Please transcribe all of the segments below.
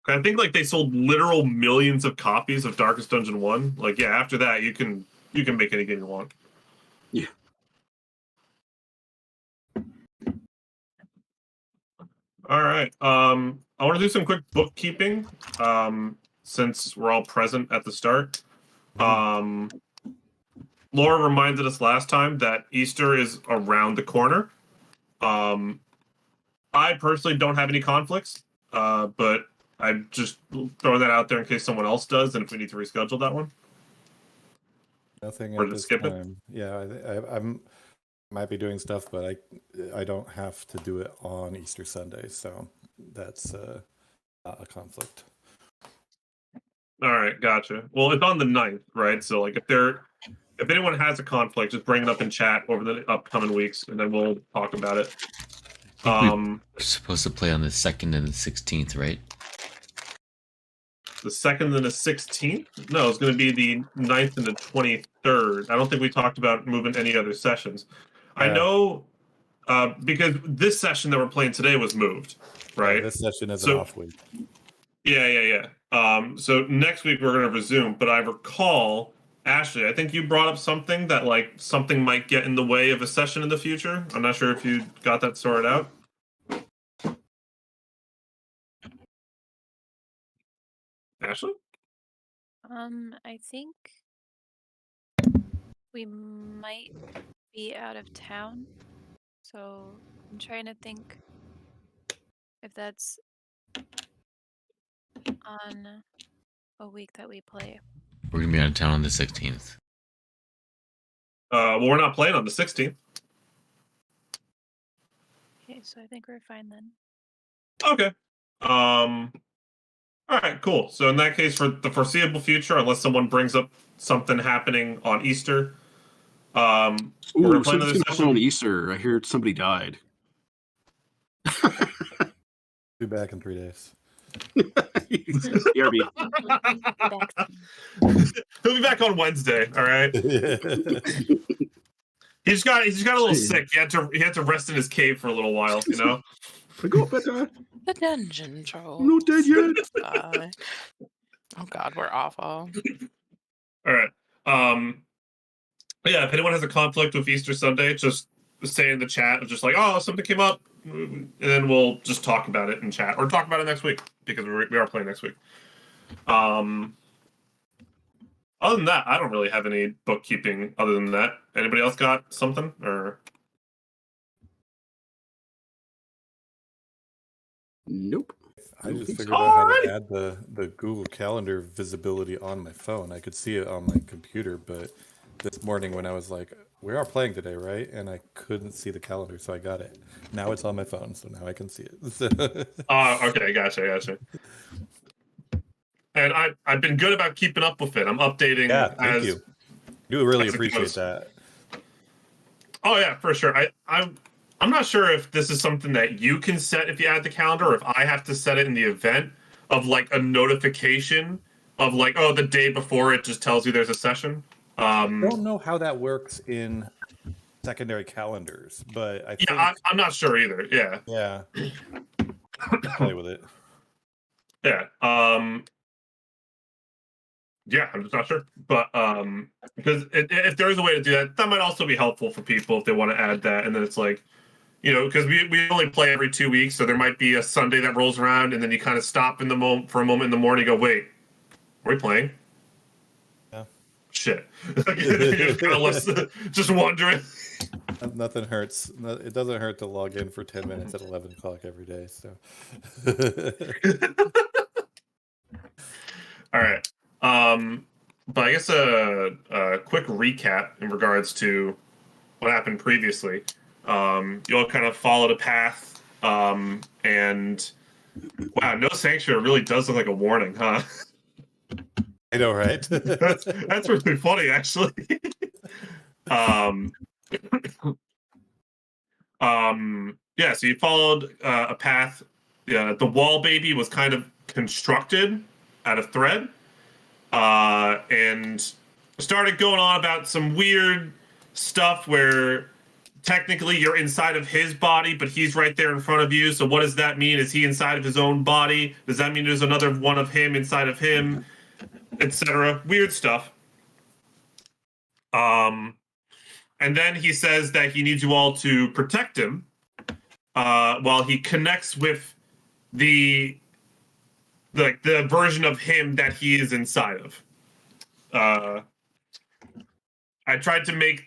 I think like they sold literal millions of copies of Darkest Dungeon 1. Like, yeah, after that you can make any game you want. Yeah. All right. I want to do some quick bookkeeping. Since we're all present at the start. Laura reminded us last time that Easter is around the corner. I personally don't have any conflicts, but I'm just throwing that out there in case someone else does, and if we need to reschedule that one. Nothing Or at just this skip it? time. Yeah, I might be doing stuff, but I don't have to do it on Easter Sunday, so that's not a conflict. All right, gotcha. Well, it's on the 9th, right? So, like, if anyone has a conflict, just bring it up in chat over the upcoming weeks, and then we'll talk about it. We're supposed to play on the 2nd and the 16th, right? The 2nd and the 16th? No, it's going to be the 9th and the 23rd. I don't think we talked about moving any other sessions. Yeah. I know because this session that we're playing today was moved, right? Yeah, this session is an off week. Yeah. So next week we're going to resume, but I recall, Ashley, I think you brought up something that like something might get in the way of a session in the future. I'm not sure if you got that sorted out. Ashley? I think we might be out of town, so I'm trying to think if that's on a week that we play. We're gonna be out of town on the 16th. Well, we're not playing on the 16th. Okay, so I think we're fine then. Okay. All right, cool. So in that case, for the foreseeable future, unless someone brings up something happening on Easter, we're playing another session on Easter. I hear somebody died. Be back in 3 days. BRB. He'll be back on Wednesday. All right. He's got a little sick. He had to rest in his cave for a little while. You know. The dungeon troll. I'm not dead yet. Oh God, we're awful. All right. Yeah. If anyone has a conflict with Easter Sunday, just say in the chat, just like, oh, something came up, and then we'll just talk about it in chat, or talk about it next week because we are playing next week. Other than that, I don't really have any bookkeeping. Other than that, anybody else got something or? Nope. I just figured out how to add the Google Calendar visibility on my phone. I could see it on my computer, but this morning when I was like, we are playing today, right? And I couldn't see the calendar, so I got it. Now it's on my phone, so now I can see it. Okay, gotcha. And I've been good about keeping up with it. I'm updating. Yeah, thank you. Do really appreciate that. Oh yeah, for sure. I'm not sure if this is something that you can set if you add the calendar, or if I have to set it in the event of like a notification of like, oh, the day before it just tells you there's a session. I don't know how that works in secondary calendars, but I think... I'm not sure either. Yeah. Play with it. Yeah. Yeah, I'm just not sure. But because if there is a way to do that, that might also be helpful for people if they want to add that. And then it's like, you know, because we only play every 2 weeks, so there might be a Sunday that rolls around, and then you kind of stop for a moment in the morning and go, wait, are we playing? Yeah. Shit. Just wondering. Nothing hurts. It doesn't hurt to log in for 10 minutes at 11 o'clock every day. So. All right. But I guess a quick recap in regards to what happened previously. You all kind of followed a path, and wow, no sanctuary really does look like a warning, huh? I know, right? that's really funny, actually. Yeah, so you followed a path. The wall baby was kind of constructed out of thread, and started going on about some weird stuff where technically you're inside of his body, but he's right there in front of you. So what does that mean? Is he inside of his own body? Does that mean there's another one of him inside of him, etc.? Weird stuff. And then he says that he needs you all to protect him while he connects with the version of him that he is inside of. I tried to make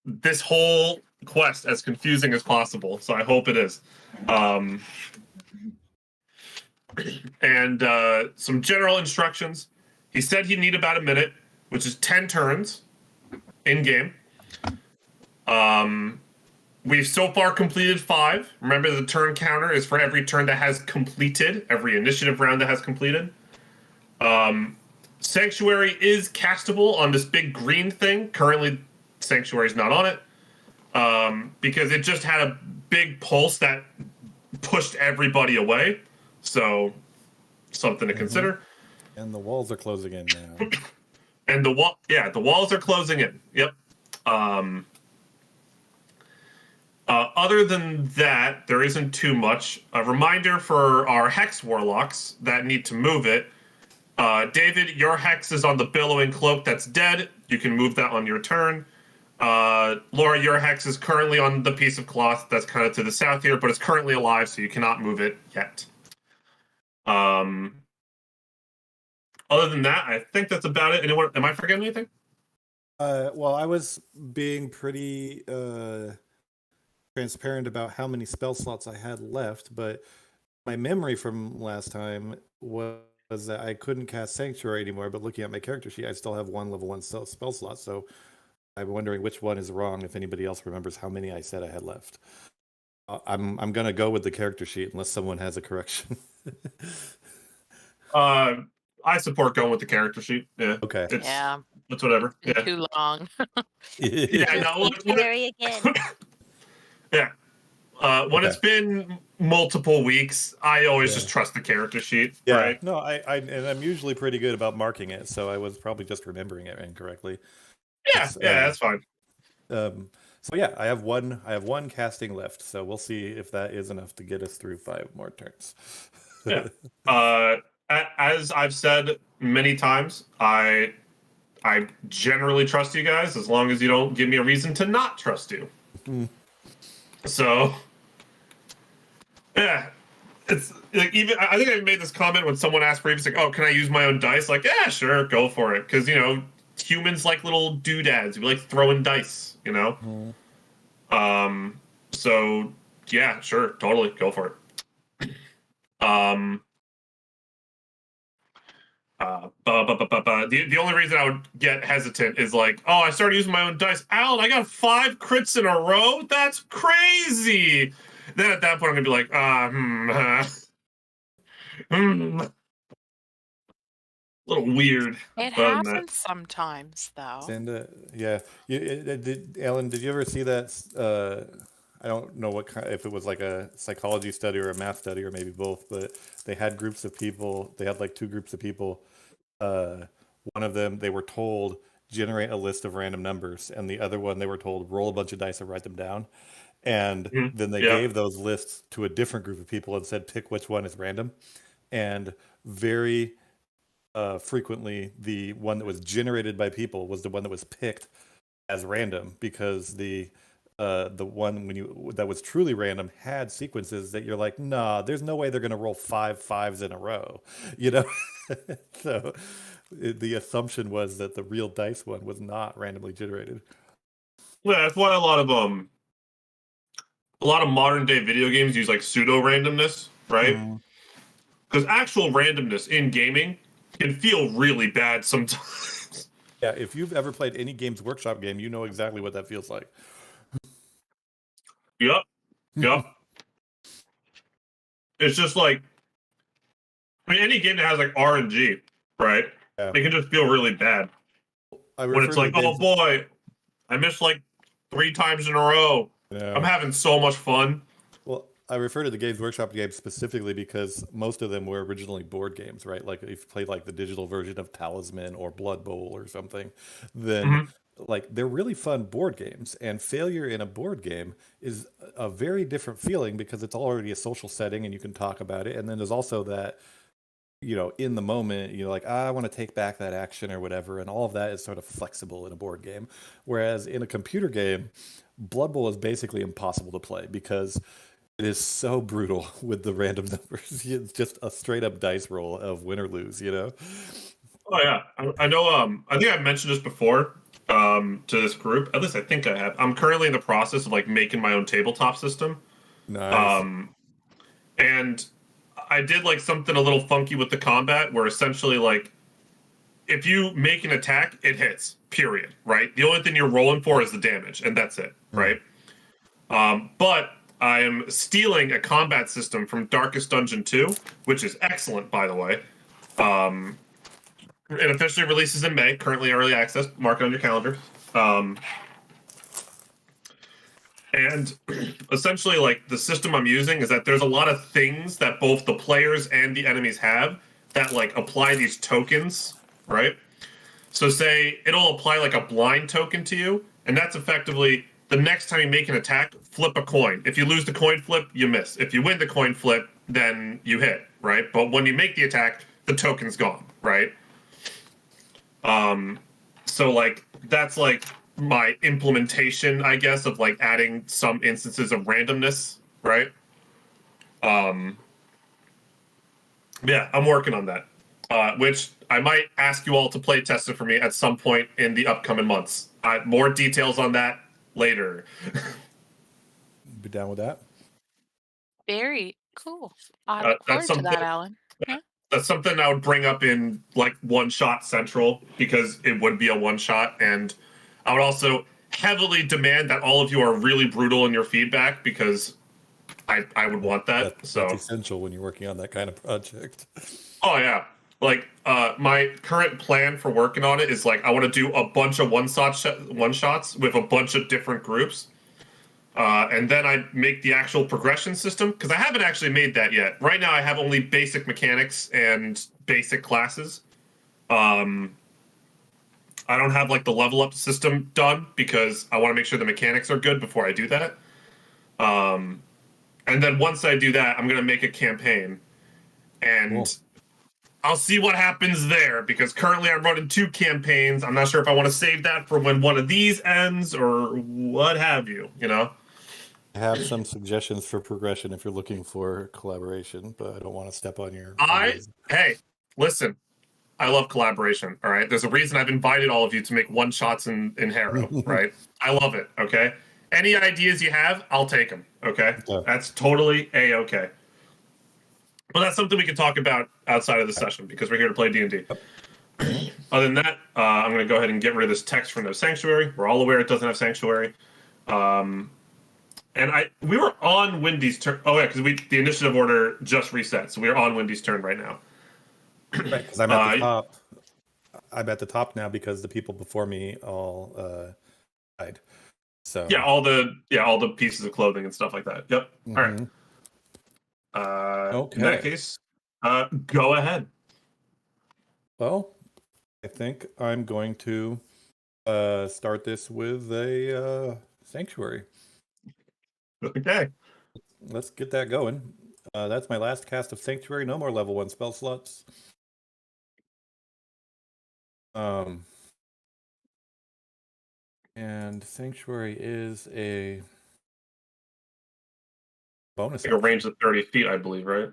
this whole quest as confusing as possible, so I hope it is. And some general instructions. He said he'd need about a minute, which is 10 turns in game. We've so far completed 5. Remember, the turn counter is for every turn that has completed, every initiative round that has completed. Sanctuary is castable on this big green thing. Currently, Sanctuary's not on it because it just had a big pulse that pushed everybody away. So, something to consider. And the walls are closing in now. And the walls are closing in. Yep. Other than that, there isn't too much. A reminder for our Hex Warlocks that need to move it. David, your Hex is on the billowing cloak that's dead. You can move that on your turn. Laura, your Hex is currently on the piece of cloth that's kind of to the south here, but it's currently alive, so you cannot move it yet. Other than that, I think that's about it. Anyone? Am I forgetting anything? Well, I was being pretty transparent about how many spell slots I had left, but my memory from last time was that I couldn't cast Sanctuary anymore, but looking at my character sheet, I still have 1 level 1 spell slot, so I'm wondering which one is wrong, if anybody else remembers how many I said I had left. I'm going to go with the character sheet unless someone has a correction. I support going with the character sheet. Yeah. Okay. It's whatever. Yeah. Too long. Yeah, no, Sanctuary again. Yeah. When it's been multiple weeks, I always just trust the character sheet. Yeah. Right? No, and I'm usually pretty good about marking it, so I was probably just remembering it incorrectly. Yeah, that's fine. So yeah, I have one casting left, so we'll see if that is enough to get us through 5 more turns. Yeah. As I've said many times, I generally trust you guys as long as you don't give me a reason to not trust you. So, yeah, it's like even I think I made this comment when someone asked previously, like, "Oh, can I use my own dice?" Like, yeah, sure, go for it, because humans like little doodads. We like throwing dice, So yeah, sure, totally, go for it. The only reason I would get hesitant is like, oh, I started using my own dice. Alan, I got 5 crits in a row? That's crazy. Then at that point, I'm going to be like, a little weird. It happens sometimes, though. And yeah, Alan, did you ever see that? I don't know if it was like a psychology study or a math study or maybe both, but they had groups of people. They had like 2 groups of people. One of them, they were told generate a list of random numbers, and the other one, they were told roll a bunch of dice and write them down. And then they gave those lists to a different group of people and said pick which one is random. And very frequently, the one that was generated by people was the one that was picked as random, because the one that was truly random had sequences that you're like, nah, there's no way they're going to roll 5 5s in a row, So the assumption was that the real dice one was not randomly generated. Yeah, that's why a lot of modern day video games use like pseudo randomness, right? Because actual randomness in gaming can feel really bad sometimes. Yeah, if you've ever played any Games Workshop game, you know exactly what that feels like. Yep. It's just like, any game that has like RNG, right? Yeah. It can just feel really bad. When it's like, oh boy, I missed like 3 times in a row. Yeah. I'm having so much fun. Well, I refer to the Games Workshop games specifically because most of them were originally board games, right? Like if you played like the digital version of Talisman or Blood Bowl or something, then like they're really fun board games, and failure in a board game is a very different feeling because it's already a social setting and you can talk about it. And then there's also that, in the moment, you're like, I want to take back that action or whatever, and all of that is sort of flexible in a board game. Whereas in a computer game, Blood Bowl is basically impossible to play because it is so brutal with the random numbers. It's just a straight up dice roll of win or lose, Oh yeah, I know. I think I've mentioned this before to this group. At least I think I have. I'm currently in the process of like making my own tabletop system. Nice. And I did like something a little funky with the combat, where essentially like if you make an attack, it hits. Period. Right. The only thing you're rolling for is the damage, and that's it. Right. But I am stealing a combat system from Darkest Dungeon 2, which is excellent, by the way. It officially releases in May. Currently early access. Mark it on your calendar. And essentially, like, the system I'm using is that there's a lot of things that both the players and the enemies have that, like, apply these tokens, right? So say it'll apply, like, a blind token to you, and that's effectively the next time you make an attack, flip a coin. If you lose the coin flip, you miss. If you win the coin flip, then you hit, right? But when you make the attack, the token's gone, right? So, like, that's, like, my implementation, I guess, of like adding some instances of randomness, right? Yeah, I'm working on that. Which I might ask you all to play test it for me at some point in the upcoming months. More details on that later. Be down with that. Very cool. I look forward to that, Alan. Yeah. That's something I would bring up in like One Shot Central because it would be a one shot, and I would also heavily demand that all of you are really brutal in your feedback because I would want that. That's so essential when you're working on that kind of project. Oh yeah, like my current plan for working on it is like I want to do a bunch of one shots with a bunch of different groups, and then I make the actual progression system because I haven't actually made that yet. Right now I have only basic mechanics and basic classes. I don't have like the level up system done because I want to make sure the mechanics are good before I do that. And then once I do that, I'm going to make a campaign and cool. I'll see what happens there because currently I'm running 2 campaigns. I'm not sure if I want to save that for when one of these ends or what have you, I have some suggestions for progression if you're looking for collaboration, but I don't want to step on your... Hey, listen. I love collaboration, all right? There's a reason I've invited all of you to make one shots in Harrow, right? I love it, okay? Any ideas you have, I'll take them, okay? That's totally A-okay. But that's something we can talk about outside of the session because we're here to play D&D. Other than that, I'm going to go ahead and get rid of this text from the Sanctuary. We're all aware it doesn't have Sanctuary. And we were on Wendy's turn. Oh, yeah, because the initiative order just reset, so we're on Wendy's turn right now. Right, because I'm at the top. I'm at the top now because the people before me all died. So yeah, all the pieces of clothing and stuff like that. Yep. Mm-hmm. All right. Okay. In that case, go ahead. Well, I think I'm going to start this with a sanctuary. Okay. Let's get that going. That's my last cast of sanctuary. No more level 1 spell slots. And sanctuary is a bonus. Like a range of 30 feet, I believe, right?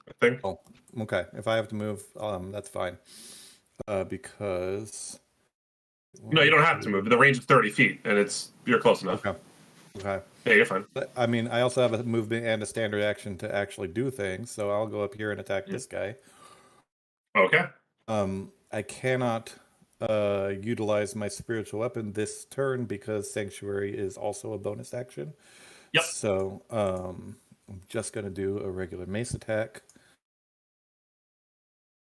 I think. Oh, okay. If I have to move, that's fine. Because no, you don't have to move. The range of 30 feet, and you're close enough. Okay. Yeah, you're fine. I mean, I also have a movement and a standard action to actually do things, so I'll go up here and attack this guy. Okay. I cannot utilize my spiritual weapon this turn because sanctuary is also a bonus action. Yep. So I'm just going to do a regular mace attack.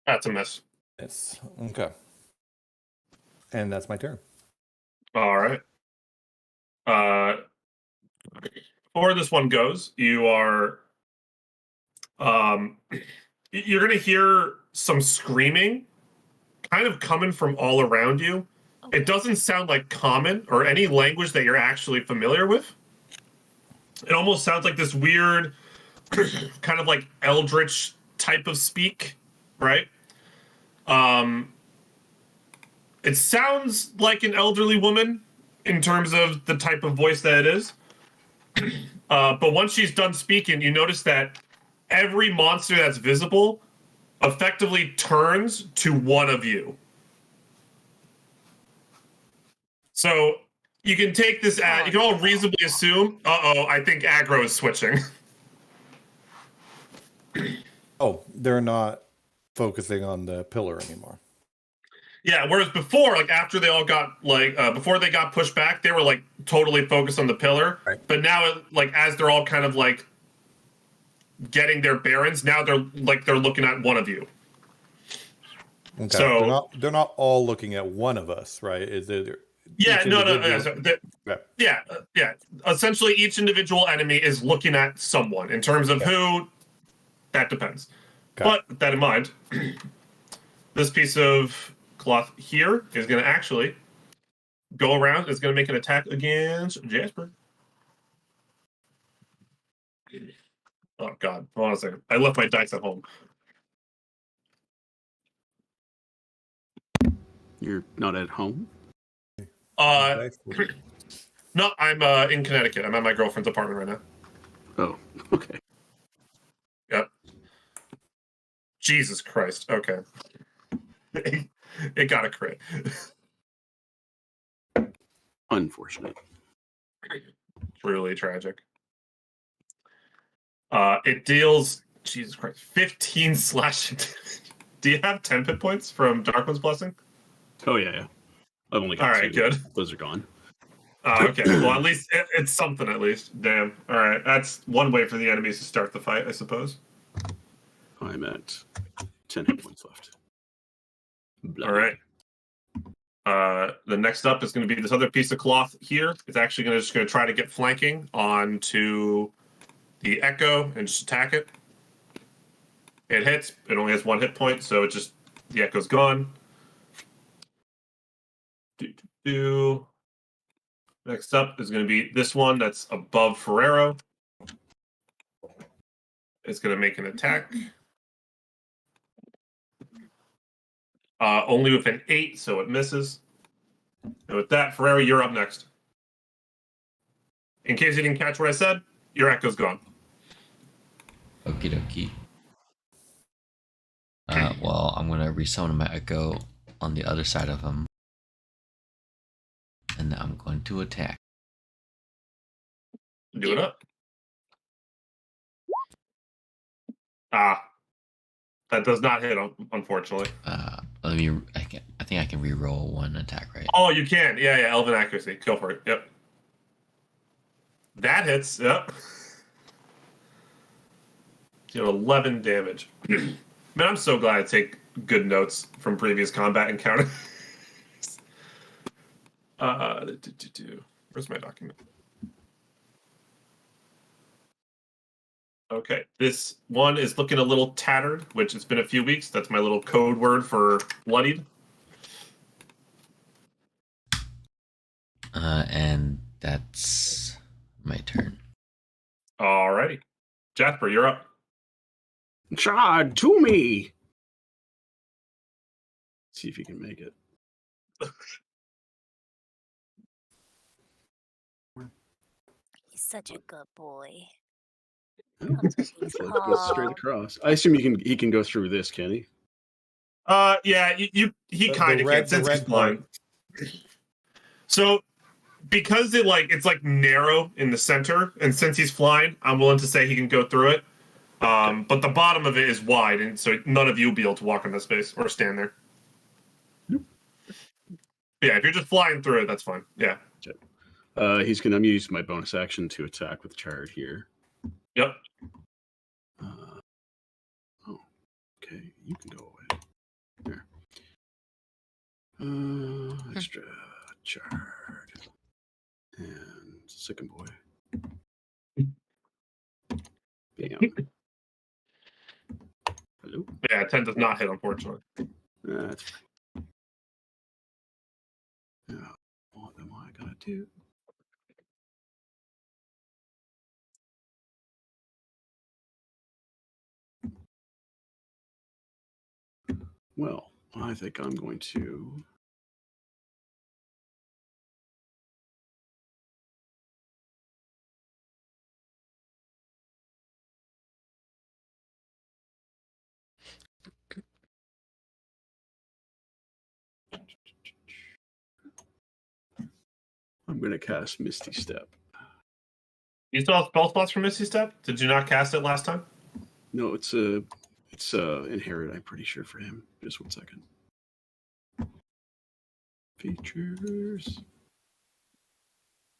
That's a miss. Yes. Okay. And that's my turn. All right. Before this one goes, you are you're going to hear some screaming kind of coming from all around you. it doesn't sound like common or any language that you're actually familiar with. It almost sounds like this weird, kind of like eldritch type of speak, right? It sounds like an elderly woman in terms of the type of voice that it is. But once she's done speaking, you notice that every monster that's visible effectively turns to one of you. So you can take this as, you can all reasonably assume, I think aggro is switching. Oh, they're not focusing on the pillar anymore. Yeah, whereas before, like after they all got before they got pushed back, they were like totally focused on the pillar. Right. But now, like as they're all kind of like getting their bearings, now they're looking at one of you. Okay. So they're not all looking at one of us, right? Is it? Yeah, no. Yeah. Yeah. Essentially, each individual enemy is looking at someone. In terms of who, that depends. Okay. But with that in mind, this piece of cloth here is going to actually go around. It's going to make an attack against Jasper. Oh God! Hold on a second. I left my dice at home. You're not at home? No, I'm in Connecticut. I'm at my girlfriend's apartment right now. Oh, okay. Yep. Jesus Christ. Okay. It got a crit. Unfortunate. Truly tragic. It deals, Jesus Christ, 15 slashing damage. Do you have 10 hit points from Darkwood's Blessing? Oh, yeah. I've only got All right, 2. good. Those are gone. Okay, well, at least it's something, at least. Damn. All right, that's one way for the enemies to start the fight, I suppose. I'm at 10 hit points left. Blah. All right. The next up is going to be this other piece of cloth here. It's actually just going to try to get flanking onto the Echo and just attack it. It hits. It only has 1 hit point, so the Echo's gone. Next up is going to be this one that's above Ferrero. It's going to make an attack. Only with an 8, so it misses. And with that, Ferrero, you're up next. In case you didn't catch what I said, your Echo's gone. Okie dokie. Well, I'm gonna resummon my Echo on the other side of him, and I'm going to attack. Do it up. That does not hit, unfortunately. I think I can re-roll 1 attack, right? Oh, you can. Yeah. Elven accuracy. Go for it. Yep. That hits. Yep. You know, 11 damage. Man, I'm so glad I take good notes from previous combat encounters. Where's my document? Okay, this one is looking a little tattered, which it's been a few weeks. That's my little code word for bloodied. And that's my turn. Alrighty. Jasper, you're up. Chad, to me! See if you can make it. He's such a good boy. It's like straight across. I assume he can go through this, can he? Yeah, he kind of can since he's blind. So because it's like narrow in the center, and since he's flying, I'm willing to say he can go through it. But the bottom of it is wide, and so none of you will be able to walk in that space or stand there. Nope. Yeah, if you're just flying through it, that's fine. Yeah. I'm use my bonus action to attack with Chard here. Yep. Okay, you can go away. There. Extra Chard. And second boy. Bam. Hello? Yeah, 10 does not hit, unfortunately. That's fine. do. Well, I think I'm going to. I'm going to cast Misty Step. You still have spell slots for Misty Step? Did you not cast it last time? No, it's inherit. I'm pretty sure for him. Just 1 second. Features.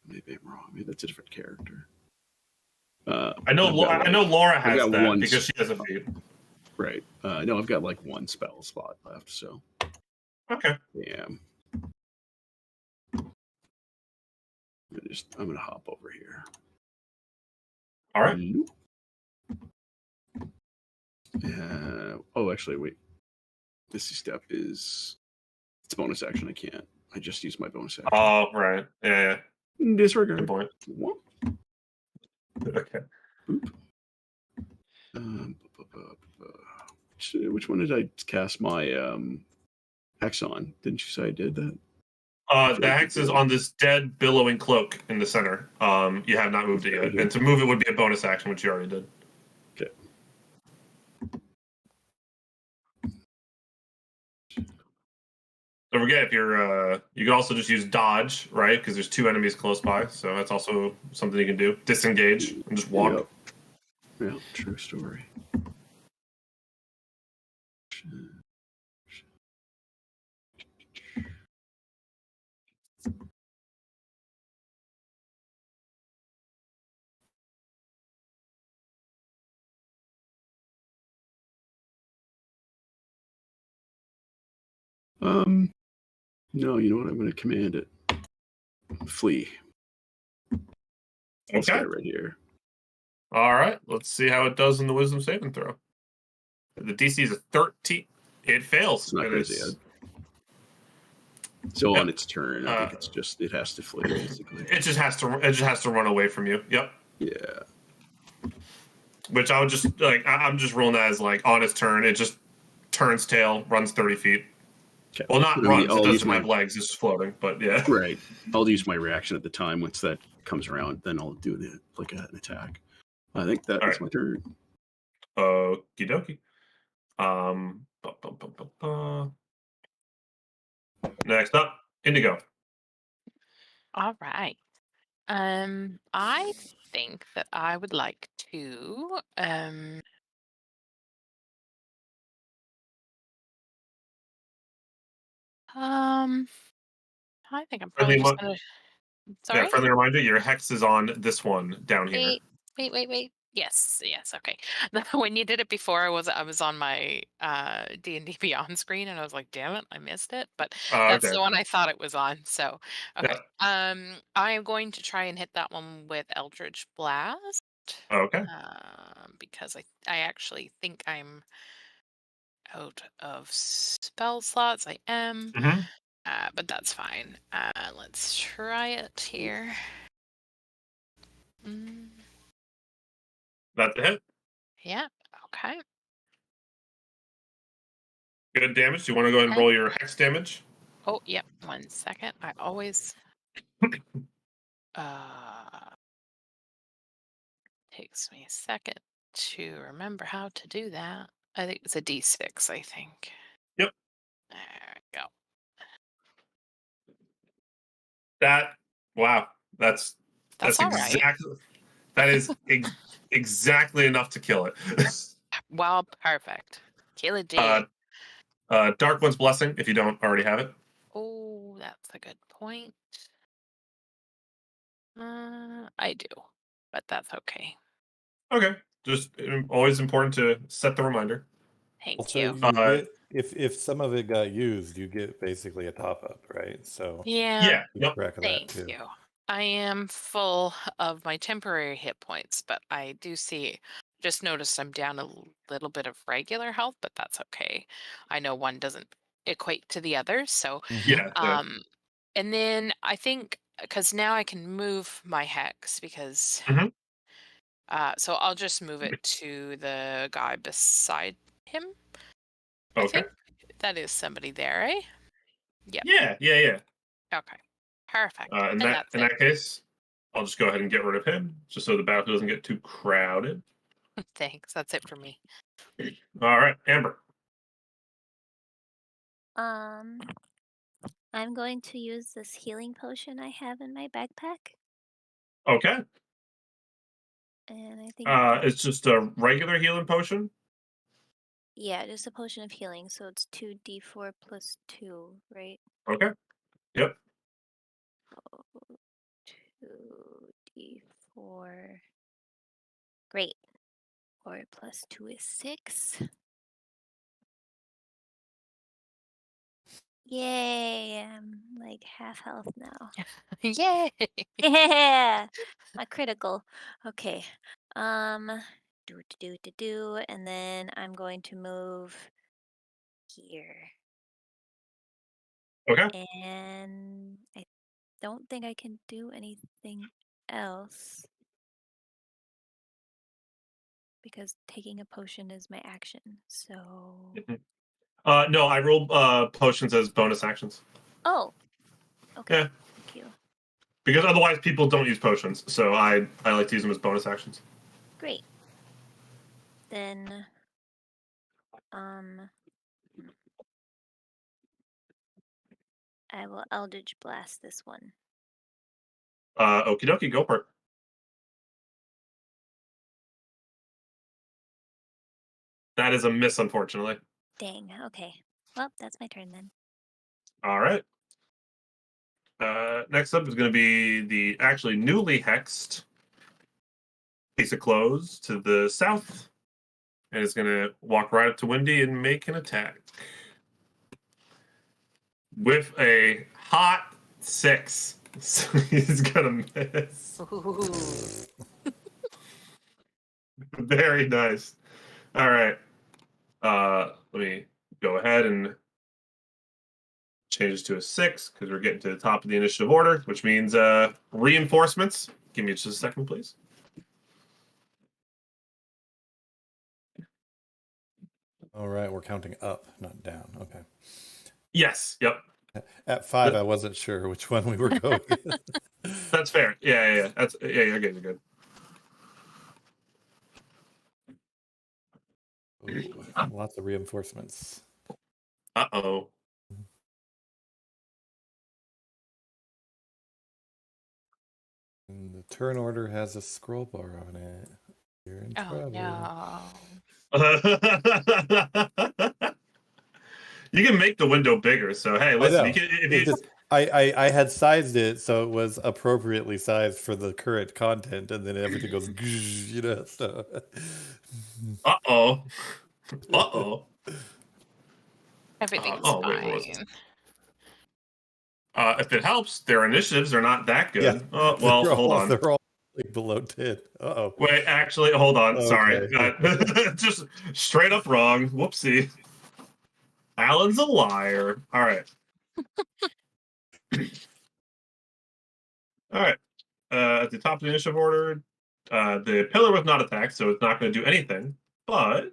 Maybe I'm wrong. Maybe that's a different character. I know Laura has got that one because she has a feat. Right. No, I've got like 1 spell slot left. So. Okay. Yeah. I'm gonna hop over here. All right. Actually, wait. Misty Step it's bonus action. I can't. I just used my bonus action. Oh, right. Yeah. Disregard. Good point. What? Okay. Which one did I cast my hex on? Didn't you say I did that? The hex is on this dead billowing cloak in the center. You have not moved it yet, and to move it would be a bonus action, which you already did. Okay. Don't forget, if you're, you can also just use dodge, right? Because there's 2 enemies close by, so that's also something you can do. Disengage and just walk. Yeah, true story. No, you know what? I'm going to command it. Flee. This guy right here. All right, let's see how it does in the Wisdom saving throw. The DC is a 13. It fails. It's not crazy. So on its turn, I think it has to flee. Basically, it just has to run away from you. Yep. Yeah. Which I would just I'm just rolling that as like on its turn, it just turns tail, runs 30 feet. Okay. Well, not runs. It doesn't have legs. It's just floating. But yeah. Right. I'll use my reaction at the time. Once that comes around, then I'll do an attack. I think that's my turn. Okie dokie. Next up, Indigo. All right. I think that I would like to I think I'm probably just gonna. Sorry. Yeah, friendly reminder: your hex is on this one down here. Wait. Yes. Okay. When you did it before, I was on my D&D Beyond screen, and I was like, "Damn it, I missed it." But that's the one I thought it was on. So okay. Yeah. I am going to try and hit that one with Eldritch Blast. Okay. Because I actually think I'm out of spell slots. I am. Mm-hmm. But that's fine. Let's try it here. That's a hit. Yeah. Okay. Good damage. Do you want to go ahead and roll your hex damage? Oh, yep. 1 second. I always takes me a second to remember how to do that. I think it's a D6, I think. Yep. There we go. That's exactly right. That is exactly enough to kill it. Well, perfect. Kill it, did. Dark One's Blessing, if you don't already have it. Oh, that's a good point. I do, but that's okay. Okay. Just always important to set the reminder. Thank you. If some of it got used, you get basically a top up, right? So yeah. Yep. Track of Thank that too. you. I am full of my temporary hit points, but I do see. Just noticed I'm down a little bit of regular health, but that's okay. I know one doesn't equate to the other, so yeah. And then I think because now I can move my hex because. Mhm. So I'll just move it to the guy beside him. I Okay. think that is somebody there, eh? Yeah. Okay. Perfect. In And that's it. that case, I'll just go ahead and get rid of him, just so the battlefield doesn't get too crowded. Thanks. That's it for me. All right, Amber. I'm going to use this healing potion I have in my backpack, Okay. and I think It's just a regular healing potion. yeah, just a potion of healing. So it's 2d4 plus 2, right? Okay. Yep. 2d4. Great. 4 plus 2 is 6. Yay! I'm like half health now. Yay! Yeah, a critical. Okay. And then I'm going to move here. Okay. And I don't think I can do anything else because taking a potion is my action. So. No, I rolled potions as bonus actions. Oh. Okay. Yeah. Thank you. Because otherwise people don't use potions, so I like to use them as bonus actions. Great. Then, I will Eldritch Blast this one. Okie dokie, go for it. That is a miss, unfortunately. Dang. Okay. Well, that's my turn then. All right. Next up is going to be the actually newly hexed piece of clothes to the south. And it's going to walk right up to Wendy and make an attack. With a hot 6. So he's going to miss. Ooh. Very nice. All right. Let me go ahead and change this to a 6 because we're getting to the top of the initiative order, which means reinforcements. Give me just a second, please. All right, we're counting up, not down. Okay. Yes. Yep. At 5, I wasn't sure which one we were going. That's fair. Yeah. That's you're good. You're good. Ooh, lots of reinforcements. Uh-oh. And the turn order has a scroll bar on it. You're in trouble. No. You can make the window bigger. So hey, listen, you can if you I had sized it so it was appropriately sized for the current content, and then everything goes, So. Uh-oh. Uh-oh. Everything's Wait, fine. what was it? If it helps, their initiatives are not that good. Yeah. Well, hold on. They're all like below 10. Uh-oh. Wait, actually, hold on. Okay. Sorry. Just straight up wrong. Whoopsie. Alan's a liar. All right. All right. At the top of the initiative order, the pillar was not attacked, so it's not going to do anything. But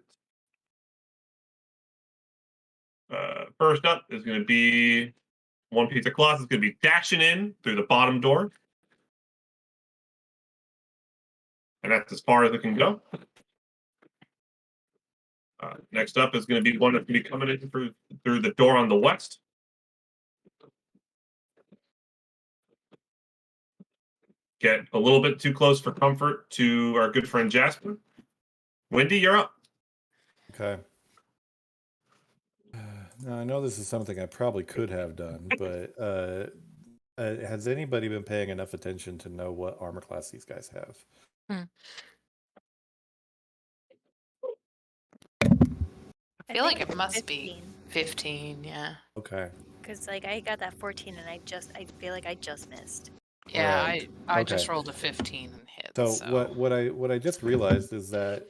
first up is going to be one piece of cloth. Is going to be dashing in through the bottom door. And that's as far as it can go. Next up is going to be one that's going to be coming in through the door on the west. Get a little bit too close for comfort to our good friend Jasper. Wendy, you're up. Okay. Now, I know this is something I probably could have done, but has anybody been paying enough attention to know what armor class these guys have? I feel like it must 15. be 15, yeah. Okay. Because like I got that 14 and I feel like I just missed. Yeah, Right. I just Okay. rolled a 15 and hit. So what I just realized is that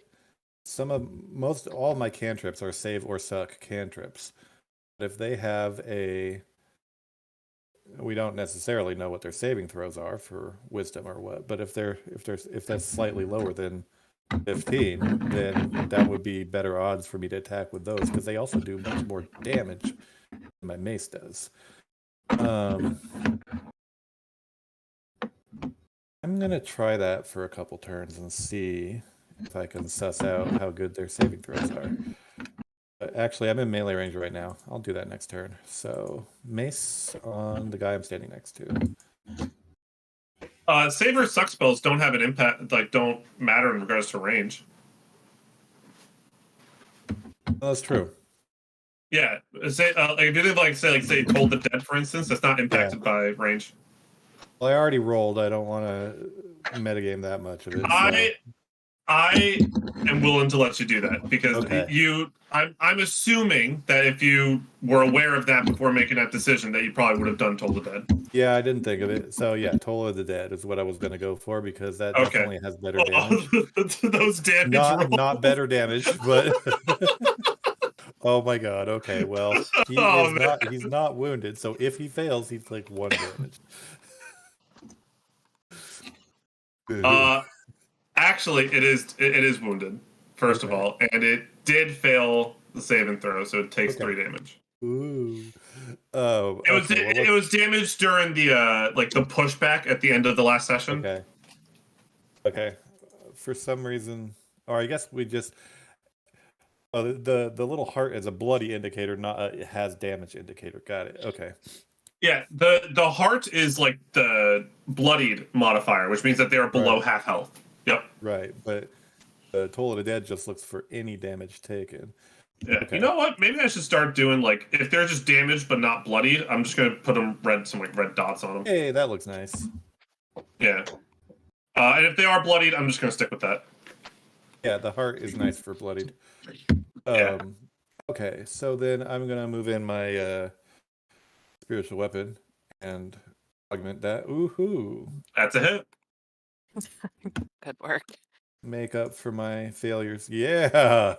all my cantrips are save or suck cantrips. But if they have a we don't necessarily know what their saving throws are for wisdom or what. But if that's slightly lower than 15, then that would be better odds for me to attack with those because they also do much more damage than my mace does. I'm gonna try that for a couple turns and see if I can suss out how good their saving throws are. Actually, I'm in melee range right now. I'll do that next turn. So, mace on the guy I'm standing next to. Save or suck spells don't have an impact, like, don't matter in regards to range. That's true. Yeah. Say, like, if you did, like, say, Toll the Dead, for instance, that's not impacted by range. Well, I already rolled. I don't want to metagame that much of it. I am willing to let you do that because I'm assuming that if you were aware of that before making that decision, that you probably would have done Toll the Dead. Yeah, I didn't think of it. So yeah, Toll of the Dead is what I was going to go for because that definitely has better damage. Those damage not better damage, but oh my god. Okay, well he's not wounded, so if he fails, he's like 1 damage. Actually, it is wounded, first of all, and it did fail the save and throw, so it takes 3 damage. Ooh. Oh. It was damaged during the the pushback at the end of the last session. Okay. For some reason, or I guess we just the little heart is a bloody indicator, not a has damage indicator. Got it. Okay. Yeah, the heart is like the bloodied modifier, which means that they are below half health. Yep. Right, but Toll of the Dead just looks for any damage taken. Yeah. Okay. You know what? Maybe I should start doing if they're just damaged but not bloodied, I'm just gonna put some red dots on them. Hey, that looks nice. Yeah. And if they are bloodied, I'm just gonna stick with that. Yeah, the heart is nice for bloodied. Okay, so then I'm gonna move in my spiritual weapon and augment that. Ooh-hoo. That's a hit. Good work. Make up for my failures. Yeah.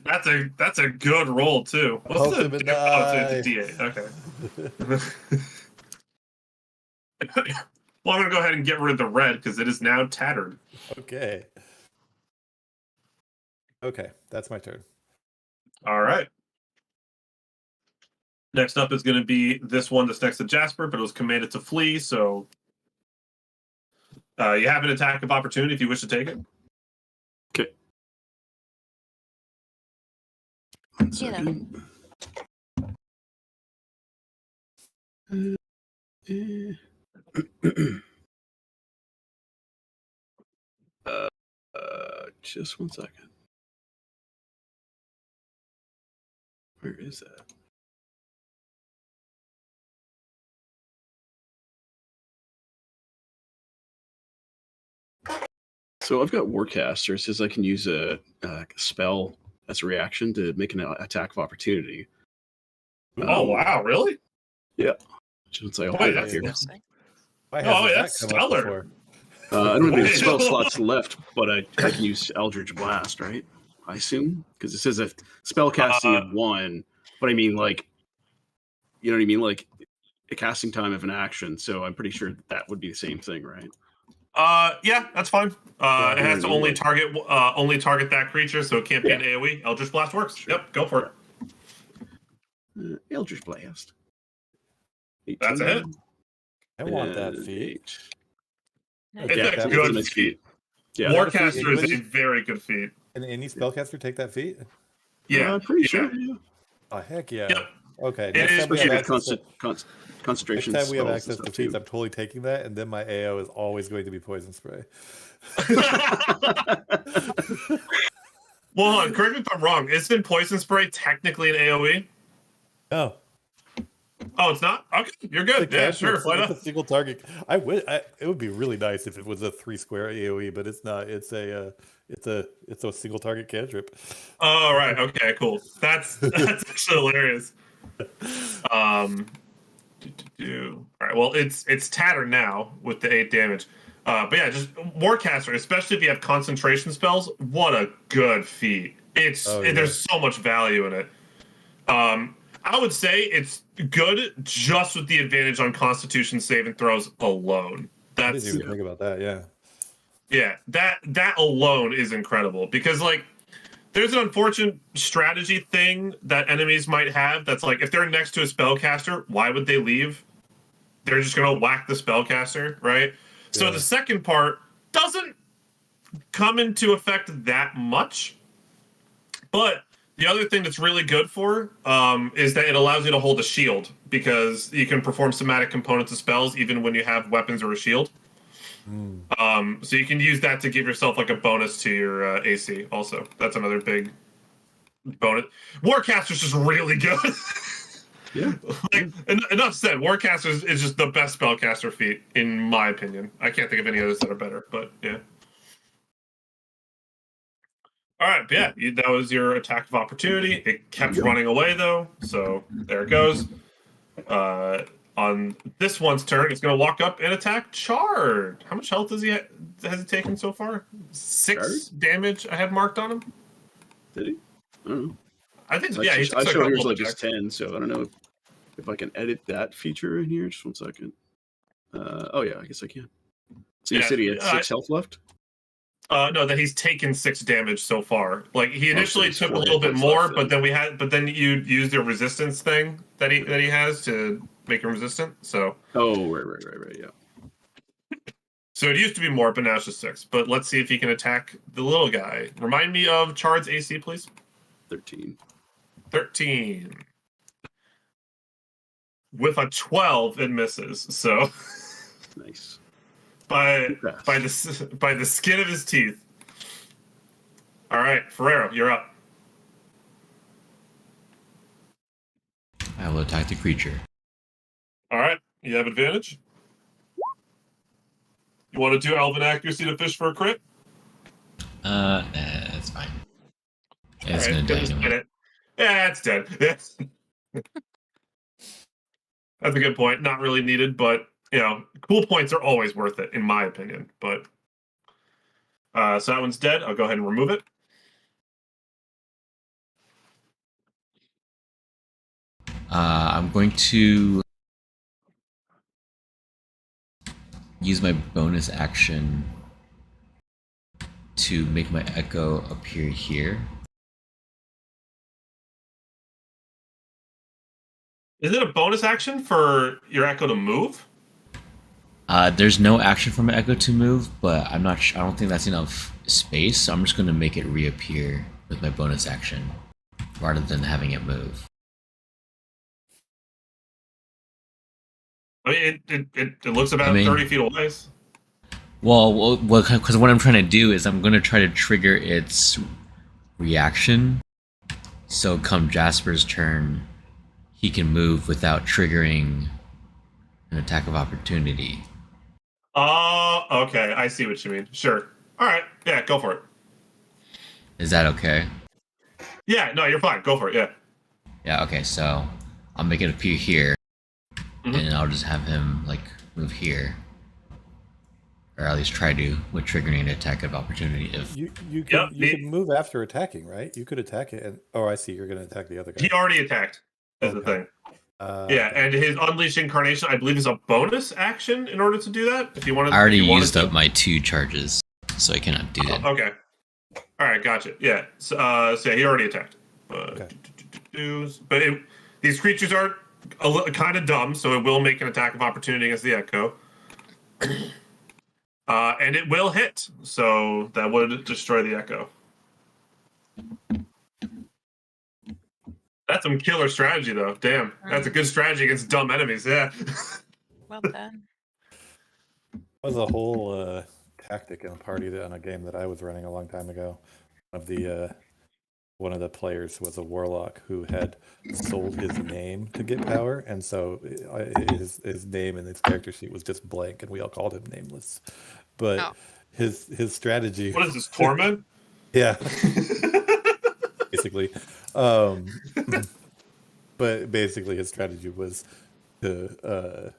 That's a good roll too. What's the it's a D8. Okay. Well, I'm gonna go ahead and get rid of the red because it is now tattered. Okay. Okay, that's my turn. All right. Next up is going to be this one that's next to Jasper, but it was commanded to flee, so you have an attack of opportunity if you wish to take it. Okay. Just 1 second. Where is that? So I've got Warcaster. It says I can use a spell as a reaction to make an attack of opportunity. Oh, wow, really? Yeah. Since I hold it up here. That's stellar. I don't have any spell slots left, but I can use Eldritch Blast, right? I assume? Because it says a spell casting of 1, but I mean, you know what I mean? Like a casting time of an action, so I'm pretty sure that would be the same thing, right? Yeah, that's fine. It has to only target that creature, so it can't be an AoE. Eldritch Blast works. Sure. Yep, go for it. Eldritch Blast. 18. That's it. I want that feat. It's a good feat. Yeah. Warcaster is a very good feat. Can any spellcaster take that feat? Yeah, I'm pretty sure. Yeah. Oh, heck yeah. Yep. Okay. Next time we have concentration. Next time we have access to feats, I'm totally taking that, and then my AO is always going to be poison spray. Well, hold on, correct me if I'm wrong. Isn't poison spray technically an AoE? No. Oh, it's not? Okay, you're good. Yeah, sure. Why not? It's a single target. It would be really nice if it was a 3-square AoE, but it's not. It's a single target cantrip. Oh, right. Okay, cool. That's actually hilarious. All right. Well, it's tattered now with the 8 damage. But yeah, just Warcaster, especially if you have concentration spells. What a good feat! There's so much value in it. I would say it's good just with the advantage on Constitution saving throws alone. I That's didn't even think about that. Yeah. yeah, that alone is incredible because like there's an unfortunate strategy thing that enemies might have that's like if they're next to a spellcaster, why would they leave? They're just gonna whack the spellcaster, right? So Yeah. the second part doesn't come into effect that much. But the other thing that's really good for is that it allows you to hold a shield because you can perform somatic components of spells even when you have weapons or a shield. So you can use that to give yourself like a bonus to your AC. Also, that's another big bonus. Warcaster's just really good. Yeah. Like enough said. Warcaster is just the best spellcaster feat in my opinion. I can't think of any others that are better, but yeah. All right, yeah, that was your attack of opportunity. It kept running away though, so there it goes. On this one's turn, it's going to walk up and attack Chard. How much health has he taken so far? 6 damage I have marked on him. Did he? I don't know. I think so. I Yeah, I showed here's like just just 10, so I don't know if I can edit that feature in here. Just 1 second. Oh yeah, I guess I can. So you said he had 6 health left? No, that he's taken 6 damage so far. Like he initially so took a little bit more, left, but then you used the resistance thing that he has to make him resistant. So right, yeah. So it used to be more, but now it's just 6. But let's see if he can attack the little guy. Remind me of Chard's AC, please. 13. 13. With a 12, it misses. So nice. by the skin of his teeth. All right, Ferrero, you're up. I will attack the creature. All right, you have advantage. You want to do Elven Accuracy to fish for a crit? That's fine. It's All right, gonna die anyway. Yeah, it's dead. Yes. That's a good point. Not really needed, but you know, cool points are always worth it, in my opinion. But so that one's dead. I'll go ahead and remove it. I'm going to use my bonus action to make my echo appear here. Is it a bonus action for your echo to move? There's no action for my echo to move, but I'm not. I don't think that's enough space. So I'm just going to make it reappear with my bonus action, rather than having it move. I mean, it looks about 30 feet away. Well, because what I'm trying to do is I'm going to try to trigger its reaction. So come Jasper's turn, he can move without triggering an attack of opportunity. Oh, okay. I see what you mean. Sure. All right. Yeah, go for it. Is that okay? Yeah, no, you're fine. Go for it. Yeah. Yeah, okay. So I'll make it appear here, and I'll just have him like move here. Or at least try to, with triggering an attack of opportunity. If you can move after attacking, right? You could attack it, and I see you're going to attack the other guy. He already attacked. Is the thing. Yeah, and his Unleash Incarnation, I believe, is a bonus action in order to do that. If you wanted, I already used up my 2 charges, so I cannot do that. Okay. All right, gotcha. Yeah. So yeah, he already attacked. Okay. But these creatures are kind of dumb, so it will make an attack of opportunity against the Echo. And it will hit, so that would destroy the Echo. That's some killer strategy, though. Damn, that's a good strategy against dumb enemies. Yeah. Well done. That was a whole tactic in a party on a game that I was running a long time ago. One of the players was a warlock who had sold his name to get power, and so his name and his character sheet was just blank, and we all called him Nameless. But his strategy. What is this, torment? Yeah. Basically. But basically his strategy was to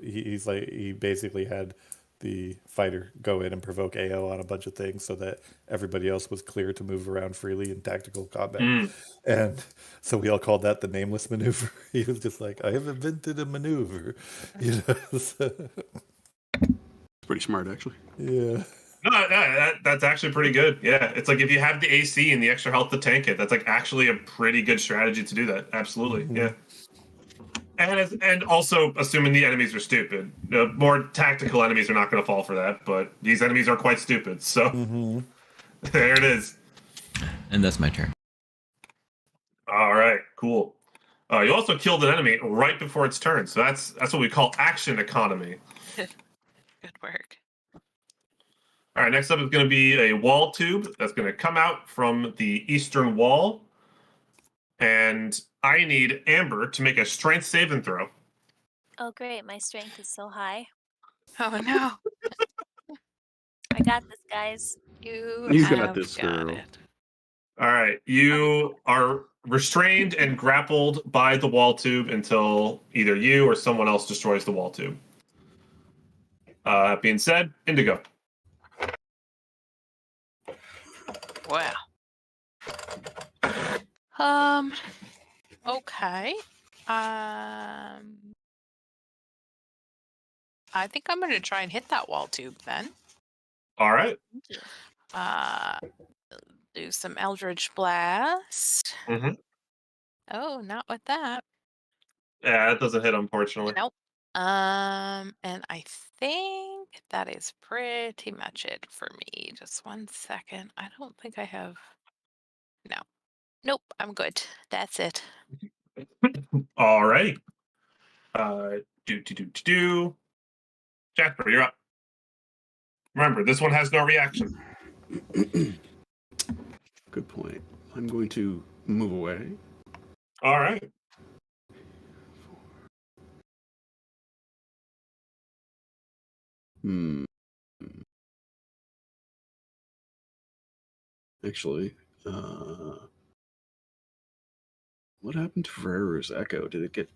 he basically had the fighter go in and provoke AO on a bunch of things so that everybody else was clear to move around freely in tactical combat. And so we all called that the nameless maneuver. He was just like, I have invented a maneuver. So, It's pretty smart, actually. yeah. No, that's actually pretty good. Yeah, it's like if you have the AC and the extra health to tank it, that's like actually a pretty good strategy to do that. Absolutely, yeah. And also assuming the enemies are stupid. More tactical enemies are not going to fall for that, but these enemies are quite stupid. So there it is. And that's my turn. All right, cool. You also killed an enemy right before its turn, so that's what we call action economy. Good work. All right, next up is going to be a wall tube that's going to come out from the eastern wall. And I need Amber to make a strength saving throw. Oh, great. My strength is so high. Oh, no. I got this, guys. You got have this, got girl. it. All right, you are restrained and grappled by the wall tube until either you or someone else destroys the wall tube. That being said, Indigo. Wow. Okay. I think I'm going to try and hit that wall tube then. All right. Do some Eldritch Blast. Mm-hmm. Oh, not with that. Yeah, that doesn't hit, unfortunately. Nope. And I think that is pretty much it for me. Just 1 second. I don't think I have. No. Nope. I'm good. That's it. All right. Jasper, you're up. Remember, this one has no reaction. Good point. I'm going to move away. All right. Actually, what happened to Ferrero's Echo? Did it get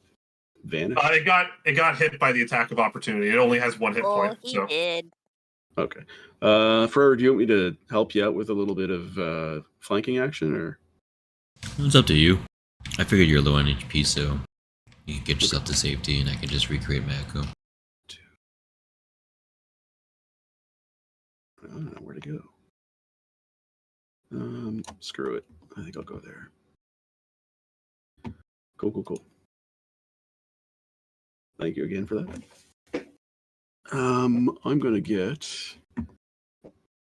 vanished? It got hit by the attack of opportunity. It only has 1 hit point. He So. did. Okay. Ferrero, do you want me to help you out with a little bit of flanking action, or? It's up to you. I figured you're low on HP, so you can get yourself to safety, and I can just recreate my echo. I don't know where to go. Screw it. I think I'll go there. Cool. Thank you again for that. I'm gonna get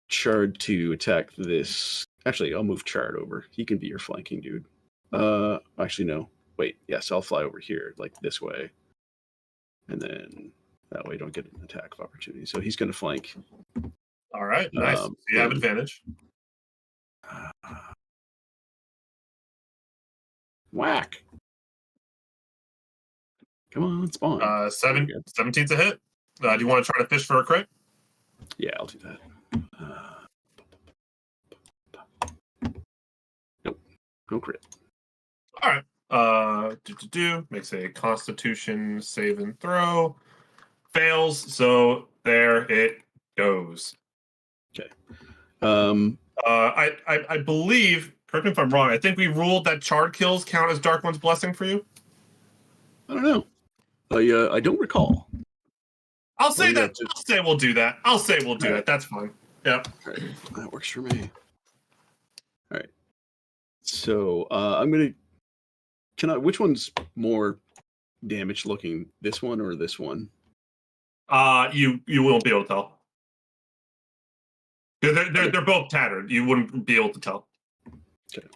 Chard to attack this. Actually, I'll move Chard over. He can be your flanking dude. Actually, no. Wait, yes, I'll fly over here, like this way. And then that way you don't get an attack of opportunity. So he's gonna flank. All right, nice. So you have advantage. Whack. Come on, spawn. 17's a hit. Do you want to try to fish for a crit? Yeah, I'll do that. Nope, no crit. All right. Makes a Constitution save and throw. Fails. So there it goes. Okay. I believe. Correct me if I'm wrong. I think we ruled that Chard kills count as Dark One's blessing for you. I don't know. I don't recall. I'll say that. I'll say we'll do that. I'll say we'll do that. That's fine. Yep. All right. That works for me. All right. So I'm gonna. Which one's more damaged looking? This one or this one? You won't be able to tell. They're both tattered. You wouldn't be able to tell. Okay.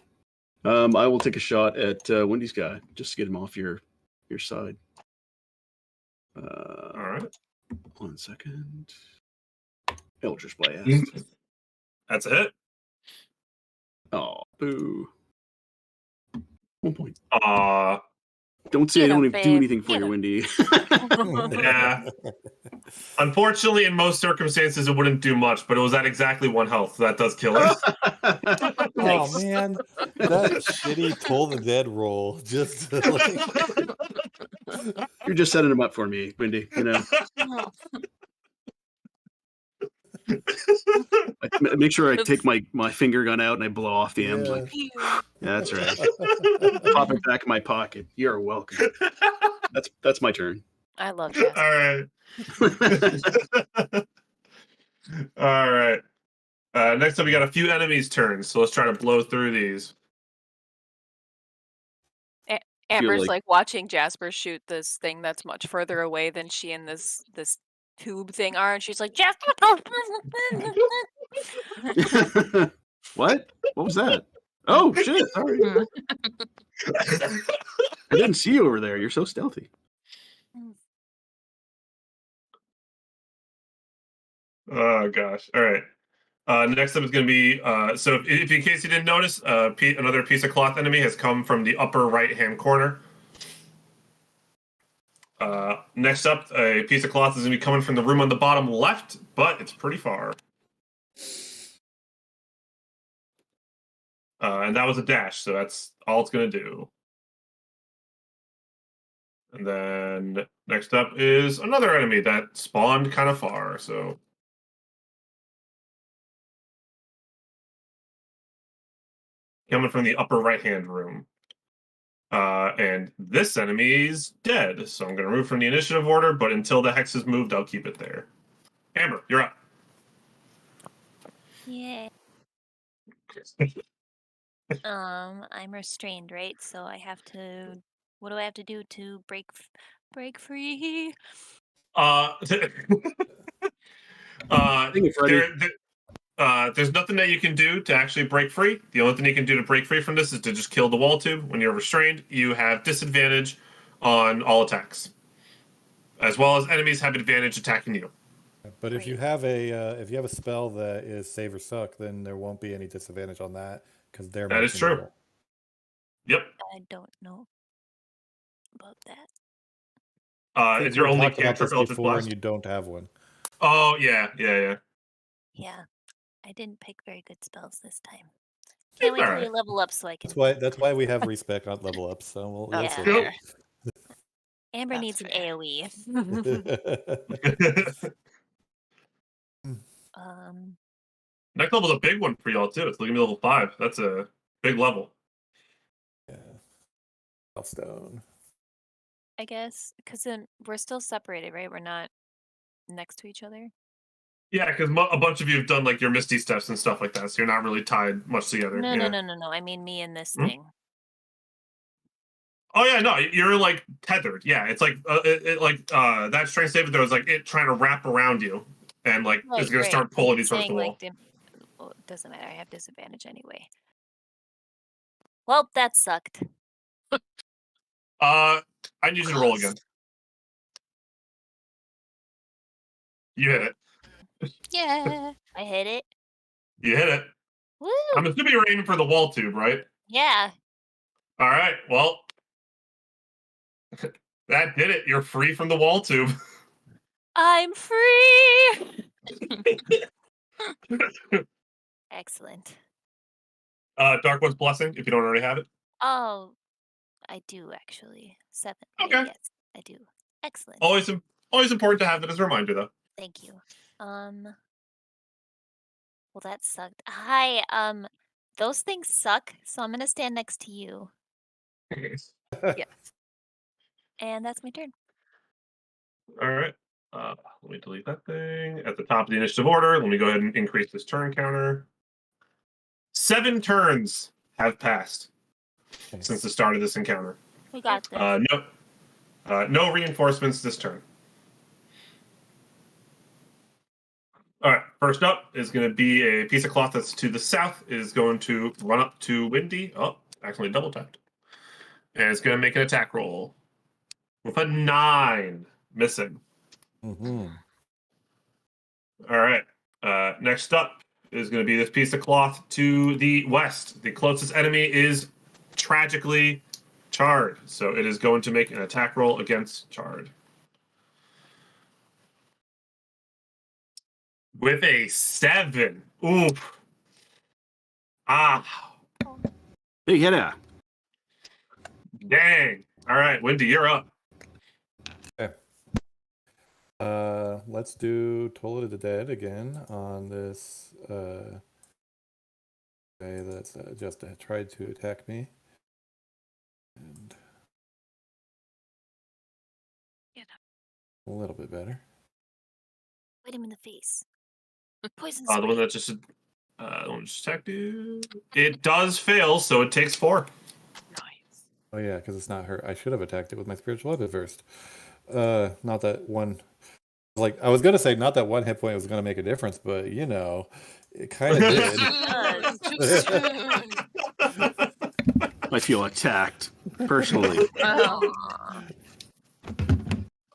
I will take a shot at Wendy's guy just to get him off your side. All right. 1 second. Eldritch Blast. That's a hit. Oh, boo. 1 point. Don't say I don't do anything for you, Wendy. Yeah. Unfortunately, in most circumstances, it wouldn't do much, but it was at exactly 1 health. So that does kill it. Oh, man. That shitty Toll the Dead roll. Just like... You're just setting him up for me, Wendy. You know. I make sure I take my finger gun out and I blow off the M's. Like, that's right. Pop it back in my pocket. You're welcome. That's my turn. I love All Jasper. right. All right. Next up, we got a few enemies' turns, so let's try to blow through these. Amber's like watching Jasper shoot this thing that's much further away than she and this tube thing are, and she's like, Jasper! What? What was that? Oh shit! Sorry, I didn't see you over there. You're so stealthy. Oh gosh! All right. Next up is going to be so if in case you didn't notice, another piece of cloth enemy has come from the upper right-hand corner. Next up, a piece of cloth is going to be coming from the room on the bottom left, but it's pretty far. And that was a dash, so that's all it's going to do. And then next up is another enemy that spawned kind of far, so. Coming from the upper right-hand room. And this enemy's dead, so I'm going to move from the initiative order, but until the hex is moved, I'll keep it there. Amber, you're up. Yeah. I'm restrained, right? So I have to. What do I have to do to break free? There's nothing that you can do to actually break free. The only thing you can do to break free from this is to just kill the wall tube. When you're restrained, you have disadvantage on all attacks, as well as enemies have advantage attacking you. But if you have a spell that is save or suck, then there won't be any disadvantage on that because they're that is true. Roll. Yep. I don't know about that. Is your only cantrip Eldritch Blast? And you don't have one. Oh yeah. Yeah, I didn't pick very good spells this time. Can't wait till we level up so I can. That's why we have respec on level up. So we'll That's see. fair. Amber That's needs an fair. AOE. Next level's a big one for y'all too. It's looking at level 5. That's a big level. Yeah. Milestone. I guess because then we're still separated, right? We're not next to each other. Yeah, because a bunch of you have done like your Misty steps and stuff like that, so you're not really tied much together. No. Yeah. No. I mean me and this thing. Oh yeah, no, you're like tethered. Yeah, it's like that strength saving throw is like it trying to wrap around you, and like it's gonna start pulling you towards the wall. Well, it doesn't matter. I have disadvantage anyway. Well, that sucked. I need you to roll again. You hit it. Yeah, I hit it. You hit it. Woo! I'm assuming you're aiming for the wall tube, right? Yeah. All right. Well, that did it. You're free from the wall tube. I'm free. Excellent. Dark One's Blessing, if you don't already have it. Oh, I do actually. 7. Okay. Yes, I do. Excellent. Always important to have that as a reminder, though. Thank you. Well, that sucked. Hi. Those things suck. So I'm gonna stand next to you. yes. And that's my turn. All right. Let me delete that thing. At the top of the initiative order, let me go ahead and increase this turn counter. 7 turns have passed since the start of this encounter. We got this. No reinforcements this turn. All right. First up is going to be a piece of cloth that's to the south. Is going to run up to Windy. Oh, actually double tapped. And it's going to make an attack roll with a 9, missing. Mm-hmm. All right. Next up is going to be this piece of cloth to the west. The closest enemy is tragically Chard, so it is going to make an attack roll against Chard. With a 7. Oof. Ah. Big hitter. Dang. All right, Wendy, you're up. Okay. Let's do Toll of the Dead again on this guy that's just tried to attack me. And a little bit better. Bite him in the face. Poison The one that just attacked you. It does fail, so it takes 4. Nice. Oh yeah, because it's not hurt. I should have attacked it with my spiritual weapon first. Not that one. Like I was gonna say, not that one hit point was gonna make a difference, but you know, it kind of did. Too soon. I feel attacked personally.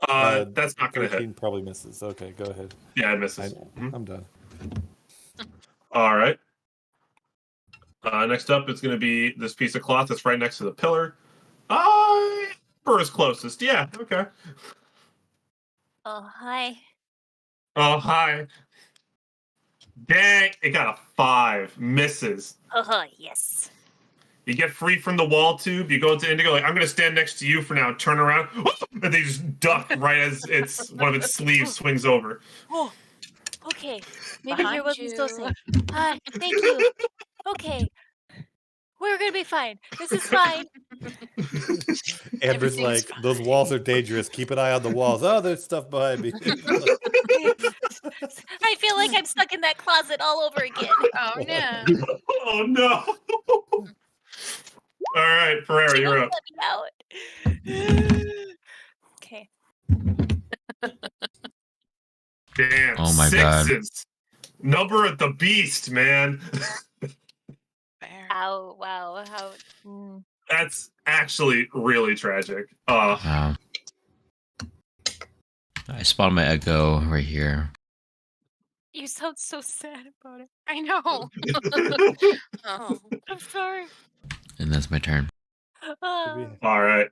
That's not gonna 13 hit. probably misses. Okay, go ahead. Yeah, it misses. I'm done. All right. Next up, it's going to be this piece of cloth that's right next to the pillar. Burr's closest. Yeah, okay. Oh, hi. Oh, hi. Dang, it got a 5. Misses. Yes. You get free from the wall tube. You go into Indigo, like, I'm going to stand next to you for now. Turn around. And they just duck right as one of its sleeves swings over. Oh, okay. Maybe Behind here wasn't so you. safe. Hi, thank you. Okay. We're going to be fine. This is fine. Amber's like, those walls are dangerous. Keep an eye on the walls. Oh, there's stuff behind me. I feel like I'm stuck in that closet all over again. Oh no. Oh, no. All right, Ferreira, you're up. Let me out. Okay. Damn. Oh my God. 6s. Number of the beast, man. Fair. Ow, wow. How? That's actually really tragic. I spawned my echo right here. You sound so sad about it. I know. Oh. I'm sorry. And that's my turn. All right.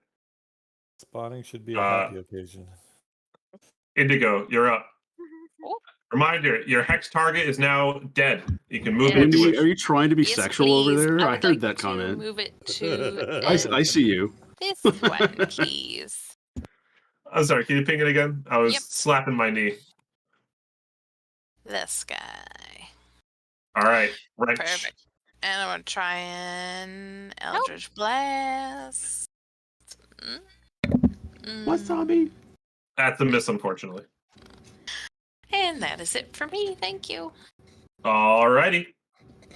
Spawning should be a happy occasion. Indigo, you're up. Oh. Reminder, your hex target is now dead. You can move Yeah. it. Are you trying to be Yes, sexual over please. there? I I would heard like that to comment. Move it to I see you. this one, please. I'm sorry, can you ping it again? I was Yep. slapping my knee. This guy. All right. Right. Perfect. And I'm gonna try and Eldritch Blast. Wasabi. That's a miss, unfortunately. And that is it for me. Thank you. All righty.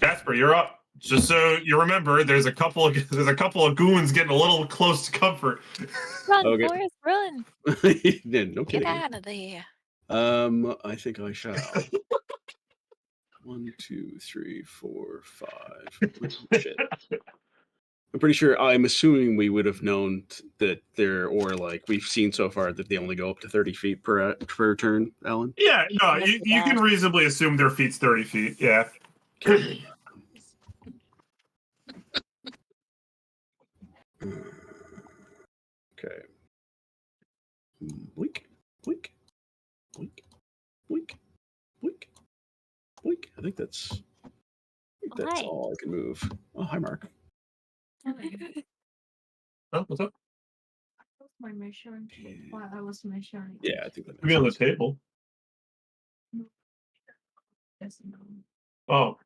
Jasper, you're up. Just so you remember, there's a couple of goons getting a little close to comfort. Run, Okay. Forrest, run. No Get kidding. out of there. I think I shall. 1, 2, 3, 4, 5. Shit. I'm pretty sure. I'm assuming we would have known that we've seen so far that they only go up to 30 feet per turn, Alan. Yeah, no, you can reasonably assume their feet's 30 feet. Yeah. Okay. Blink, blink, blink, blink, blink, blink. I think that's Hi. all I can move. Oh, hi, Mark. Oh, what's up? My measuring tape while I was measuring. Yeah, I think that Maybe on the makes sense. table. Yes, no. Oh.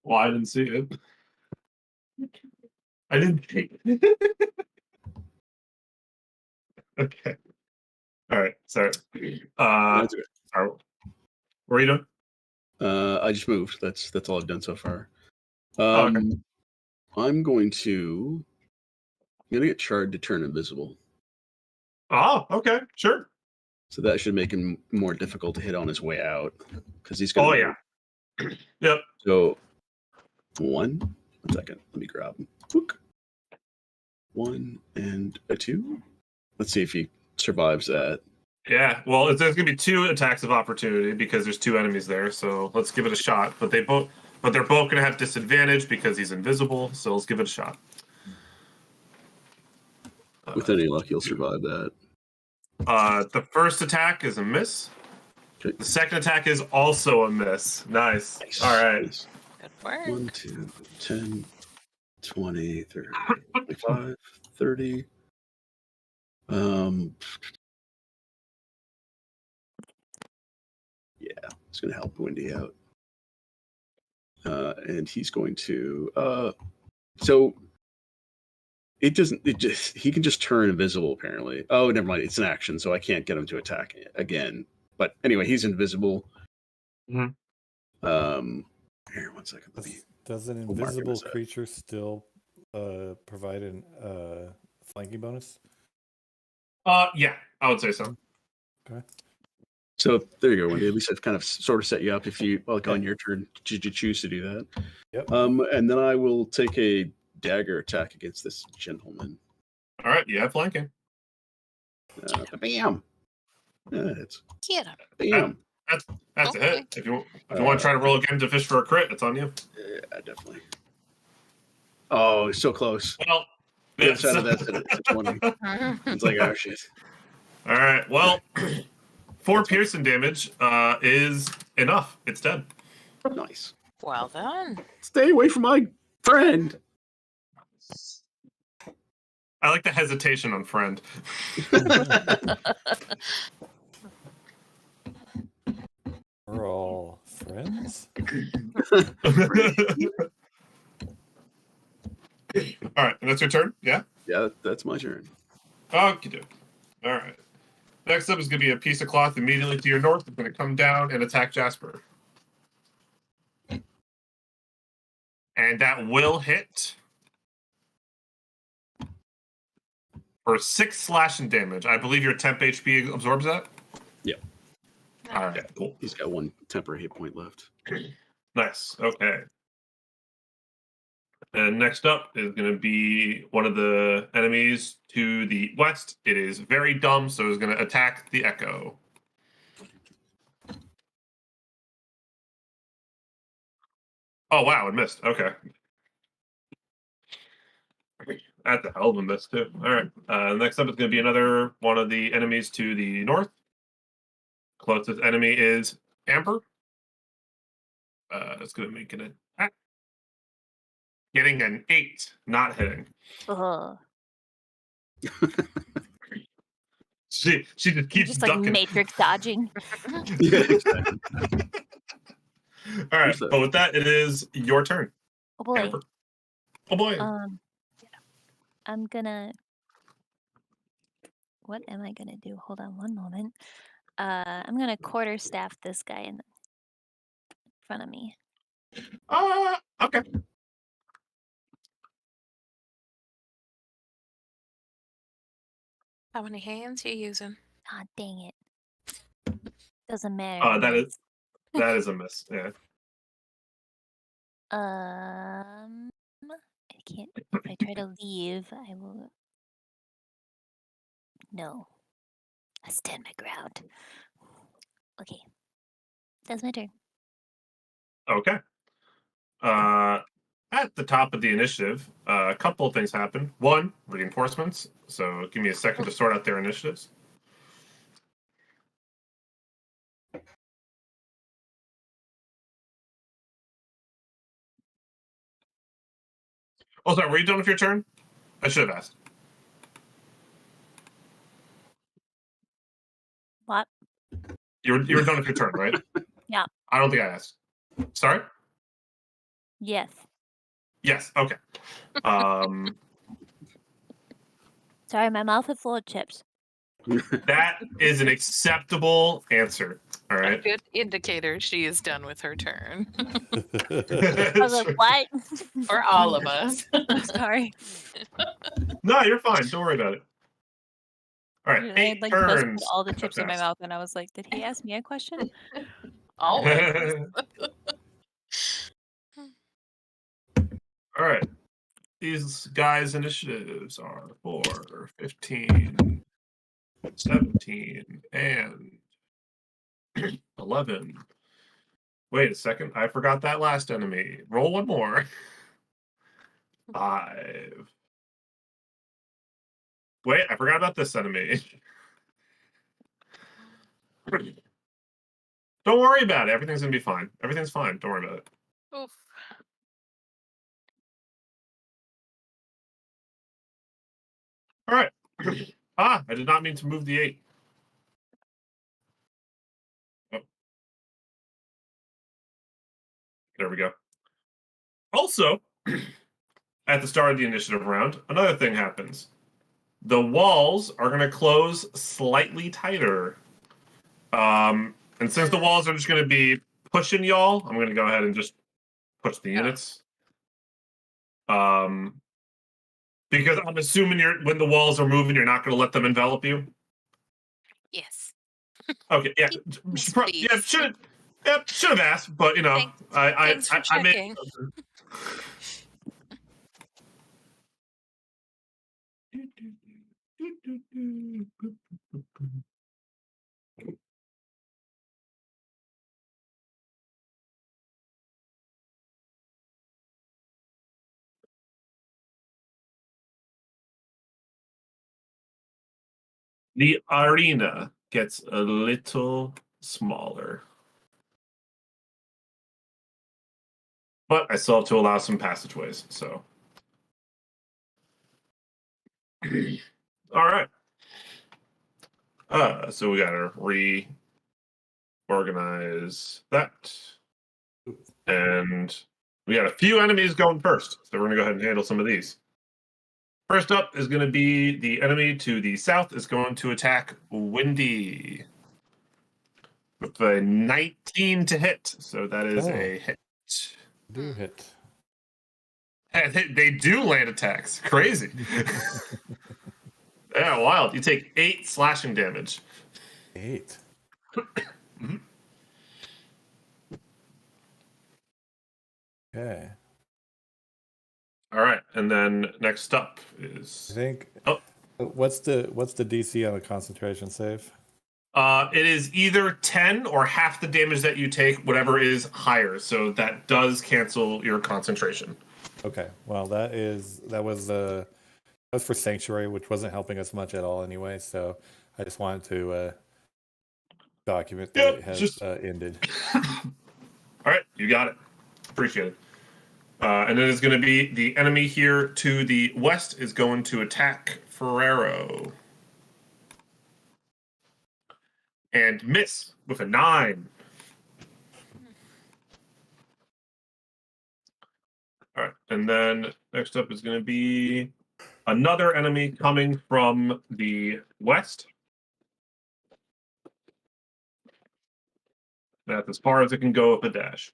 Well, I didn't see it. I didn't take it. Okay. All right. Sorry. That's okay. Sorry. What are you doing? I just moved. That's all I've done so far. Okay. I'm going to get Chard to turn invisible. Oh, okay. Sure. So that should make him more difficult to hit on his way out because he's going. Oh yeah. Yep. So 1 second. Let me grab him. Book. 1 and a 2. Let's see if he survives that. Yeah. Well, there's going to be 2 attacks of opportunity because there's 2 enemies there. So let's give it a shot. But they're both going to have disadvantage because he's invisible. So let's give it a shot. With any luck, he'll survive that. The first attack is a miss. Okay. The second attack is also a miss. Nice. All right. Nice. Good work. 1, 2, 10, 20, 30, 25, 30. it's going to help Windy out. And he's going to. So it doesn't. It just he can just turn invisible. Apparently. Oh, never mind. It's an action, so I can't get him to attack again. But anyway, he's invisible. Mhm. Here, 1 second. Let me. Does an We'll mark him invisible as that. creature still provide an flanking bonus? Yeah, I would say so. Okay. So there you go, Wendy. At least I've kind of sort of set you up if you on your turn did you choose to do that. Yep. And then I will take a dagger attack against this gentleman. All right, you have flanking. Bam. It's Get him. bam. That's a Okay. hit. If you want to try to roll again to fish for a crit, it's on you. Yeah, definitely. Oh, so close. Well, The other side of that's a 20. It's like, oh shit. All right. Well, 4 piercing damage is enough. It's dead. Nice. Well done. Stay away from my friend. I like the hesitation on friend. We're all friends? All right, and that's your turn? Yeah? Yeah, that's my turn. Okie doke. All right. Next up is going to be a piece of cloth immediately to your north. It's going to come down and attack Jasper. And that will hit for 6 slashing damage. I believe your temp HP absorbs that? Yeah. All right, cool. He's got 1 temporary hit point left. Nice. Okay. And next up is going to be one of the enemies to the west. It is very dumb, so it's going to attack the Echo. Oh, wow, it missed. Okay. That's a hell of a miss, too. All right. Next up is going to be another one of the enemies to the north. Closest enemy is Amber. It's going to make an attack. Getting an 8, not hitting. Ugh. She just keeps Just ducking. like matrix dodging. Yeah, exactly. All right, but with that, it is your turn. Oh boy. Amber. Oh boy. I'm gonna. What am I gonna do? Hold on one moment. I'm gonna quarterstaff this guy in front of me. Okay. How many hands you using? Ah, dang it. Doesn't matter. That is a miss. Yeah. I can't. If I try to leave, I will. No. I stand my ground. Okay. That's my turn. Okay. At the top of the initiative, a couple of things happen. One, reinforcements. So give me a second to sort out their initiatives. Oh, sorry. Were you done with your turn? I should have asked. What? You were done with your turn, right? Yeah. I don't think I asked. Sorry? Yes. Yes. Okay. Sorry, my mouth is full of chips. That is an acceptable answer. All A right. good indicator she is done with her turn. I was like, what? For all of us. Sorry. No, you're fine. Don't worry about it. All right. I 8 had, like, just turns. put all the chips in my passed. mouth, and I was like, did he ask me a question? Always. All right. These guys' initiatives are 4, 15, 17, and 11. Wait a second. I forgot that last enemy. Roll one more. 5. Wait, I forgot about this enemy. Don't worry about it. Everything's going to be fine. Everything's fine. Don't worry about it. Oof. All right. I did not mean to move the 8. Oh. There we go. Also, at the start of the initiative round, another thing happens. The walls are going to close slightly tighter. And since the walls are just going to be pushing y'all, I'm going to go ahead and just push the units. Because I'm assuming when the walls are moving, you're not going to let them envelop you. Yes. Okay, yeah, should have asked, but you know, Thanks for checking. The arena gets a little smaller. But I still have to allow some passageways, so. All right. So we gotta reorganize that. And we got a few enemies going first. So we're gonna go ahead and handle some of these. First up is going to be the enemy to the south is going to attack Windy with a 19 to hit. So that is a hit. Do hit. They do land attacks. Crazy. Yeah, wild. You take 8 slashing damage. 8. Mm-hmm. Okay. All right, and then next up is. I think. Oh, what's the DC on a concentration save? It is either 10 or half the damage that you take, whatever is higher. So that does cancel your concentration. Okay. Well, that was for Sanctuary, which wasn't helping us much at all anyway. So I just wanted to document that it has ended. All right, you got it. Appreciate it. And it is going to be the enemy here to the west is going to attack Ferrero. And miss with a 9. All right, and then next up is going to be another enemy coming from the west. That's as far as it can go with a dash.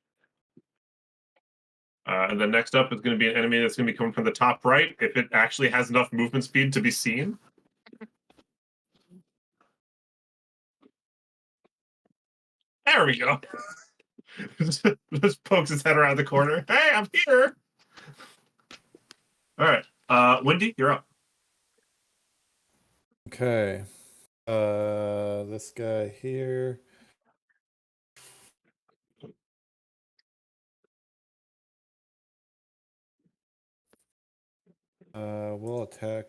And then next up is going to be an enemy that's going to be coming from the top right, if it actually has enough movement speed to be seen. There we go. Just pokes his head around the corner. Hey, I'm here. All right. Wendy, you're up. Okay. This guy here. We'll attack.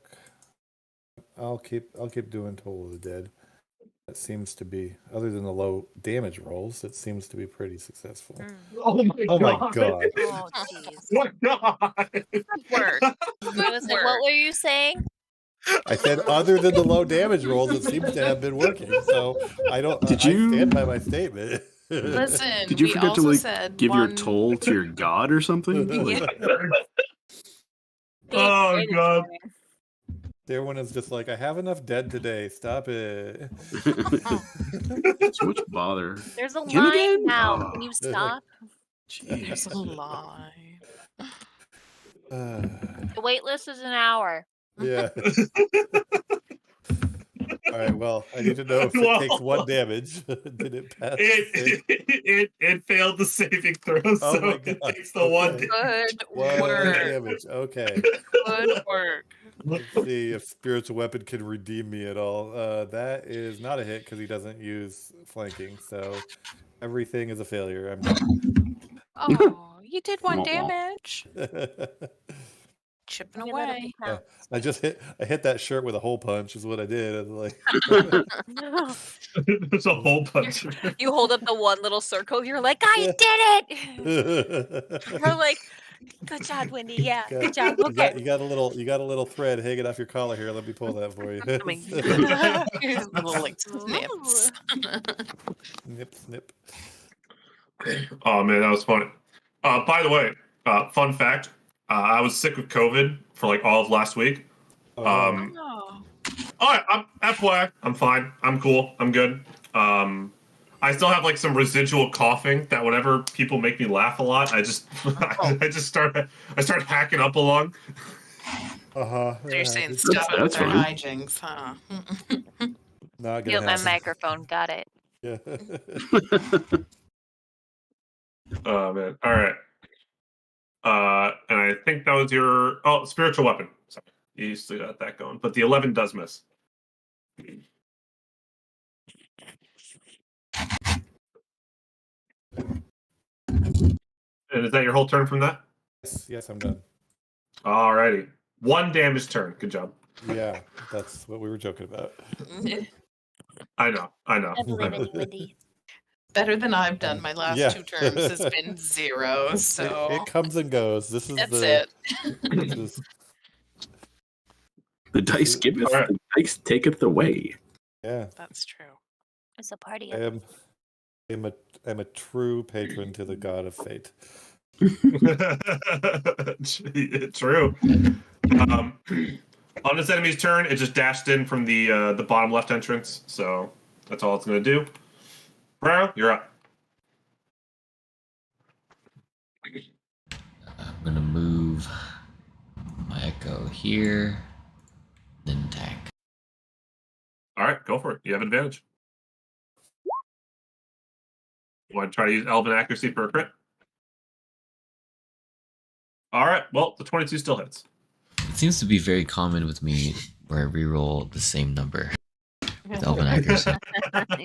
I'll keep doing Toll of the Dead. That seems to be, other than the low damage rolls, it seems to be pretty successful. Oh my god. My god. Oh, jeez. My god. Word. What were you saying? I said, other than the low damage rolls, it seems to have been working. So I don't. I stand by my statement. Listen, did you forget to give your one... toll to your god or something? Oh god. Everyone is just like, I have enough dead today. Stop it. So much bother. There's a line now. Can you stop? There's a line. The wait list is an hour. Yeah. All right. Well, I need to know if it takes 1 damage. Did it pass? It failed the saving throw, so it takes the 1 damage. Good work. Damage. Okay. Good work. Let's see if Spiritual Weapon can redeem me at all. That is not a hit because he doesn't use flanking, so everything is a failure. I'm done. Oh, you did 1 damage. Chipping away. Yeah, I hit that shirt with a hole punch is what I did. I was like, there's a hole punch. You hold up the one little circle. You're like, I did it. We're like, good job, Wendy. Yeah, good job. Okay. You got a little thread hanging off your collar here. Let me pull that for you. Little like snips. Snip. Oh man, that was funny. By the way, fun fact: I was sick with COVID for like all of last week. Oh, Oh. All right, FYI, I'm fine. I'm cool. I'm good. I still have like some residual coughing that whenever people make me laugh a lot, I just I start hacking up along. uh-huh. So you're saying It's stuff up that's their fine. hijinks, huh? not gonna Mute my happen. microphone. Got it. Yeah. Oh man. All right. And I think that was your spiritual weapon. Sorry, you still got that going, but the 11 does miss. And is that your whole turn from that? Yes, I'm done. Alrighty. 1 damage turn. Good job. Yeah, that's what we were joking about. I know. I believe in you, Wendy. Better than I've done. My last Yeah. 2 terms has been 0, so It comes and goes. This is that's it. This is, The dice giveth, All right. the dice taketh away. yeah. That's true. It's a party. I'm a true patron to the god of fate. True. On this enemy's turn, it just dashed in from the bottom left entrance, so that's all it's going to do. Bro, you're up. I'm gonna move my Echo here, then attack. All right, go for it. You have advantage. Want to try to use Elven accuracy for a crit? All right. Well, the 22 still hits. It seems to be very common with me where I reroll the same number with Elven accuracy.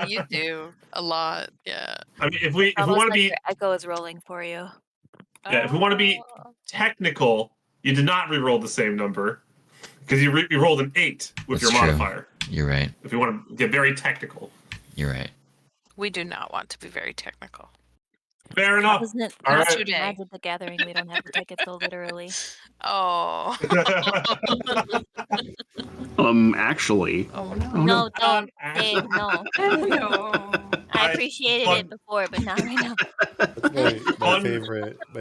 You do a lot, yeah. I mean, if we Almost want to like be your echo is rolling for you. if we want to be Oh. technical, you did not reroll the same number because you rolled an 8 with That's your true. modifier. You're right. If you want to get very technical, You're right. We do not want to be very technical. fair enough. Isn't it All not right. Magic the Gathering? We don't have to take it so literally. Oh. Actually. Oh no. Oh, No, don't. Dave, no. No. I appreciated it before, but not right now. That's my Fun-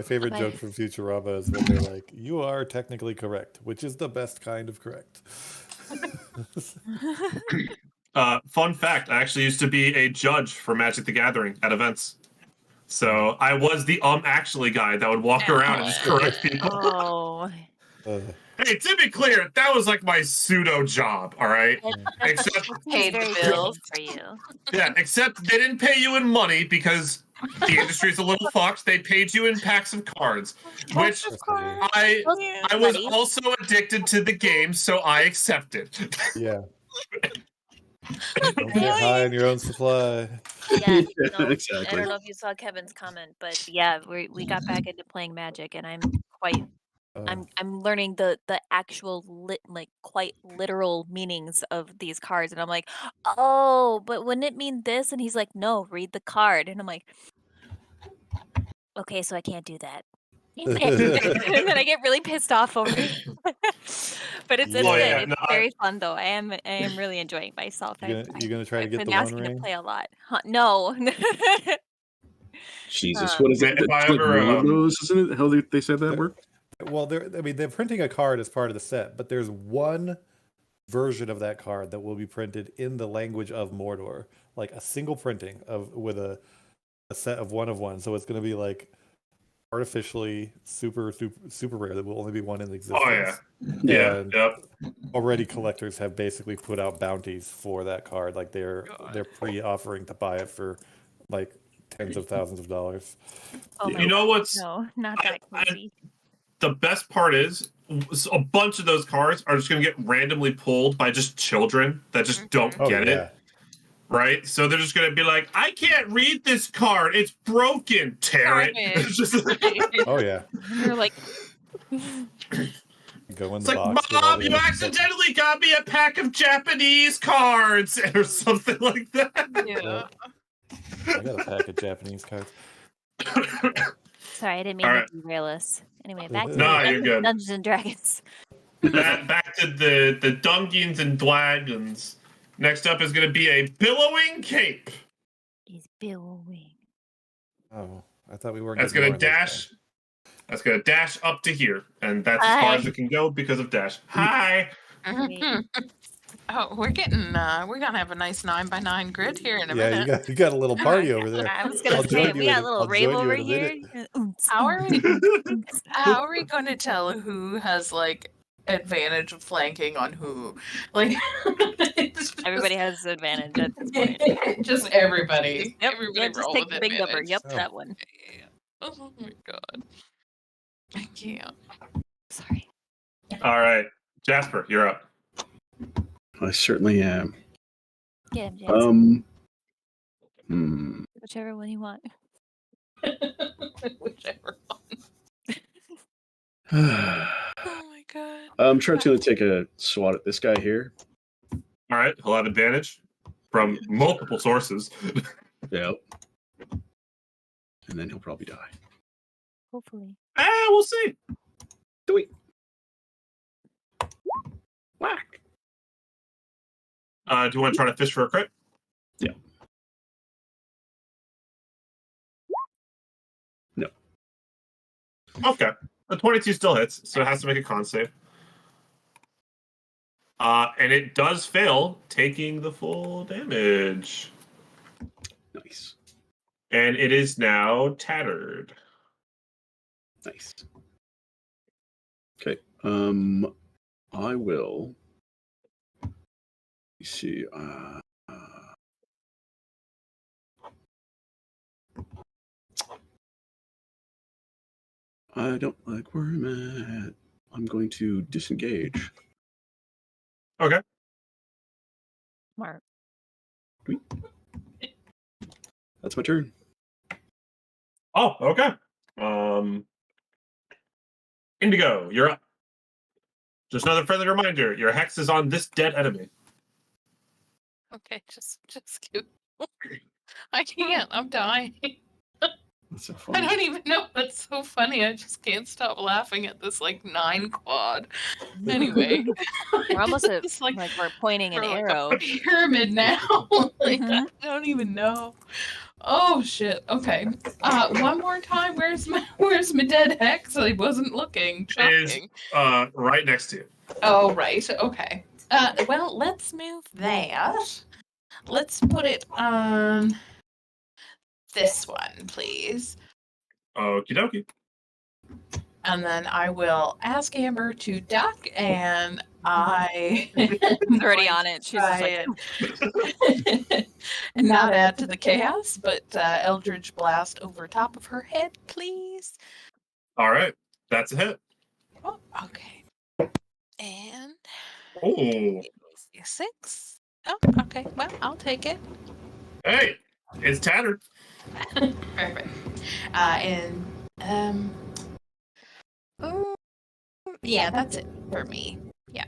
favorite My- joke from Futurama is when they're like, "You are technically correct," which is the best kind of correct. Fun fact: I actually used to be a judge for Magic the Gathering at events. So I was the actually guy that would walk around and just correct people. Oh. Hey, to be clear, that was like my pseudo job, all right? Except, Paid the very bills. good for you. yeah, except they didn't pay you in money because the industry's a little fucked. They paid you in packs of cards, which I was Buddy. also addicted to the game, so I accepted. Yeah. Don't get high on your own supply. Yeah, no, I Exactly. don't know if you saw Kevin's comment, but yeah, we got back into playing Magic, and I'm quite I'm learning the actual quite literal meanings of these cards, and I'm like, oh, but wouldn't it mean this? And he's like, no, read the card, and I'm like, okay, so I can't do that. And then I get really pissed off over it. But it's Oh, good. yeah, It's no, very fun though. I am really enjoying myself. You gonna try to I've get been the One asking to Ring? play a lot. Huh, no. Jesus, what is it? If I It's like ever, one of those, isn't it? How they said that word? Well, they're printing a card as part of the set, but there's one version of that card that will be printed in the language of Mordor, like a single printing with a set of one. So it's going to be like artificially super rare. There will only be one in existence. Oh yeah, yeah, And yep. already collectors have basically put out bounties for that card. Like they're pre-offering to buy it for like tens of thousands of dollars. Oh my You know God, what's no, not that crazy. the best part is a bunch of those cards are just going to get randomly pulled by just children that just don't get it. Right? So they're just going to be like, I can't read this card. It's broken. Tear it. It's just Oh yeah. And you're like, Go in it's the like, box. with all Mom, the you other- accidentally got me a pack of Japanese cards or something like that. Yeah. I got a pack of Japanese cards. sorry, I didn't mean All to right. derail us. Anyway, back to No, you're good. Dungeons and Dragons. Back to the Dungeons and Dragons. Next up is going to be a billowing cape. He's billowing. Oh, I thought we weren't. That's getting going to more of those dash That's gonna dash up to here, and that's as far as it can go because of dash. Hi. Oh, we're gonna have a nice 9x9 grid here in a Yeah, minute. you got a little party over there. I was gonna I'll say join we you got in a little I'll rave join you over in a here. minute. How are we? How are we going to tell who has like advantage of flanking on who? Like Everybody has advantage at this point. Just everybody. Yep. Everybody Just roll take with the big number. advantage. Yep, Oh. that one. Oh my god. I can't. Sorry. All right, Jasper, you're up. I certainly am. Get him, Jackson. Hmm. Whichever one you want. Whichever one. I'm Oh my god. trying to take a swat at this guy here. All right, he'll have advantage from multiple sources. Yep. And then he'll probably die. Hopefully. We'll see. Do we? Whack. Do you want to try to fish for a crit? Yeah. No. Okay. The 22 still hits, so it has to make a con save. And it does fail, taking the full damage. Nice. And it is now tattered. Nice. Okay. I will. You see. I don't like where I'm at. I'm going to disengage. Okay. Smart. That's my turn. Oh, okay. Indigo, you're up. Just another friendly reminder: your hex is on this dead enemy. Okay, just give. I can't. I'm dying. That's so I funny. don't even know what's so funny. I just can't stop laughing at this like 9 quad. Anyway, We're almost at It's like like we're pointing an we're like arrow. a pyramid now. Like I don't even know. Oh shit. Okay. One more time. Where's my dead hex? I wasn't looking. It is Shocking. right next to you. Oh right. Okay. Well, let's move that. Let's put it on this one, please. Okie dokie. And then I will ask Amber to duck, and I She's already on it. She's just like, it. And not add to the chaos, but Eldritch Blast over top of her head, please. All right, that's a hit. Oh, okay. And Oh, 6. Oh, okay. Well, I'll take it. hey, it's tattered. Perfect. Oh, yeah, that's it for me. Yeah.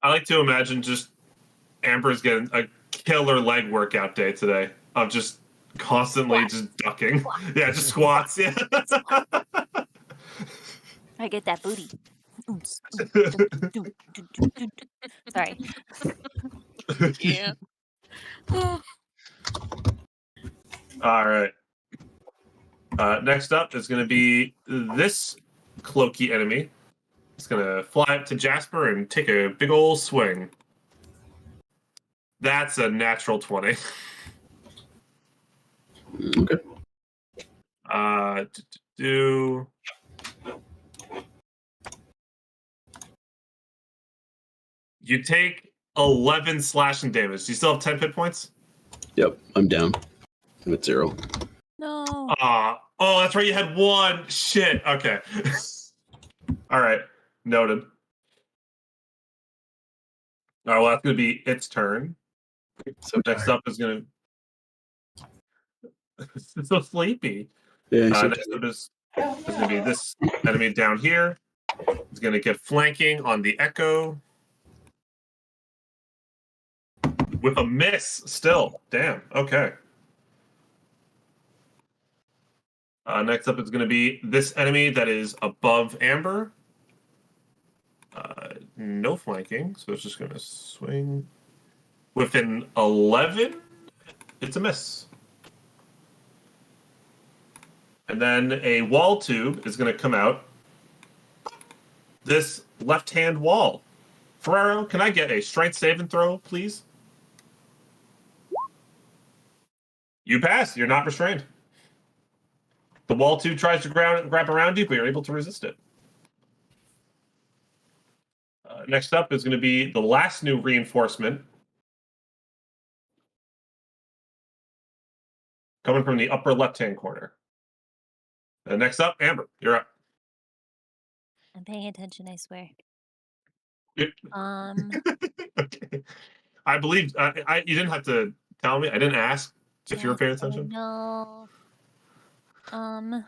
I like to imagine just Amber's getting a killer leg workout day today of just constantly just ducking. Yeah, just squats. Yeah. I get that booty. Sorry. Yeah. All right. Next up is going to be this cloaky enemy. It's going to fly up to Jasper and take a big old swing. That's a natural 20. Okay. You take 11 slashing damage. Do you still have 10 hit points? Yep, I'm down. I'm at 0. No. Oh, that's right. You had 1. Shit. Okay. All right. Noted. All right. Well, that's going to be its turn. So Next up is going to. It's so sleepy. Yeah. Next up is going to be this enemy down here. It's going to get flanking on the Echo. With a miss still. Damn. Okay. Next up is going to be this enemy that is above Amber. No flanking, so it's just going to swing. With an 11, it's a miss. And then a wall tube is going to come out this left-hand wall. Ferrero, can I get a strength saving throw, please? You pass. You're not restrained. The wall tube tries to grab around you, but you're able to resist it. Next up is going to be the last new reinforcement. Coming from the upper left-hand corner. Next up, Amber, you're up. I'm paying attention, I swear. Okay. I believe you didn't have to tell me. I didn't ask if you were paying attention. No. Oh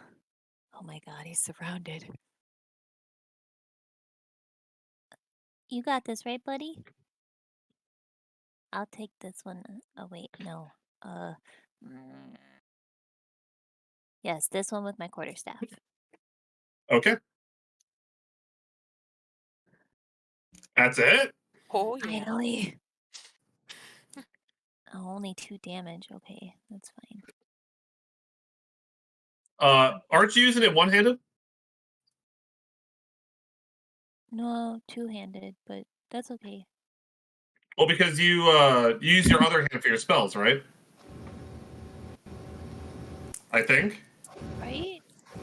my God, he's surrounded. You got this, right, buddy? I'll take this one. Oh wait, no. Yes, this one with my quarterstaff. Okay. That's it? Oh, yeah. Finally. Oh, only 2 damage. Okay, that's fine. Aren't you using it one-handed? No, 2-handed, but that's okay. Well, because you use your other hand for your spells, right? I think. Right?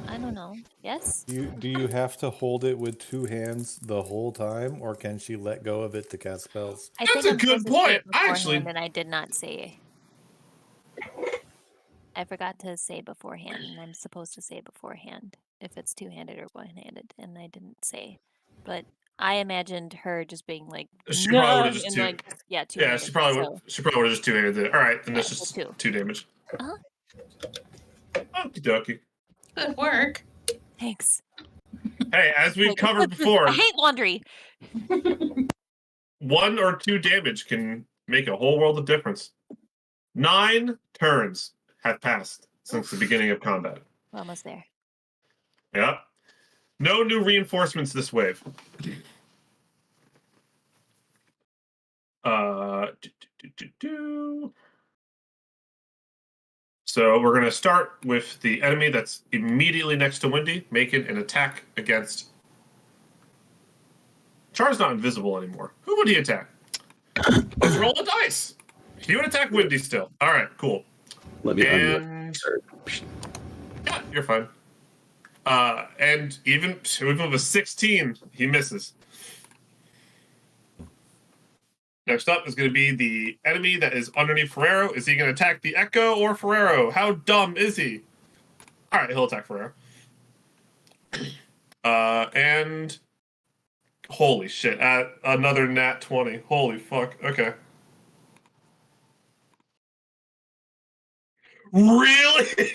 I don't know. Yes? Do you have to hold it with 2 hands the whole time, or can she let go of it to cast spells? That's a good point. And I did not say. I forgot to say beforehand, and I'm supposed to say beforehand if it's 2-handed or one-handed, and I didn't say. But I imagined her just being like, she probably would have just yeah, 2-handed. Yeah, she probably would have just 2-handed it. All right, then that's just 2 damage. Uh-huh. Okie dokie. Good work. Thanks. Hey, as we've covered before, I hate laundry. 1 or 2 damage can make a whole world of difference. 9 turns have passed since the beginning of combat. We're almost there. Yeah. No new reinforcements this wave. So we're going to start with the enemy that's immediately next to Windy, making an attack against... Char's not invisible anymore. Who would he attack? Let's roll the dice. He would attack Windy still. All right, cool. Let me Yeah, you're fine. And even with a 16, he misses. Next up is going to be the enemy that is underneath Ferrero. Is he going to attack the Echo or Ferrero? How dumb is he? All right, he'll attack Ferrero. And holy shit, another nat 20. Holy fuck. Okay. Really?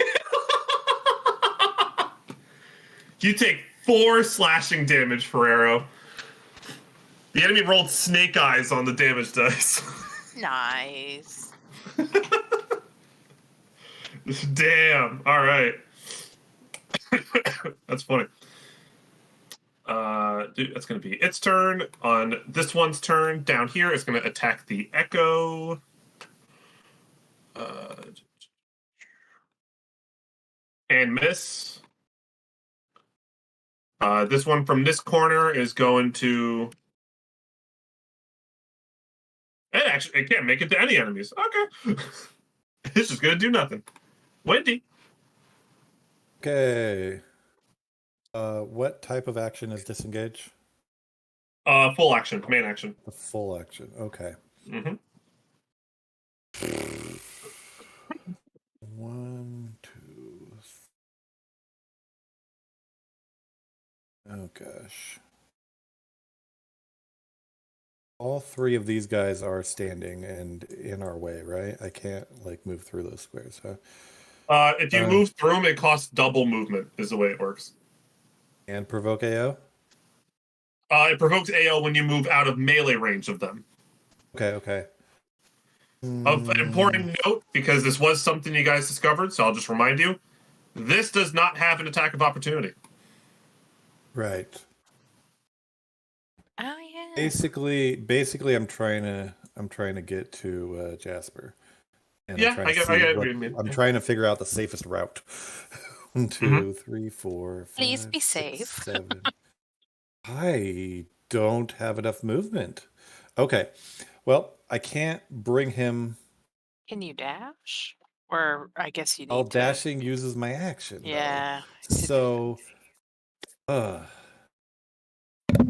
You take 4 slashing damage, Ferrero. The enemy rolled snake eyes on the damage dice. Nice. Damn. All right. That's funny. Dude, that's going to be its turn. On this one's turn, down here, it's going to attack the Echo. And miss. This one from this corner is going to... It can't make it to any enemies. Okay. It's just going to do nothing. Windy. Okay. What type of action is disengage? Full action, main action. The full action. Okay. Mm-hmm. 1, 2. Oh gosh. All 3 of these guys are standing and in our way, right? I can't move through those squares, huh? If you move through them, it costs double movement, is the way it works. And provoke AO? It provokes AO when you move out of melee range of them. Okay. Of an important note, because this was something you guys discovered, so I'll just remind you, this does not have an attack of opportunity. Right. Oh yeah. Basically, I'm trying to get to Jasper. And Yeah, I get what you mean. I'm trying to figure out the safest route 1, 2, 3, 4, 5, Please be 6, safe. 7. I don't have enough movement. Okay. Well, I can't bring him. Can you dash? Or I guess you All need to. dashing uses my action, Yeah. though. So, wait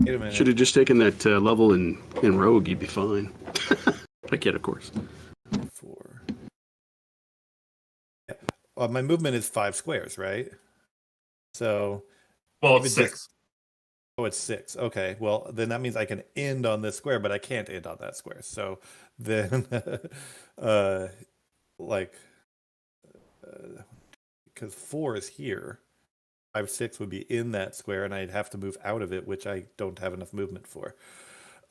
a minute. Should have just taken that level in Rogue. You'd be fine. I kid, of course. 4. Yeah. My movement is 5 squares, right? So, Well, it's 6. Oh, it's 6. Okay. Well, then that means I can end on this square, but I can't end on that square. So then, because 4 is here, 5, 6 would be in that square, and I'd have to move out of it, which I don't have enough movement for.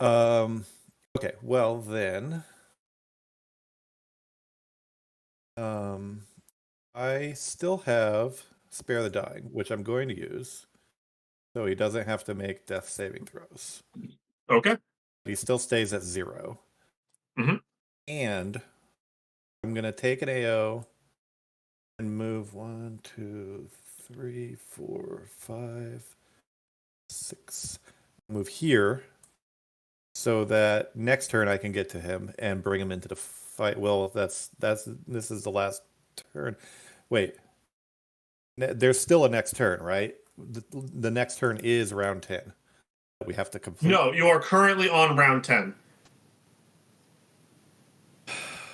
Okay. Well, then, I still have Spare the Dying, which I'm going to use. So he doesn't have to make death saving throws. Okay. He still stays at 0. Mhm. And I'm going to take an AO and move 1, 2, 3, 4, 5, 6. Move here so that next turn I can get to him and bring him into the fight. Well, this is the last turn. Wait. There's still a next turn, right? The next turn is round 10. We have to complete. No, you are currently on round 10.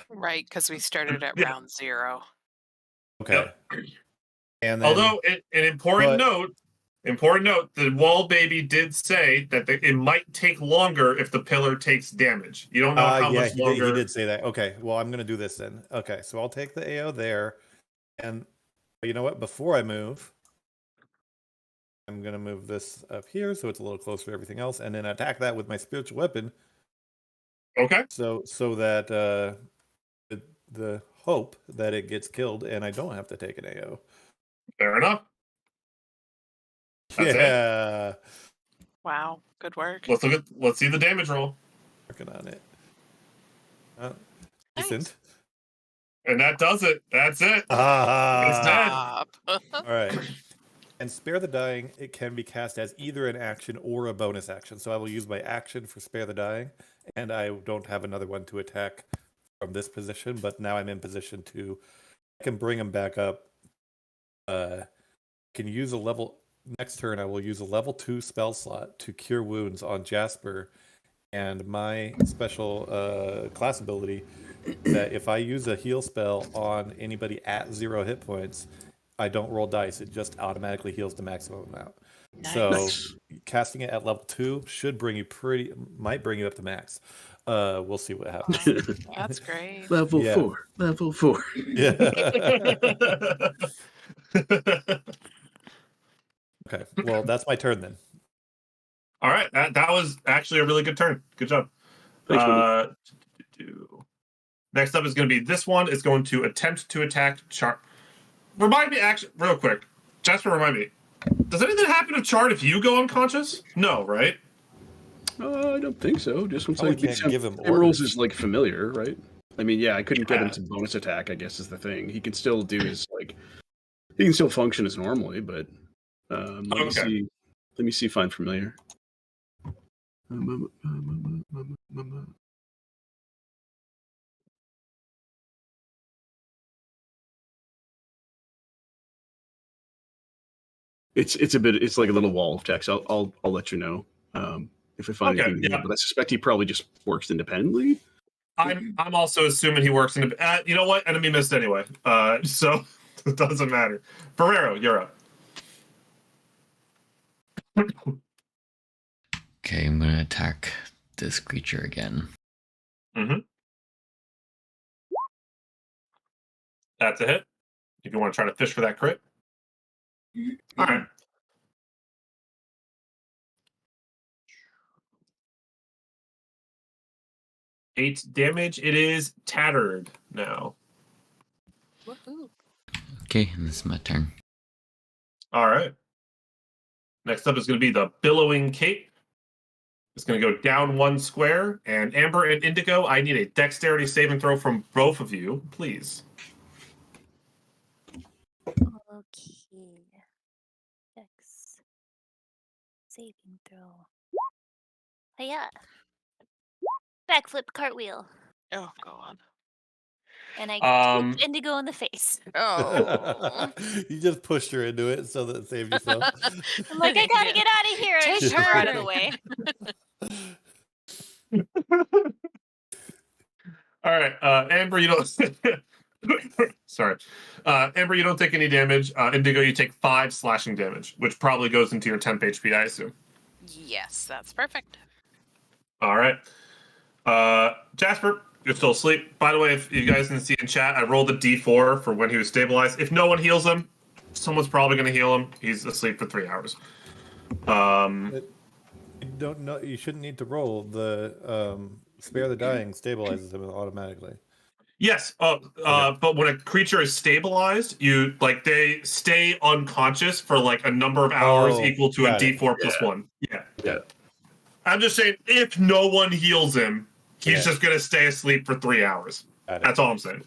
Right, because we started at round 0. Okay. Yep. And then, although an important note, the wall baby did say that it might take longer if the pillar takes damage. You don't know how much longer. He did say that. Okay, well, I'm going to do this then. Okay, so I'll take the AO there, and you know what? Before I move, I'm going to move this up here so it's a little closer to everything else, and then attack that with my spiritual weapon. Okay. So that the hope that it gets killed and I don't have to take an AO. Fair enough. That's it. Wow, good work. Let's see the damage roll. Working on it. Decent. And that does it. That's it. It's dead. All right. And Spare the Dying, it can be cast as either an action or a bonus action. So I will use my action for Spare the Dying, and I don't have another one to attack from this position, but now I'm in position to, I can bring him back up. Can use a level, next turn I will use a level 2 spell slot to cure wounds on Jasper, and my special class ability that if I use a heal spell on anybody at 0 hit points, I don't roll dice. It just automatically heals the maximum amount. Nice. So casting it at level 2 should might bring you up to max. We'll see what happens. That's great. Level 4. Level 4. Yeah. Okay. Well, that's my turn then. All right. That was actually a really good turn. Good job. Thanks, next up is going to be this one. Is going to attempt to attack Chart. Remind me, actually, real quick. Jasper, remind me. Does anything happen to Chart if you go unconscious? No, right? I don't think so. Just once Probably can't give him Emeralds orders. is like familiar, right? I mean, yeah, I couldn't get him to bonus attack, I guess is the thing. He can still do his he can still function as normally, but let me see find familiar. It's like a little wall of text. I'll let you know if I find anything. Yeah. But I suspect he probably just works independently. I'm also assuming he works in. You know what? Enemy missed anyway. So it doesn't matter. Ferrero, you're up. Okay, I'm gonna attack this creature again. Mm-hmm. That's a hit. If you want to try to fish for that crit. All right. Eight damage. It is tattered now. Woohoo. Okay, and this is my turn. All right. Next up is going to be the Billowing Cape. It's going to go down 1 square. And Amber and Indigo, I need a dexterity saving throw from both of you, please. Dex saving throw. Hiya! Backflip cartwheel. Oh God. And I kicked Um, Indigo in the face. Oh. You just pushed her into it so that it saved yourself. I'm like, I gotta get out of here. And I Take shove her out of turn. the way. all right, Amber, you don't. Sorry, Amber, you don't take any damage. Indigo, you take 5 slashing damage, which probably goes into your temp HP, I assume. Yes, that's perfect. All right, Jasper, you're still asleep. By the way, if you guys didn't see in chat, I rolled a D4 for when he was stabilized. If no one heals him, someone's probably going to heal him. He's asleep for 3 hours. You don't know. You shouldn't need to roll. The spare the dying stabilizes him automatically. Yes, Okay. but when a creature is stabilized, they stay unconscious for like a number of hours Oh, equal to a got it. D4 plus 1. Yeah. Yeah. I'm just saying, if no one heals him, he's Yeah. just gonna stay asleep for 3 hours. Got it. That's all I'm saying.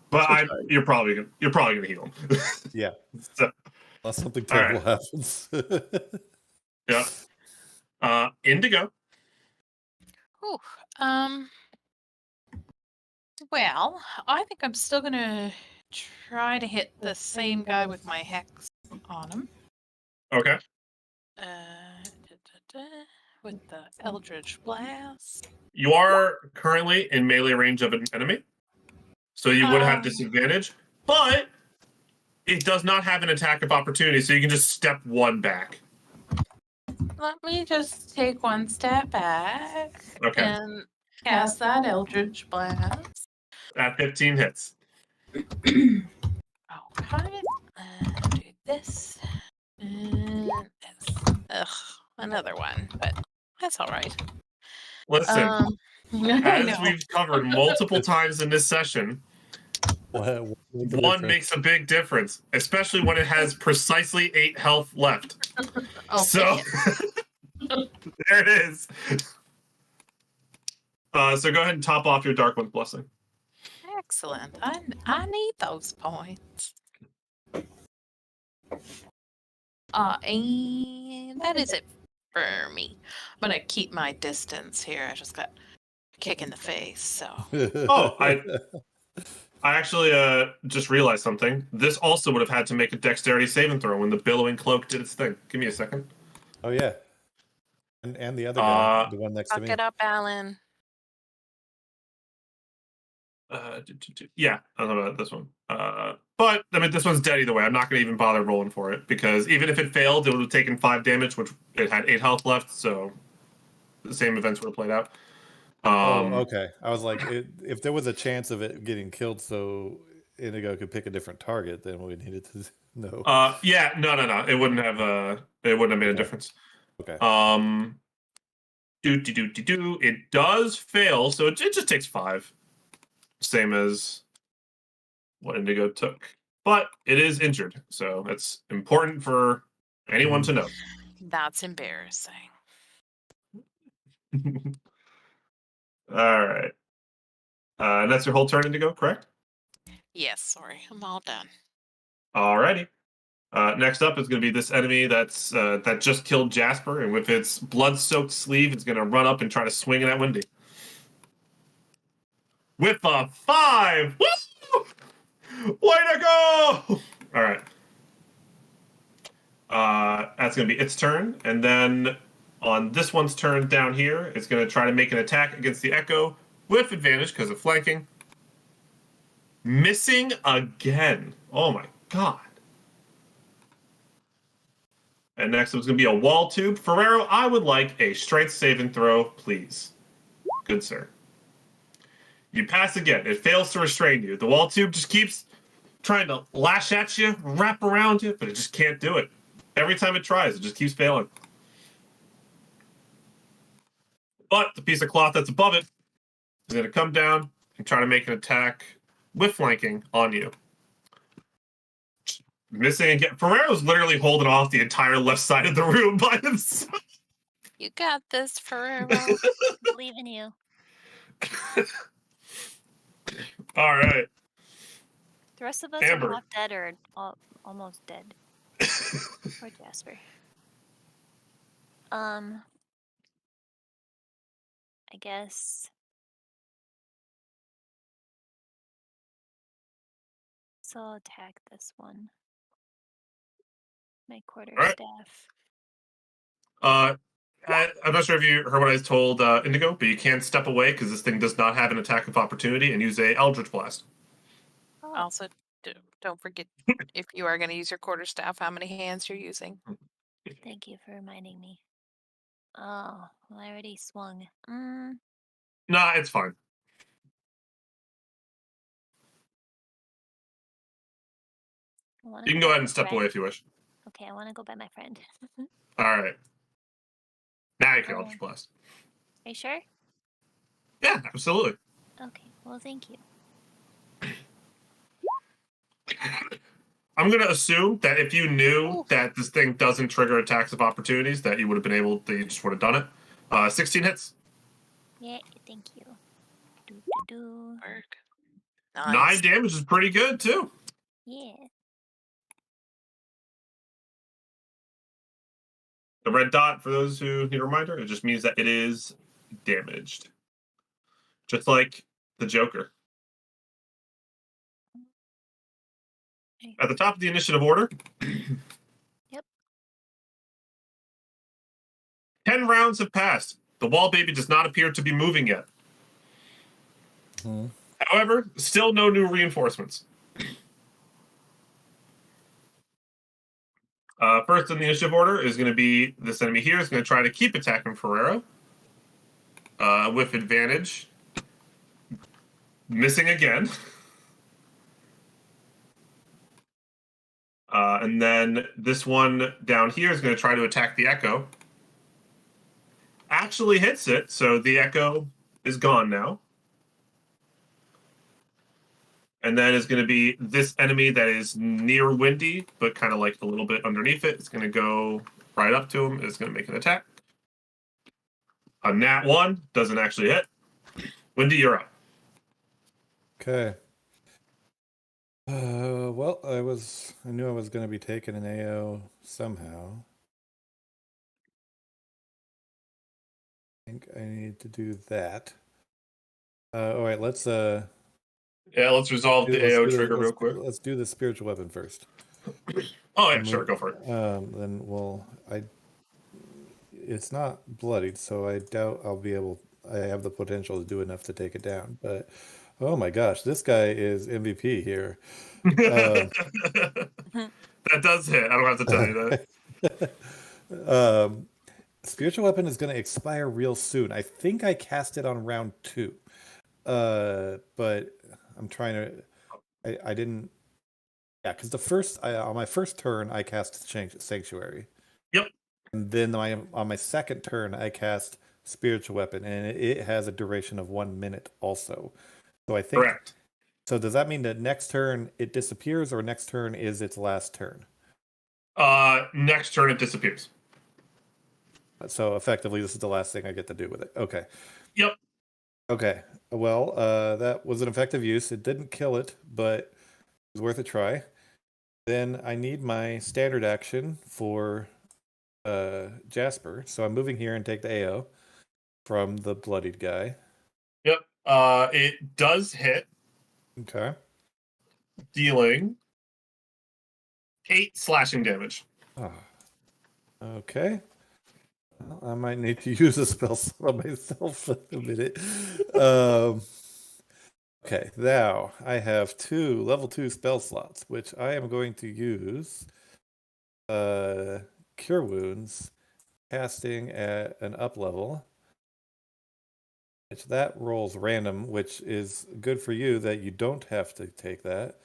But That's you're probably gonna heal him. Yeah. So, Unless something All terrible right. happens. yeah. Indigo. Ooh. Well, I think I'm still gonna try to hit the same guy with my hex on him. Okay. With the Eldritch Blast. You are currently in melee range of an enemy, so you would have disadvantage, but it does not have an attack of opportunity, so you can just step 1 back. Let me just take 1 step back. Okay. And cast that Eldritch Blast. At 15 hits. Okay. Do this. And this. Ugh, another one, but that's all right. Listen, I as know. we've covered multiple times in this session, What makes a 1 difference? makes a big difference, especially when it has precisely 8 health left. I'll So there it is. So go ahead and top off your Dark One's Blessing. Excellent. I need those points. And that is it for me. I'm gonna keep my distance here. I just got a kick in the face, so. Oh, I actually just realized something. This also would have had to make a dexterity saving throw when the billowing cloak did its thing. Give me a second. Oh yeah. And the other guy, the one next to Suck me. it up, Alan. Yeah, I don't know about this one. But I mean, this one's dead either way. I'm not going to even bother rolling for it because even if it failed, it would have taken 5 damage, which it had 8 health left. So the same events would have played out. Okay. I was like, if there was a chance of it getting killed, so Indigo could pick a different target, then we needed to know. Yeah, no. It wouldn't have. It wouldn't have made a difference. Okay. It does fail, so it just takes 5. Same as what Indigo took. But it is injured, so that's important for anyone to know. That's embarrassing. All right. And that's your whole turn, Indigo, correct? Yes, sorry. I'm all done. Alrighty. Next up is going to be this enemy that just killed Jasper, and with its blood-soaked sleeve, it's going to run up and try to swing it at Wendy. With a 5! Woo! Way to go! All right. That's going to be its turn, and then on this one's turn down here, it's going to try to make an attack against the Echo with advantage because of flanking. Missing again. Oh my god. And next it's going to be a wall tube. Ferrero, I would like a strength saving throw, please. Good sir. You pass again. It fails to restrain you. The wall tube just keeps trying to lash at you, wrap around you, but it just can't do it. Every time it tries, it just keeps failing. But the piece of cloth that's above it is going to come down and try to make an attack with flanking on you. Missing again. Ferrero's literally holding off the entire left side of the room by himself. You got this, Ferrero. Believe in you. All right. The rest of us Amber. are not dead or almost dead. Or Jasper. I guess. So I'll attack this one. My quarterstaff. I'm not sure if you heard what I told Indigo, but you can't step away because this thing does not have an attack of opportunity, and use a Eldritch Blast. Oh, Also, don't forget if you are going to use your quarterstaff, how many hands you're using. thank you for reminding me. Oh, well, I already swung. Nah, it's fine. You can go ahead and step away if you wish. Okay, I want to go by my friend. All right. Now you can Eldritch Blast. Are you sure? Yeah, absolutely. Okay, well, thank you. I'm going to assume that if you knew that this thing doesn't trigger attacks of opportunities, that you would have been able, that you just would have done it. 16 hits. Yeah, thank you. Work. 9 damage is pretty good, too. Yeah. The red dot, for those who need a reminder, it just means that it is damaged. Just like the Joker. At the top of the initiative order. Yep. 10 rounds have passed. The wall baby does not appear to be moving yet. However, still no new reinforcements. First in the initiative order is going to be this enemy here is going to try to keep attacking Ferrero with advantage. Missing again. And then this one down here is going to try to attack the Echo. Actually hits it, so the Echo is gone now. And then is going to be this enemy that is near Windy, but kind of like a little bit underneath it. It's going to go right up to him. It's going to make an attack. A nat 1 doesn't actually hit. Windy, you're up. Okay. Well, I knew I was going to be taking an AO somehow. I think I need to do that. All right, let's let's resolve the AO trigger real quick. Let's do the spiritual weapon first. Oh yeah, sure, go for it. Then it's not bloodied, so I doubt I'll be able. I have the potential to do enough to take it down, but oh my gosh, this guy is MVP here. That does hit. I don't have to tell you that. Spiritual weapon is going to expire real soon. I think I cast it on round 2, but I'm trying to. I didn't. Yeah, because on my first turn I cast Sanctuary. Yep. And then on my second turn I cast Spiritual Weapon, and it has a duration of 1 minute also. So I think. Correct. So does that mean that next turn it disappears, or next turn is its last turn? Next turn it disappears. So effectively, this is the last thing I get to do with it. Okay. Yep. Okay. Well, that was an effective use. It didn't kill it, but it was worth a try. Then I need my standard action for Jasper. So I'm moving here and take the AO from the bloodied guy. Yep. It does hit. Okay. Dealing 8 slashing damage. Oh. Okay. Well, I might need to use a spell slot on myself in a minute. Okay, now I have 2 level 2 spell slots, which I am going to use Cure Wounds, casting at an up level. Which that rolls random, which is good for you that you don't have to take that.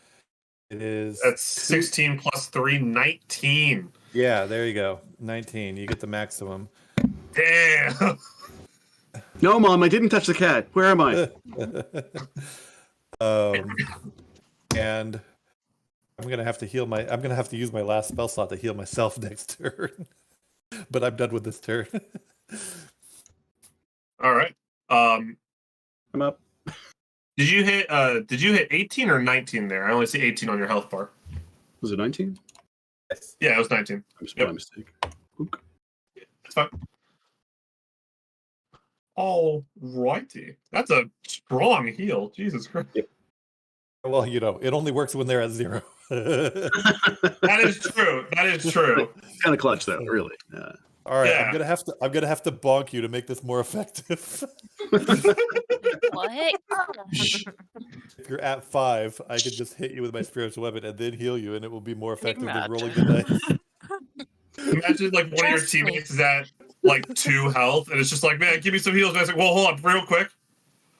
It is. That's 16 plus 3, 19. Yeah, there you go. 19. You get the maximum. Damn. No, Mom, I didn't touch the cat. Where am I? And I'm gonna have to I'm gonna have to use my last spell slot to heal myself next turn. But I'm done with this turn. All right. I'm up. Did you hit 18 or 19 there? I only see 18 on your health bar. Was it 19? Yeah, it was 19. My mistake. Ook. That's fine. All righty. That's a strong heal. Jesus Christ. Yep. Well, it only works when they're at 0. That is true. That is true. Kind of clutch though, really. All right, Yeah. I'm gonna have to bonk you to make this more effective. What? If you're at 5, I can just hit you with my spiritual weapon and then heal you, and it will be more Can you effective than rolling imagine? the dice. Imagine like one of your Trust me. teammates is at like 2 health, and it's just like, man, give me some heals. And it's like, well, hold on, real quick.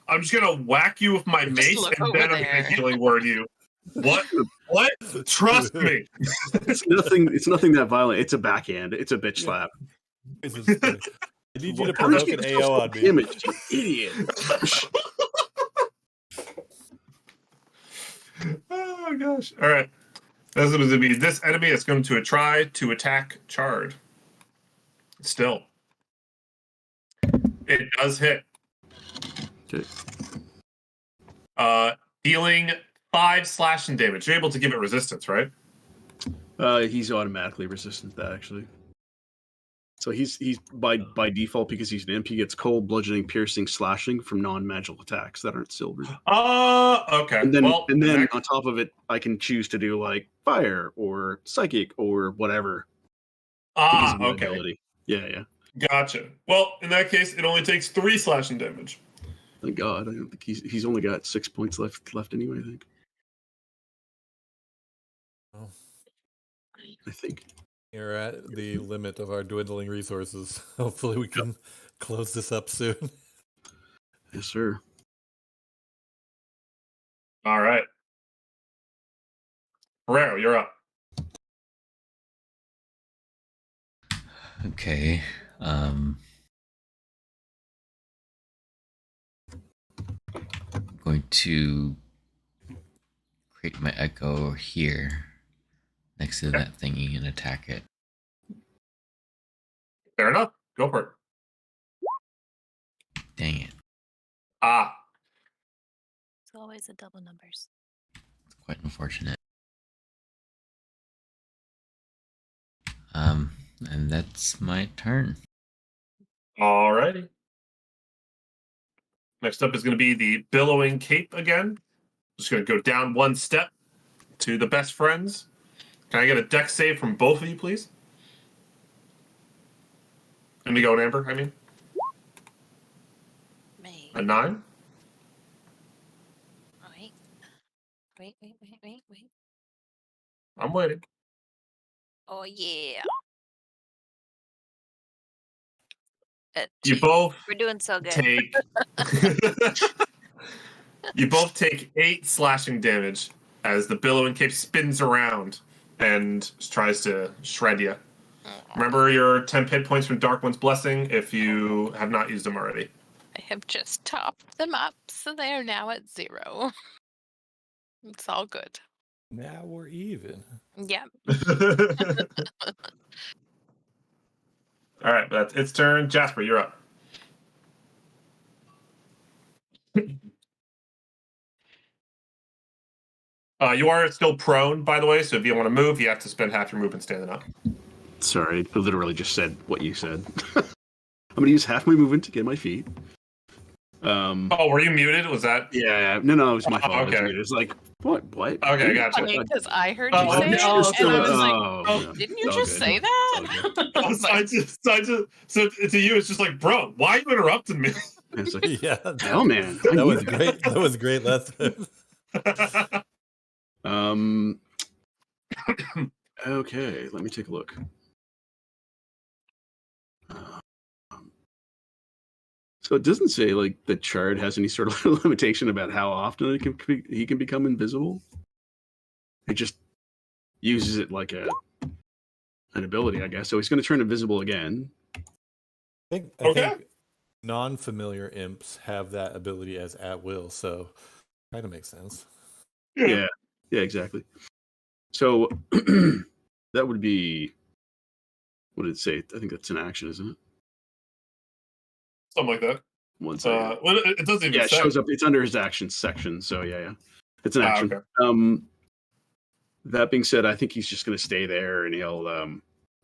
I'm just gonna whack you with my Just mace, look and over then I'm there. gonna healing word you. What? What? Trust me. It's nothing that violent. It's a backhand. It's a bitch slap. This is funny. I need you to How did provoke you an get AO so on me. damaged, you idiot. Oh gosh. All right. This is going to be this enemy is going to try to attack Chard. Still. It does hit. Okay. Dealing 5 slashing damage. You're able to give it resistance, right? He's automatically resistant to that, actually. So he's by default, because he's an imp, he gets cold, bludgeoning, piercing, slashing from non-magical attacks that aren't silver. Okay. And then, well, on top of it, I can choose to do like fire or psychic or whatever. because of my okay. ability. Yeah. Gotcha. Well, in that case, it only takes 3 slashing damage. Thank God. I don't think he's only got 6 points left anyway. I think. You're at the limit of our dwindling resources. Hopefully we can close this up soon. Yes, sir. All right. Ferrero, you're up. Okay. I'm going to create my echo here next to that thingy and attack it. Fair enough. Go for it. Dang it. It's always the double numbers. It's quite unfortunate. And that's my turn. Alrighty. Next up is going to be the Billowing Cape again. Just going to go down 1 step to the best friends. Can I get a dex save from both of you, please? Let me go, Amber, I mean. Me. A 9? Wait. I'm waiting. Oh, yeah. You both We're doing so good. take... You both take 8 slashing damage as the Billowing Cape spins around and tries to shred you. Remember your 10 hit points from Dark One's Blessing if you have not used them already. I have just topped them up, so they are now at 0. It's all good. Now we're even. Yeah. All right, that's its turn. Jasper, you're up. You are still prone, by the way, so if you want to move, you have to spend half your movement standing up. Sorry, I literally just said what you said. I'm going to use half my movement to get my feet. Oh, were you muted? Was that? Yeah. No, it was my fault. Okay. It's like, what? Okay, gotcha. Because I heard you Oh, say it, oh, and I was like, oh, didn't you it's just all say good. that? I was like, So to you, it's just like, bro, why you interrupting me? It's like, Yeah, hell, man. that was great. That was great lesson. Okay, let me take a look. So it doesn't say like the chart has any sort of limitation about how often he can become invisible. It just uses it like an ability, I guess. So he's going to turn invisible again. I think non-familiar imps have that ability as at will, so kind of makes sense. Yeah, exactly. So that would be, what did it say? I think that's an action, isn't it? Something like that. One second. Well, it doesn't even Yeah, it say. shows up. It's under his actions section. So yeah, it's an action. Okay. That being said, I think he's just going to stay there, and he'll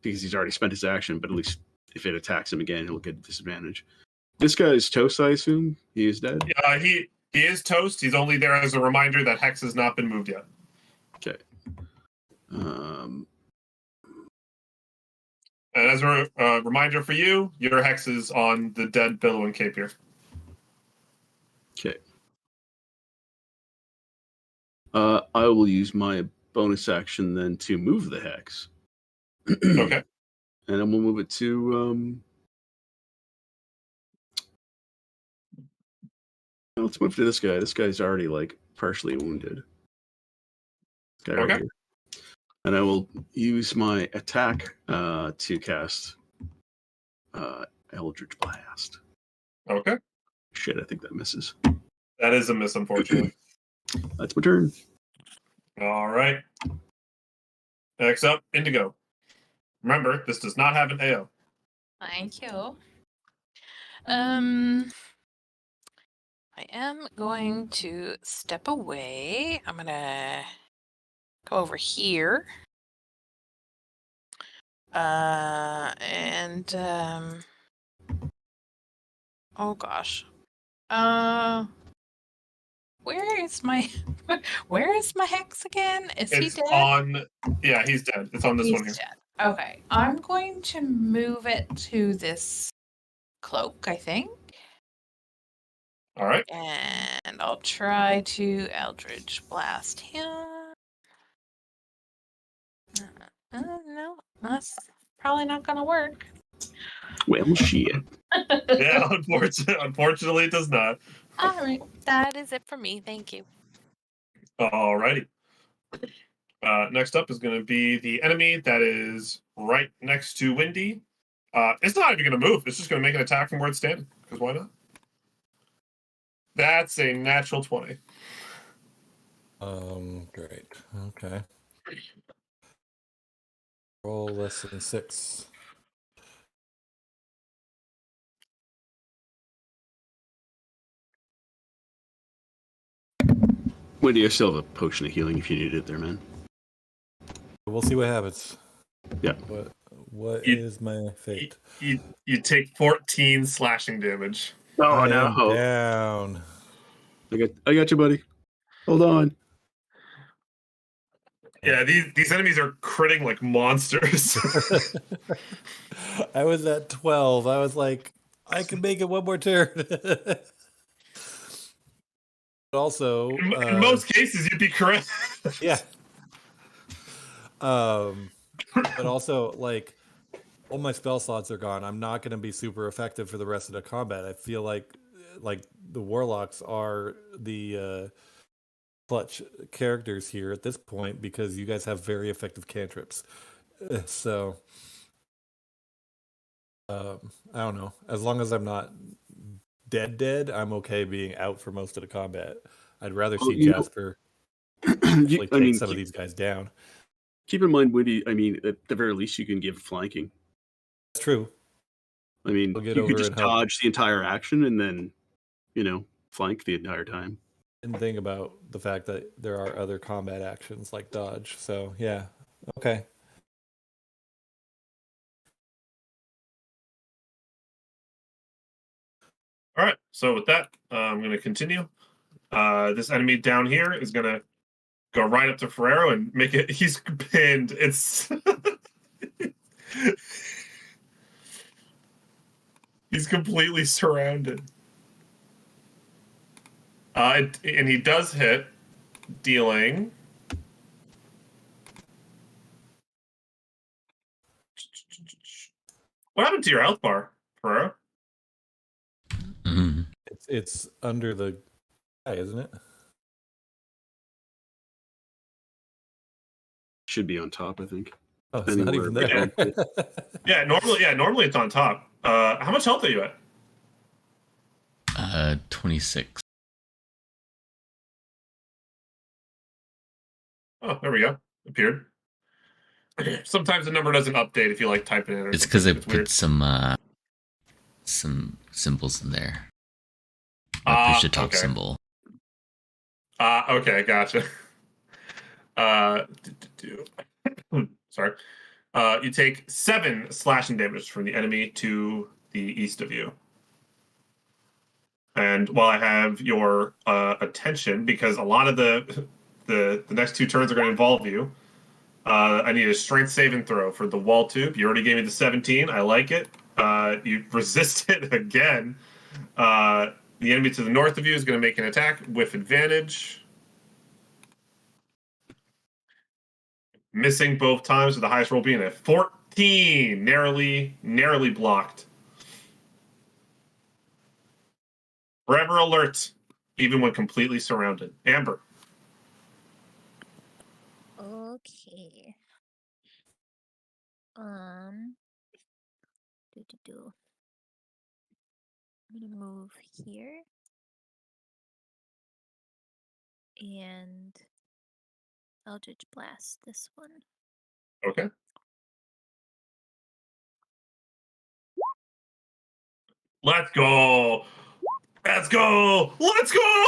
because he's already spent his action. But at least if it attacks him again, he'll get a disadvantage. This guy is Toast, I assume. He is dead. Yeah, he is Toast. He's only there as a reminder that Hex has not been moved yet. Okay. And as a reminder for you, your Hex is on the dead Billowing Capier. Okay. I will use my bonus action then to move the Hex. Okay. And then we'll move it to let's move to this guy. This guy's already like partially wounded. This guy right here. And I will use my attack to cast Eldritch Blast. Okay. Shit, I think that misses. That is a miss, unfortunately. That's my turn. All right. Next up, Indigo. Remember, this does not have an AO. Thank you. I am going to step away. I'm gonna go over here. Oh gosh. Where is my Hex again? Is he dead? Yeah, he's dead. It's on this one here. Dead. Okay. I'm going to move it to this cloak, I think. All right. And I'll try to Eldritch Blast him. No, that's probably not gonna work. Well, shit. Yeah, unfortunately, it does not. All right, that is it for me. Thank you. All righty. Next up is going to be the enemy that is right next to Windy. It's not even going to move. It's just going to make an attack from where it's standing. Because why not? That's a natural 20. Great. Okay. Roll less than 6. Wendy, I still have a potion of healing if you need it there, man. We'll see what happens. Yeah. What is my fate? You take 14 slashing damage. Oh, I no. am down. I got you, buddy. Hold on. Yeah, these enemies are critting like monsters. I was at 12. I was like, I can make it one more turn. But also, in most cases, you'd be correct. Yeah. But also, like, all my spell slots are gone. I'm not going to be super effective for the rest of the combat. I feel like the warlocks are the clutch characters here at this point because you guys have very effective cantrips. So, I don't know. As long as I'm not dead, I'm okay being out for most of the combat. I'd rather see Jasper actually take some of these guys down. Keep in mind, Woody, I mean, at the very least, you can give flanking. That's true. I mean, you could just dodge the entire action and then, flank the entire time. Didn't think about the fact that there are other combat actions like dodge. So, yeah. Okay. All right. So with that, I'm going to continue. This enemy down here is going to go right up to Ferrero and make it. He's pinned. It's. He's completely surrounded. And he does hit, dealing. What happened to your health bar, Ferrero? Mm-hmm. It's under the guy, isn't it? Should be on top, I think. Oh, it's not even there. Yeah, normally it's on top. How much health are you at? 26. Oh, there we go. Appeared. Sometimes the number doesn't update if you type it in. It's because I put some symbols in there. I pushed the top symbol. Okay, gotcha. do. Sorry. You take 7 slashing damage from the enemy to the east of you. And while I have your attention, because a lot of the next 2 turns are going to involve you, I need a strength saving throw for the wall tube. You already gave me the 17. I like it. You resist it again. The enemy to the north of you is going to make an attack with advantage. Missing both times, with the highest roll being a 14. Narrowly blocked. Forever alert, even when completely surrounded. Amber. Okay. Do. I'm gonna move here. And Eldritch Blast this one. Okay. Let's go. Let's go. Let's go.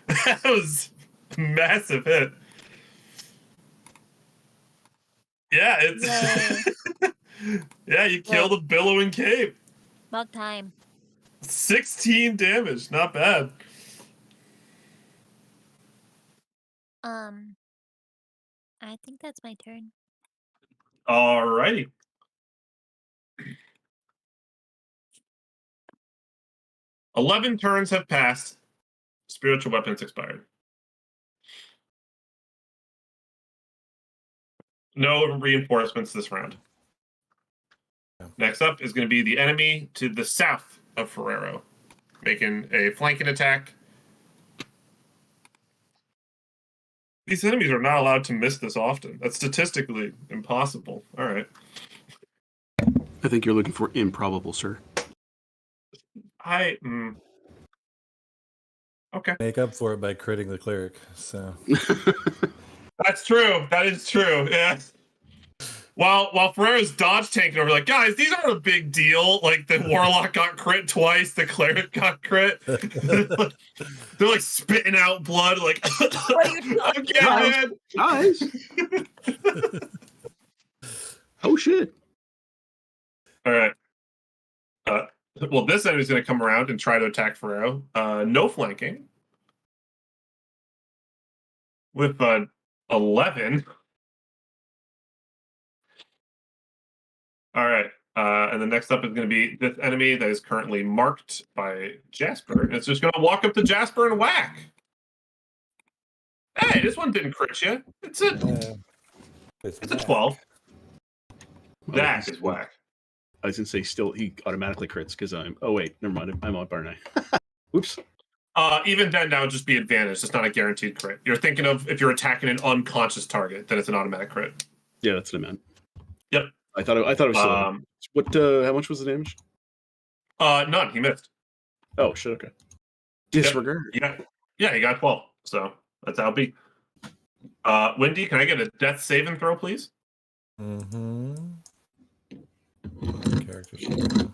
That was a massive hit. Yeah, it's yeah, you killed a billowing cape. About time. 16 damage, not bad. I think that's my turn. Alrighty. "11 turns have passed. Spiritual weapons expired. No reinforcements this round. Next up is going to be the enemy to the south of Ferrero, making a flanking attack. These enemies are not allowed to miss this often. That's statistically impossible. All right. I think you're looking for improbable, sir. Okay. Make up for it by critting the cleric. So That's true. That is true. Yeah. While Ferrero's dodge tanking over, like, guys, these aren't a big deal. Like, the warlock got crit twice, the cleric got crit. They're like spitting out blood. Like, What are you talking okay, about? man. Guys. Oh shit. All right. Well, this enemy's going to come around and try to attack Ferrero. No flanking. With 11. All right. And the next up is going to be this enemy that is currently marked by Jasper. And it's just going to walk up to Jasper and whack. Hey, this one didn't crit you. It's a 12. That is whack. I was gonna say still he automatically crits because I'm. Oh wait, never mind. I'm up, aren't I? Oops. Even then, that would just be advantage. It's not a guaranteed crit. You're thinking of if you're attacking an unconscious target, then it's an automatic crit. Yeah, that's what I meant. Yep. I thought it was still. What? How much was the damage? None. He missed. Oh shit. Okay. Disregard. Yeah, he got 12. So that's how it be. Wendy, can I get a death saving throw, please? Mm-hmm. Character sheet.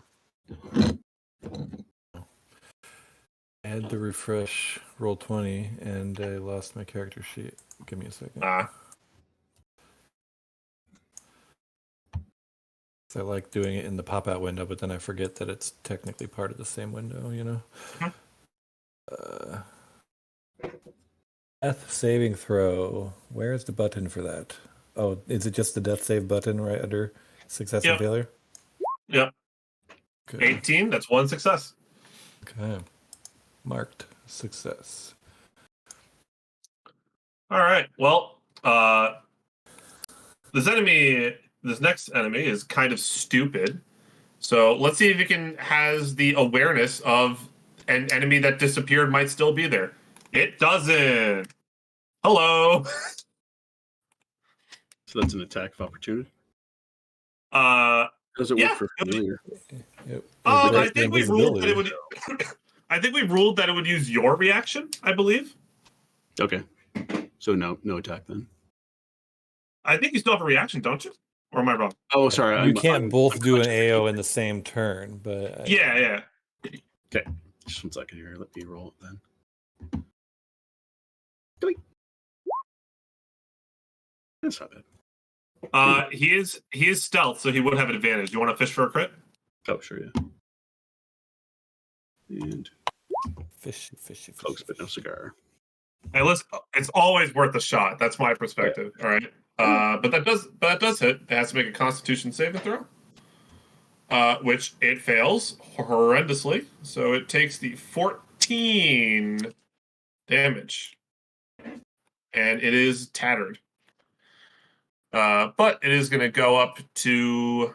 I had to refresh roll 20 and I lost my character sheet. Give me a second. So I like doing it in the pop-out window, but then I forget that it's technically part of the same window, you know? Death saving throw. Where is the button for that? Oh, is it just the death save button right under success and failure? Yep. Okay. 18. That's 1 success. Okay. Marked success. All right. Well, this next enemy is kind of stupid. So let's see if it has the awareness of an enemy that disappeared might still be there. It doesn't. Hello. So that's an attack of opportunity. Does it work for familiar? Yep. I think we ruled that it would. I think we ruled that it would use your reaction. I believe. Okay. So no attack then. I think you still have a reaction, don't you? Or am I wrong? Oh, sorry. You can't both do an AO in the same turn, but Yeah. Okay. Just 1 second here. Let me roll it then. That's not bad. He is stealth, so he would have an advantage. You want to fish for a crit? Oh, sure, yeah. And Fishy. folks, but no cigar. Hey, listen, it's always worth a shot. That's my perspective. All right. But that does hit. It has to make a Constitution saving throw, which it fails horrendously. So it takes the 14 damage, and it is tattered. But it is going to go up to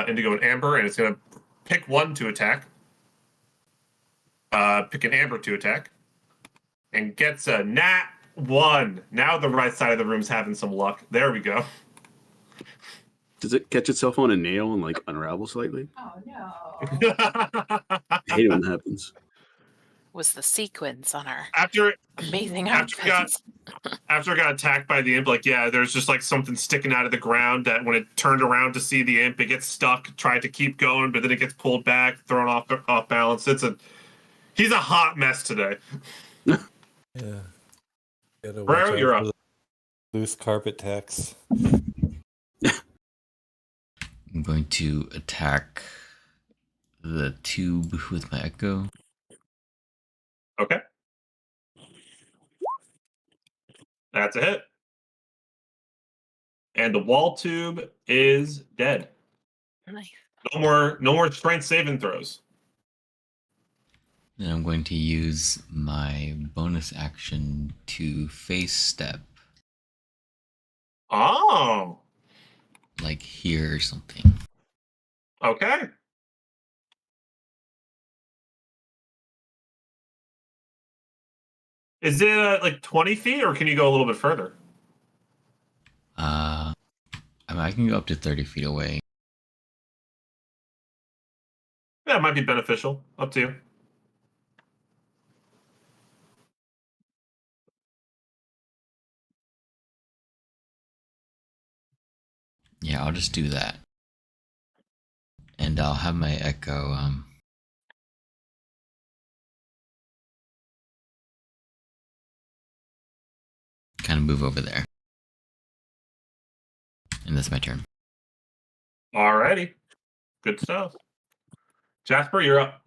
Indigo and Amber, and it's going to pick one to attack. Pick an Amber to attack. And gets a nat 1. Now the right side of the room's having some luck. There we go. Does it catch itself on a nail and like unravel slightly? Oh no. I hate it when that happens. Was the sequence on our After amazing after it got attacked by the imp, like, yeah, there's just like something sticking out of the ground that when it turned around to see the imp, it gets stuck, tried to keep going, but then it gets pulled back, thrown off balance. He's a hot mess today. Yeah. Bro, you're up. Loose carpet tax. I'm going to attack the tube with my echo. Okay. That's a hit. And the wall tube is dead. Nice. No more strength saving throws. Then I'm going to use my bonus action to face step. Oh. Like here or something. Okay. Is it like 20 feet, or can you go a little bit further? I mean, I can go up to 30 feet away. Yeah, it might be beneficial. Up to you. Yeah, I'll just do that. And I'll have my echo kind of move over there. And that's my turn. Alrighty. Good stuff. Jasper, you're up.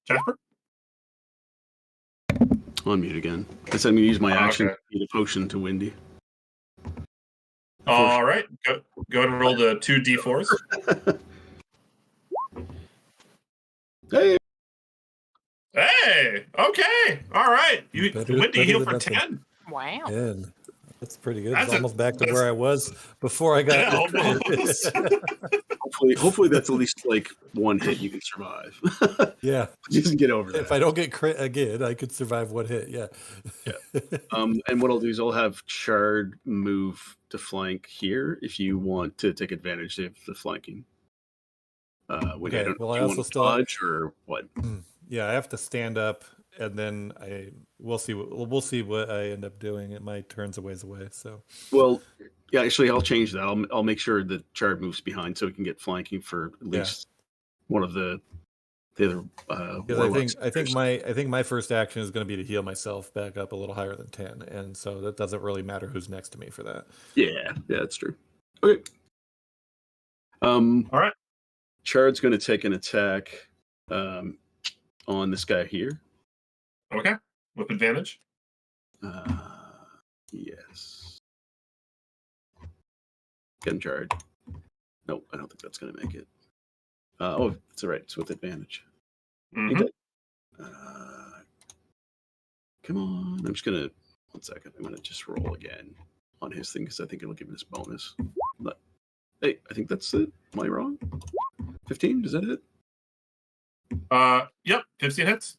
Jasper? On mute again. I said I'm going to use my action Okay. to feed a potion to Windy. All right. Go ahead and roll the 2 d4s. Hey! Hey! Okay. All right. Windy healed for better than 10. Wow. 10. That's pretty good. That's It's almost back to that's- where I was before I got. Yeah, almost. Hopefully that's at least like one hit you can survive. Yeah. Just get over that. If I don't get crit again, I could survive one hit. Yeah. And what I'll do is I'll have Chard move to flank here if you want to take advantage of the flanking. When Okay, I don't well, I do you also want to still have- dodge or what? Yeah, I have to stand up, and then we'll see what I end up doing. My turn's a ways away, so Well, yeah, actually, I'll change that. I'll make sure that Chard moves behind so we can get flanking for at least one of the other. because I think my first action is going to be to heal myself back up a little higher than 10, and so that doesn't really matter who's next to me for that. Yeah, that's true. Okay. All right. Chard's going to take an attack on this guy here. Okay. With advantage. Yes. Getting Chard. Nope, I don't think that's going to make it. Oh, it's all right. It's with advantage. Mhm. Come on. I'm just going to, 1 second. I'm going to just roll again on his thing because I think it'll give him this bonus. But, hey, I think that's it. Am I wrong? 15? Does that hit? Yep. 15 hits.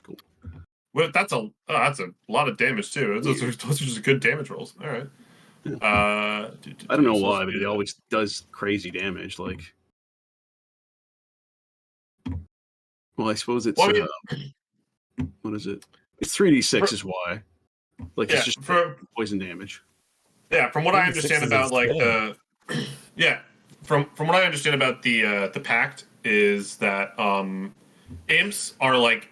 Cool. Well, that's a lot of damage too. Those are just good damage rolls. All right. I don't know why, but it always does crazy damage. Like, well, I suppose it's Well, what is it? It's 3d6 is why. Like, Yeah, it's just poison damage. Yeah, from what I 36 understand is about like insane. the from what I understand about the pact is that imps are like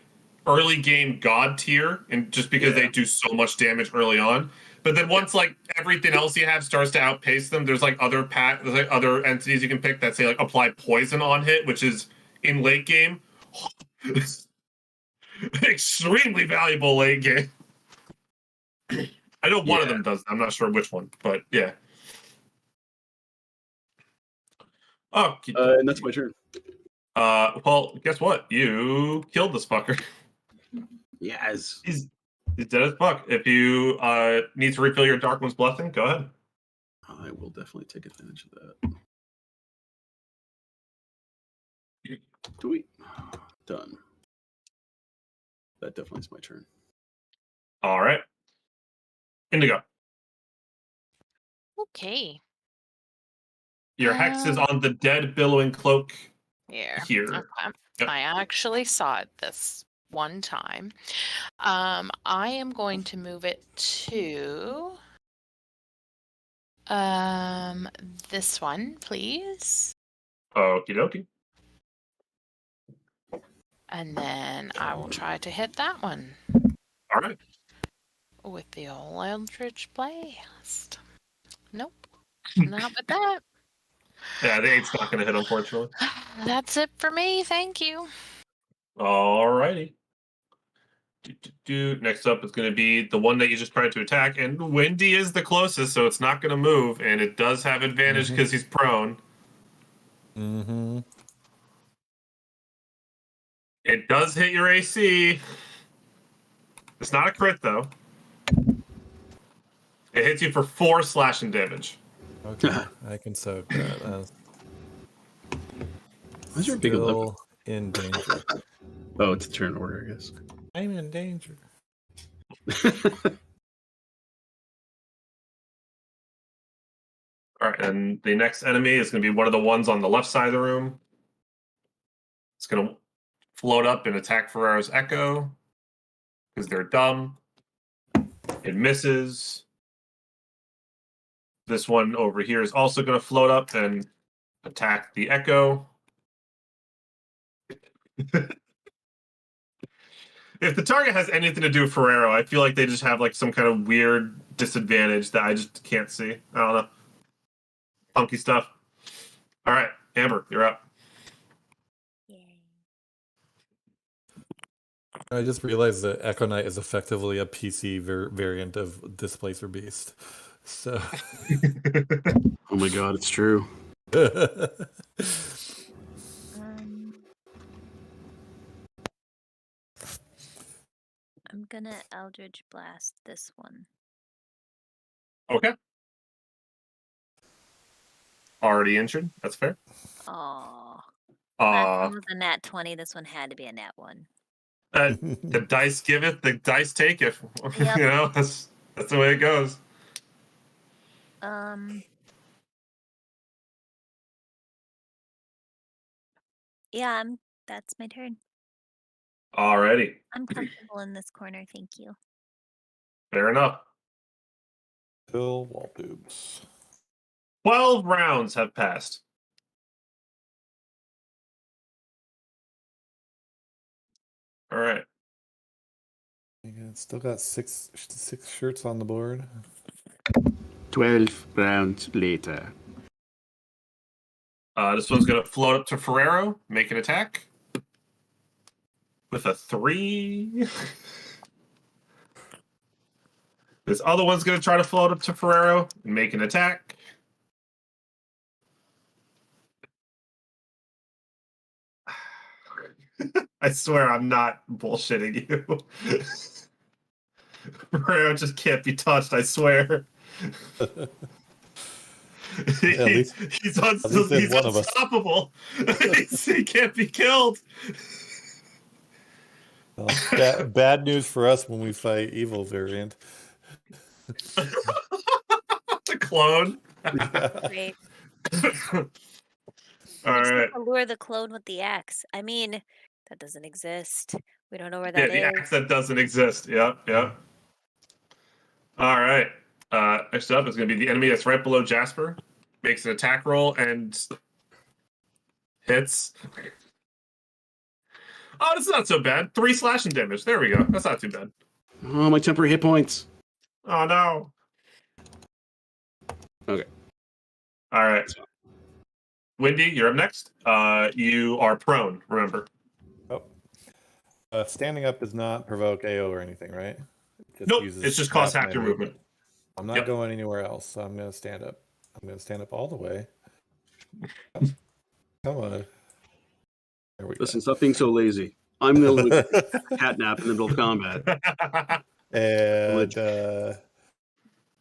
early game god tier, and just because they do so much damage early on. But then once like everything else you have starts to outpace them, there's like other entities you can pick that say like apply poison on hit, which is in late game extremely valuable late game. I know one of them does. I'm not sure which one, but yeah. Oh, and that's my turn. Well, guess what? You killed this fucker. Yes. He's dead as fuck. If you need to refill your Dark One's blessing, go ahead. I will definitely take advantage of that. Sweet. Done. That definitely is my turn. All right. Indigo. Okay. Your hex is on the dead billowing cloak here. Okay. Yep. I actually saw it this one time. I am going to move it to this one, please. Okie dokie. And then I will try to hit that one. All right. With the old Eldritch Blast. Nope. Not with that. Yeah, the 8's not going to hit, unfortunately. That's it for me. Thank you. All righty. Next up is going to be the one that you just tried to attack, and Windy is the closest, so it's not going to move, and it does have advantage because he's prone. Mm-hmm. It does hit your AC. It's not a crit, though. It hits you for 4 slashing damage. Okay, I can soak that. Why's your big Still in danger. Oh, it's a turn order, I guess. I'm in danger. All right, and the next enemy is going to be one of the ones on the left side of the room. It's going to float up and attack Ferrero's Echo because they're dumb. It misses. This one over here is also going to float up and attack the Echo. If the target has anything to do with Ferrero, I feel like they just have like some kind of weird disadvantage that I just can't see. I don't know. Funky stuff. All right, Amber, you're up. I just realized that Echo Knight is effectively a PC variant of Displacer Beast. So. Oh my god, it's true. I'm gonna Eldritch Blast this one. Okay. Already injured. That's fair. Oh. Last one was a nat 20. This one had to be a nat 1. The dice giveth, the dice taketh. Yep. You know, that's the way it goes. Yeah, that's my turn. Alrighty. I'm comfortable in this corner, thank you. Fair enough. Bill wall boobs. 12 rounds have passed. All right. Still got six shirts on the board. 12 rounds later. This one's going to float up to Ferrero, make an attack. With a 3. This other one's going to try to float up to Ferrero and make an attack. I swear I'm not bullshitting you. Ferrero just can't be touched, I swear. He's unstoppable. He can't be killed. Well, bad news for us when we fight evil variant. The clone. Great. All right. Lure the clone with the axe. I mean, that doesn't exist. We don't know where Yeah, that is. the axe that doesn't exist. Yep. All right. Next up is going to be the enemy that's right below Jasper. Makes an attack roll, and Hits. Oh, that's not so bad. 3 slashing damage. There we go. That's not too bad. Oh, my temporary hit points. Oh, no. Okay. All right. Wendy, you're up next. You are prone, remember. Oh. Standing up does not provoke AO or anything, right? Nope, it's just costs half your movement. I'm not going anywhere else, so I'm going to stand up. I'm going to stand up all the way. Come on. There we Listen, stop being so lazy. I'm going to cat nap in the middle of combat.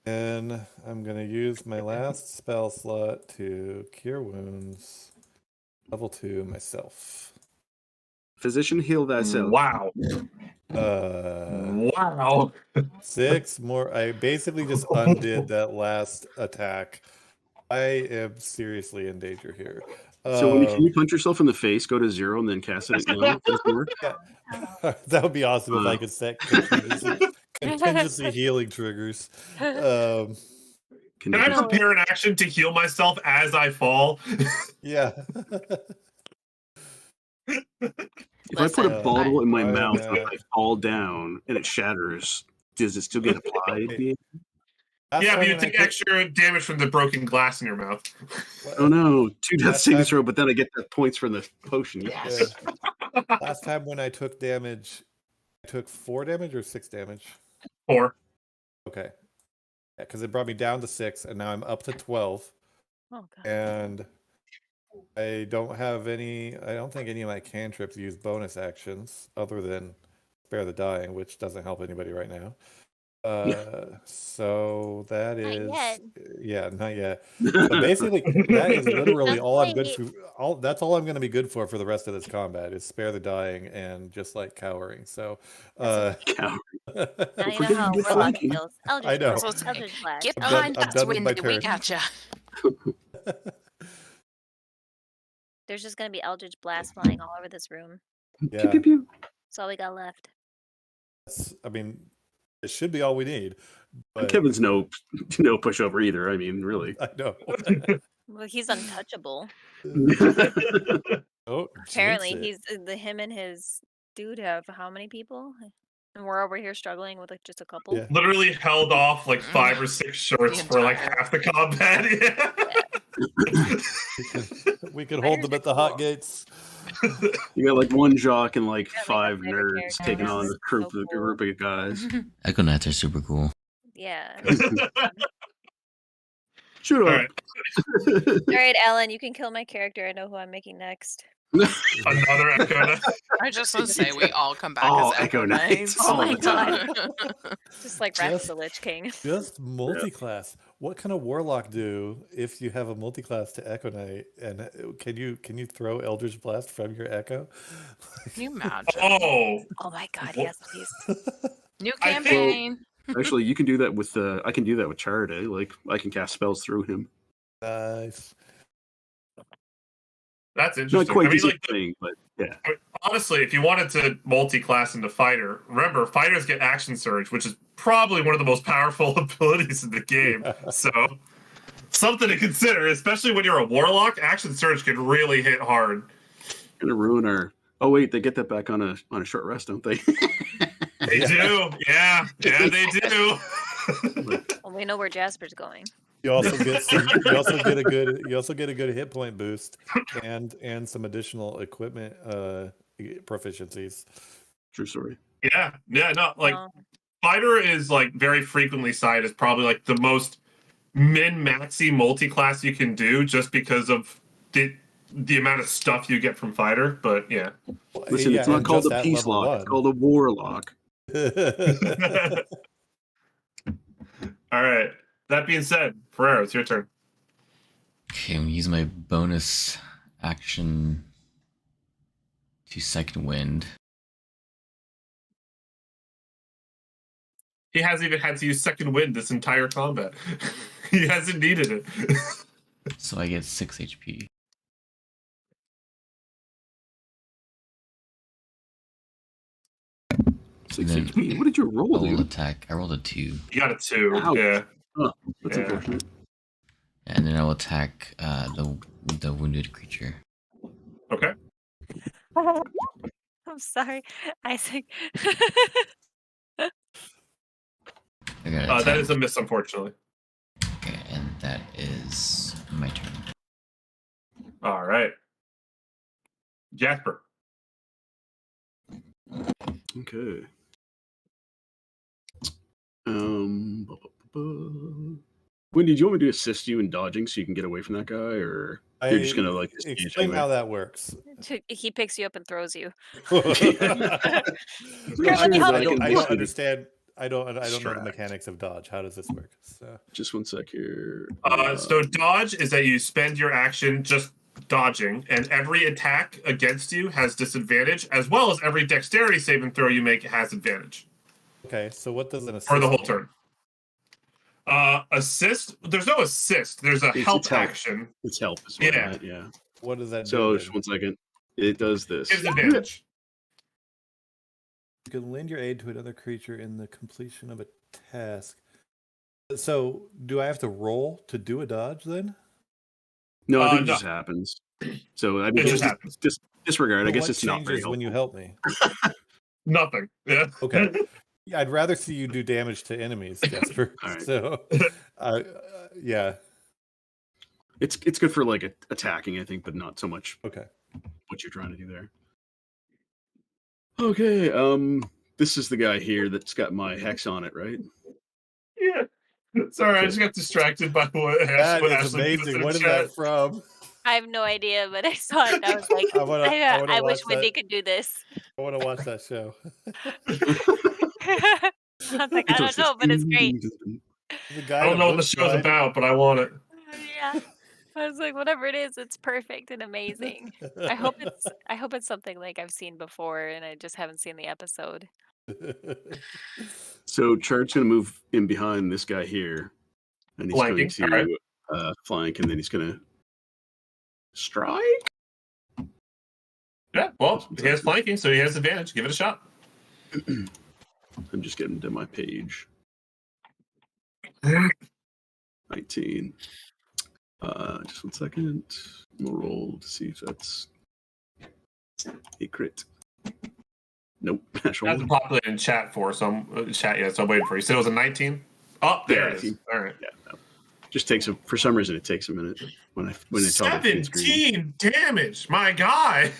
And I'm going to use my last spell slot to cure wounds. Level 2 myself. Physician, heal thyself. Wow. Wow. 6 more. I basically just undid that last attack. I am seriously in danger here. So when you punch yourself in the face, go to 0 and then cast it again. That would be awesome if I could set contingency healing triggers. Can I prepare an action to heal myself as I fall? Yeah. If I put a bottle in my mouth and I fall down and it shatters, does it still get applied? Yeah, but you take extra damage from the broken glass in your mouth. Oh no, 2 death saving throw, but then I get the points from the potion. Yes. Last time when I took damage, I took 4 damage or 6 damage? 4. Okay. Yeah, because it brought me down to 6, and now I'm up to 12. Oh, God. And I don't think any of my cantrips use bonus actions other than Spare the Dying, which doesn't help anybody right now. So that is not yet. So basically, that is literally all I'm good for. That's all I'm going to be good for the rest of this combat is Spare the Dying and just like cowering. So, cowering. Now you know how Warlock feels. I know. Eldritch Blast. Get I'm behind done us, with my Wendy. We turn. gotcha. There's just gonna be Eldritch Blast flying all over this room. Yeah. Pew, pew, pew. That's all we got left. I mean, it should be all we need. But Kevin's no pushover either. I mean, really. I know. Well, he's untouchable. Oh, Apparently, him and his dude have how many people? And we're over here struggling with like just a couple. Yeah. Literally held off like 5 or 6 shorts for like half the combat. We could hold them at the hot gates. You got like 1 jock and like 5 my favorite nerds character. taking on That's a group, so a group of guys. Echo Knights are super cool. Yeah. Shoot All up. right. All right, Alan, you can kill my character. I know who I'm making next. Another Echo. I just want to say we all come back All as Echo Echo Knights. Knights. Oh my the time. Just like Wrath of the Lich King. Just multi-class. What can a warlock do if you have a multi-class to Echo Knight? And can you throw Eldritch Blast from your Echo? Can you imagine? Oh. Oh my God, yes, please. New I think- campaign. Actually, you can do that with I can do that with Charade. Like I can cast spells through him. Nice. That's Not interesting. quite I mean, the like, same thing, but yeah. honestly, if you wanted to multi-class into fighter, remember fighters get action surge, which is probably one of the most powerful abilities in the game. So something to consider, especially when you're a warlock. Action surge can really hit hard. Gonna ruin our. Oh wait, they get that back on a short rest, don't they? They do, yeah, they do. Well, we know where Jasper's going. You also get a good hit point boost and some additional equipment proficiencies. True story. Yeah, no, like fighter is like very frequently cited as probably like the most min-maxy multi-class you can do, just because of the amount of stuff you get from fighter. But yeah, Listen, it's not called a peace lock; it's called a warlock. All right. That being said, Ferrero, it's your turn. Okay, I'm gonna use my bonus action to Second Wind. He hasn't even had to use Second Wind this entire combat. He hasn't needed it. So I get 6 HP. Six HP. What did you roll, Double dude? attack. I rolled a 2. You got a 2. Ouch. Yeah. Oh, that's unfortunate. And then I will attack the wounded creature. Okay. I'm sorry, Isaac. I got a That is 10. a miss, unfortunately. Okay, and that is my turn. All right. Jasper. Okay. Wendy, do you want me to assist you in dodging so you can get away from that guy, or you're just gonna like explain how that works? He picks you up and throws you. No, Let me help I you. don't understand. I don't know the mechanics of dodge. How does this work? So. Just one sec here. So dodge is that you spend your action just dodging, and every attack against you has disadvantage, as well as every dexterity save and throw you make has advantage. Okay, so what does an assist for the whole mean? turn? Assist. There's no assist. There's a help action. It's help. Yeah. What does that So do? just one second. It does this. Gives advantage. You can lend your aid to another creature in the completion of a task. So, do I have to roll to do a dodge then? No, I think it no. just happens. So I mean, It just happens. Disregard. I guess What it's not very changes when you helpful. help me? Nothing. Yeah. Okay. Yeah, I'd rather see you do damage to enemies, Jasper. All right. So, yeah. It's good for like attacking, I think, but not so much. Okay. What you're trying to do there. Okay. This is the guy here that's got my hex on it, right? Yeah. Sorry, I just got distracted by what That is Ashley amazing. What is chat. that from? I have no idea, but I saw it. And I was like, I wish Wendy could do this. I want to watch that show. I was like, I don't know, but it's great. I don't know what the show's about, but I want it. Yeah. I was like, whatever it is, it's perfect and amazing. I hope it's something like I've seen before and I just haven't seen the episode. So Chart's gonna move in behind this guy here, and he's Flanking, going to flank, and then he's gonna strike. Yeah, well, he has flanking, so he has advantage. Give it a shot. I'm just getting to my page. 19. Just one second. We'll roll to see if that's a crit. Nope. Natural. That's populated in chat for some chat. Yeah, so I'm waiting for you. You said it was a 19. Oh, there it is. All right. Yeah. No. Just takes for some reason it takes a minute when I tell the screen. 17 damage. My guy.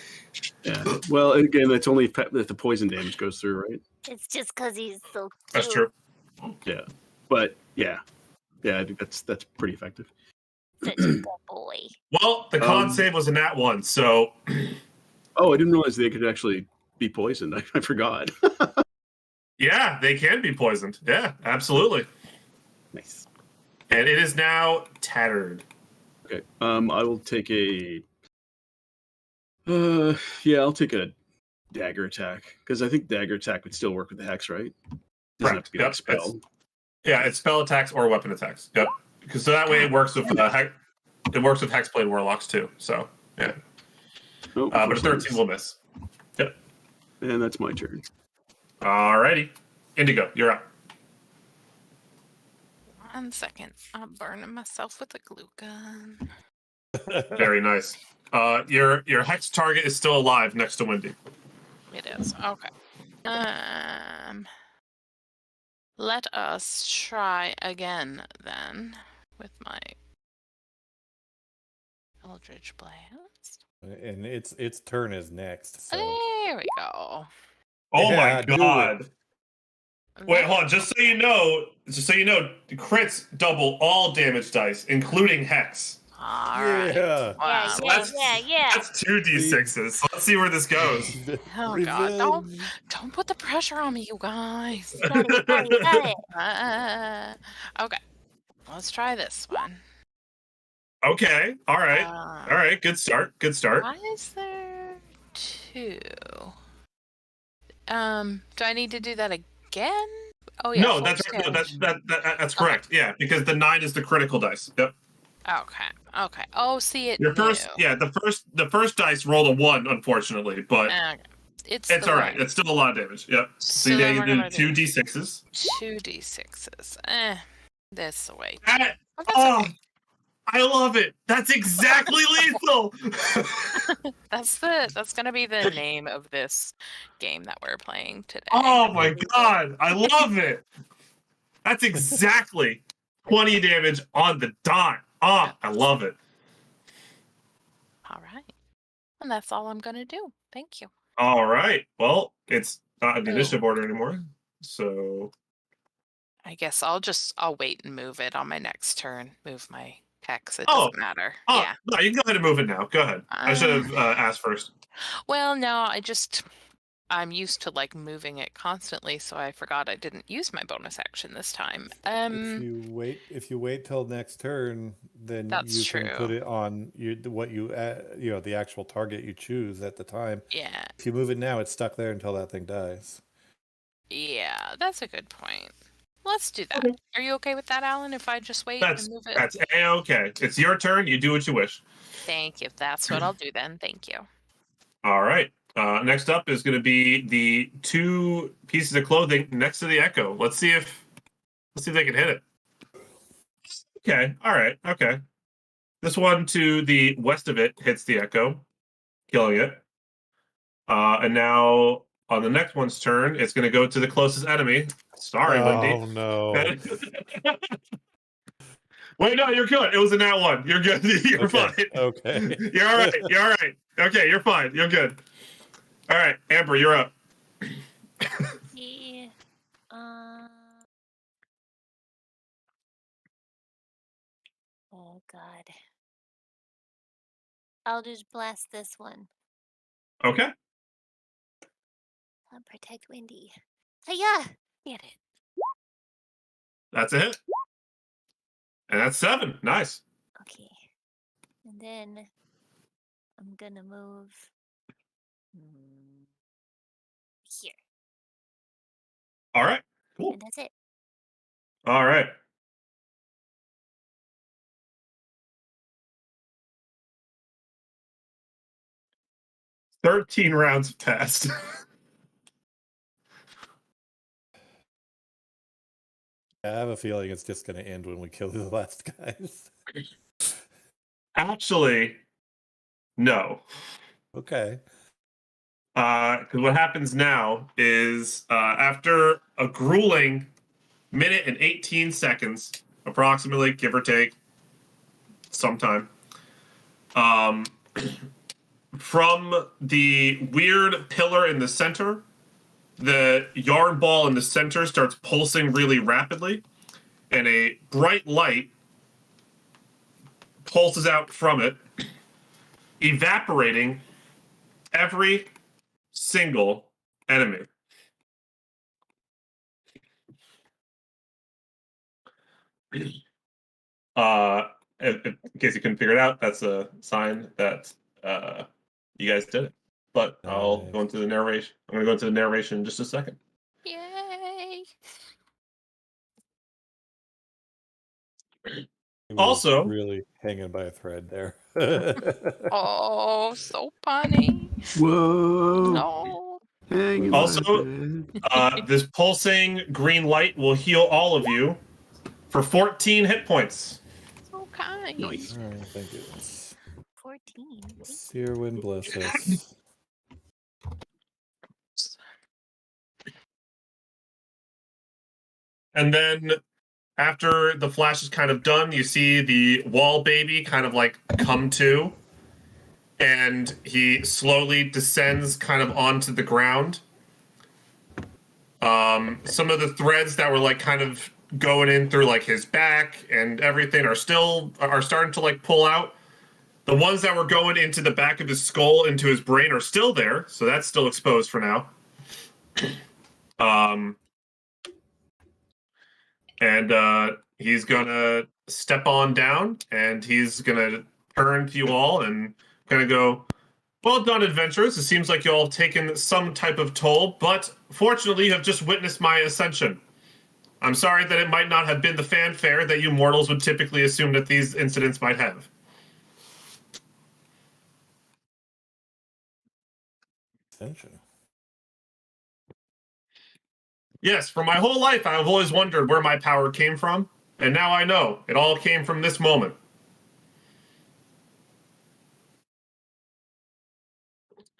Yeah. Well, again, that's only if the poison damage goes through, right? It's just because he's so cute. That's true. Yeah. But yeah, I think that's pretty effective. Such a good boy. Well, the con save was a nat 1, so. Oh, I didn't realize they could actually be poisoned. I forgot. Yeah, they can be poisoned. Yeah, absolutely. Nice. And it is now tattered. Okay. I will take a. I'll take a dagger attack because I think dagger attack would still work with the hex, right? Doesn't have to be like spell. It's spell attacks or weapon attacks. Yep. Because so that way it works with it works with hexblade warlocks too. So yeah. Oh, but a 13 will miss. Yep. And that's my turn. Alrighty. Indigo, you're up. 1 second. I'm burning myself with a glue gun. Very nice. Your hex target is still alive next to Wendy. It is. Okay. Let us try again then with my Eldritch Blast. And its turn is next. So. There we go. Oh Yeah, my god. Wait, hold on. Just so you know, crits double all damage dice, including hex. All right. Yeah. Wow. Yeah. That's 2d6s. Let's see where this goes. Oh god! Don't put the pressure on me, you guys. Got it. Okay, let's try this one. Okay. All right. Good start. Why is there 2? Do I need to do that again? Oh yeah. No, that's correct. Yeah, because the 9 is the critical dice. Yep. Okay. Oh, see it. The first dice rolled a 1, unfortunately, but it's all right. It's still a lot of damage. Yep. So yeah, you did 2d6s. 2d6s. This way. Oh, I love it. That's exactly lethal. That's gonna be the name of this game that we're playing today. Oh my god, I love it. That's exactly 20 damage on the dot. Oh, I love it. All right. And that's all I'm gonna do. Thank you. All right. Well, it's not in the initiative order anymore. So I guess I'll wait and move it on my next turn. Move my hex. It doesn't matter. Yeah. No, you can go ahead and move it now. Go ahead. I should have asked first. Well, no, I'm used to like moving it constantly, so I forgot I didn't use my bonus action this time. If you wait till next turn, then That's you can true. put it on the actual target you choose at the time. Yeah. If you move it now, it's stuck there until that thing dies. Yeah, that's a good point. Let's do that. Okay. Are you okay with that, Alan? If I just wait and move it? That's A-okay. It's your turn. You do what you wish. Thank you. That's what I'll do then. Thank you. All right. Next up is going to be the 2 pieces of clothing next to the Echo. Let's see if they can hit it. Okay. All right. Okay. This one to the west of it hits the Echo, killing it. And now on the next one's turn, it's going to go to the closest enemy. Sorry, Wendy. Oh no! Wait, no, you're good. It was in that one. You're good. You're fine. Okay. You're all right. You're all right. Okay, you're fine. You're good. All right, Amber, you're up. Yeah. Oh God. I'll just blast this one. Okay. I'll protect Wendy. Hiya! Get it. That's a hit. And that's 7. Nice. Okay. And then I'm gonna move here. All right. Cool. And that's it. All right. "13 rounds passed." I have a feeling it's just going to end when we kill the last guys. Actually, no. Okay. Because what happens now is after a grueling minute and 18 seconds, approximately, give or take, sometime, from the weird pillar in the center, the yarn ball in the center starts pulsing really rapidly, and a bright light pulses out from it, evaporating every single enemy. In case you couldn't figure it out, that's a sign that you guys did it. But I'll go into the narration. I'm going to go into the narration in just a second. Yay! Also, really hanging by a thread there. Oh, so funny. Whoa! No. Hanging also, this pulsing green light will heal all of you for 14 hit points. So kind. Nice. All right, thank you. 14. Seer wind bless us. And then after the flash is kind of done, you see the wall baby kind of like come to, and he slowly descends kind of onto the ground. Some of the threads that were like kind of going in through like his back and everything are starting to like pull out. The ones that were going into the back of his skull, into his brain, are still there, so that's still exposed for now. And he's gonna step on down, and he's gonna turn to you all and gonna go, "Well done, adventurers. It seems like you all have taken some type of toll, but fortunately you have just witnessed my ascension. I'm sorry that it might not have been the fanfare that you mortals would typically assume that these incidents might have." Ascension. Yes, for my whole life I've always wondered where my power came from, and now I know. It all came from this moment.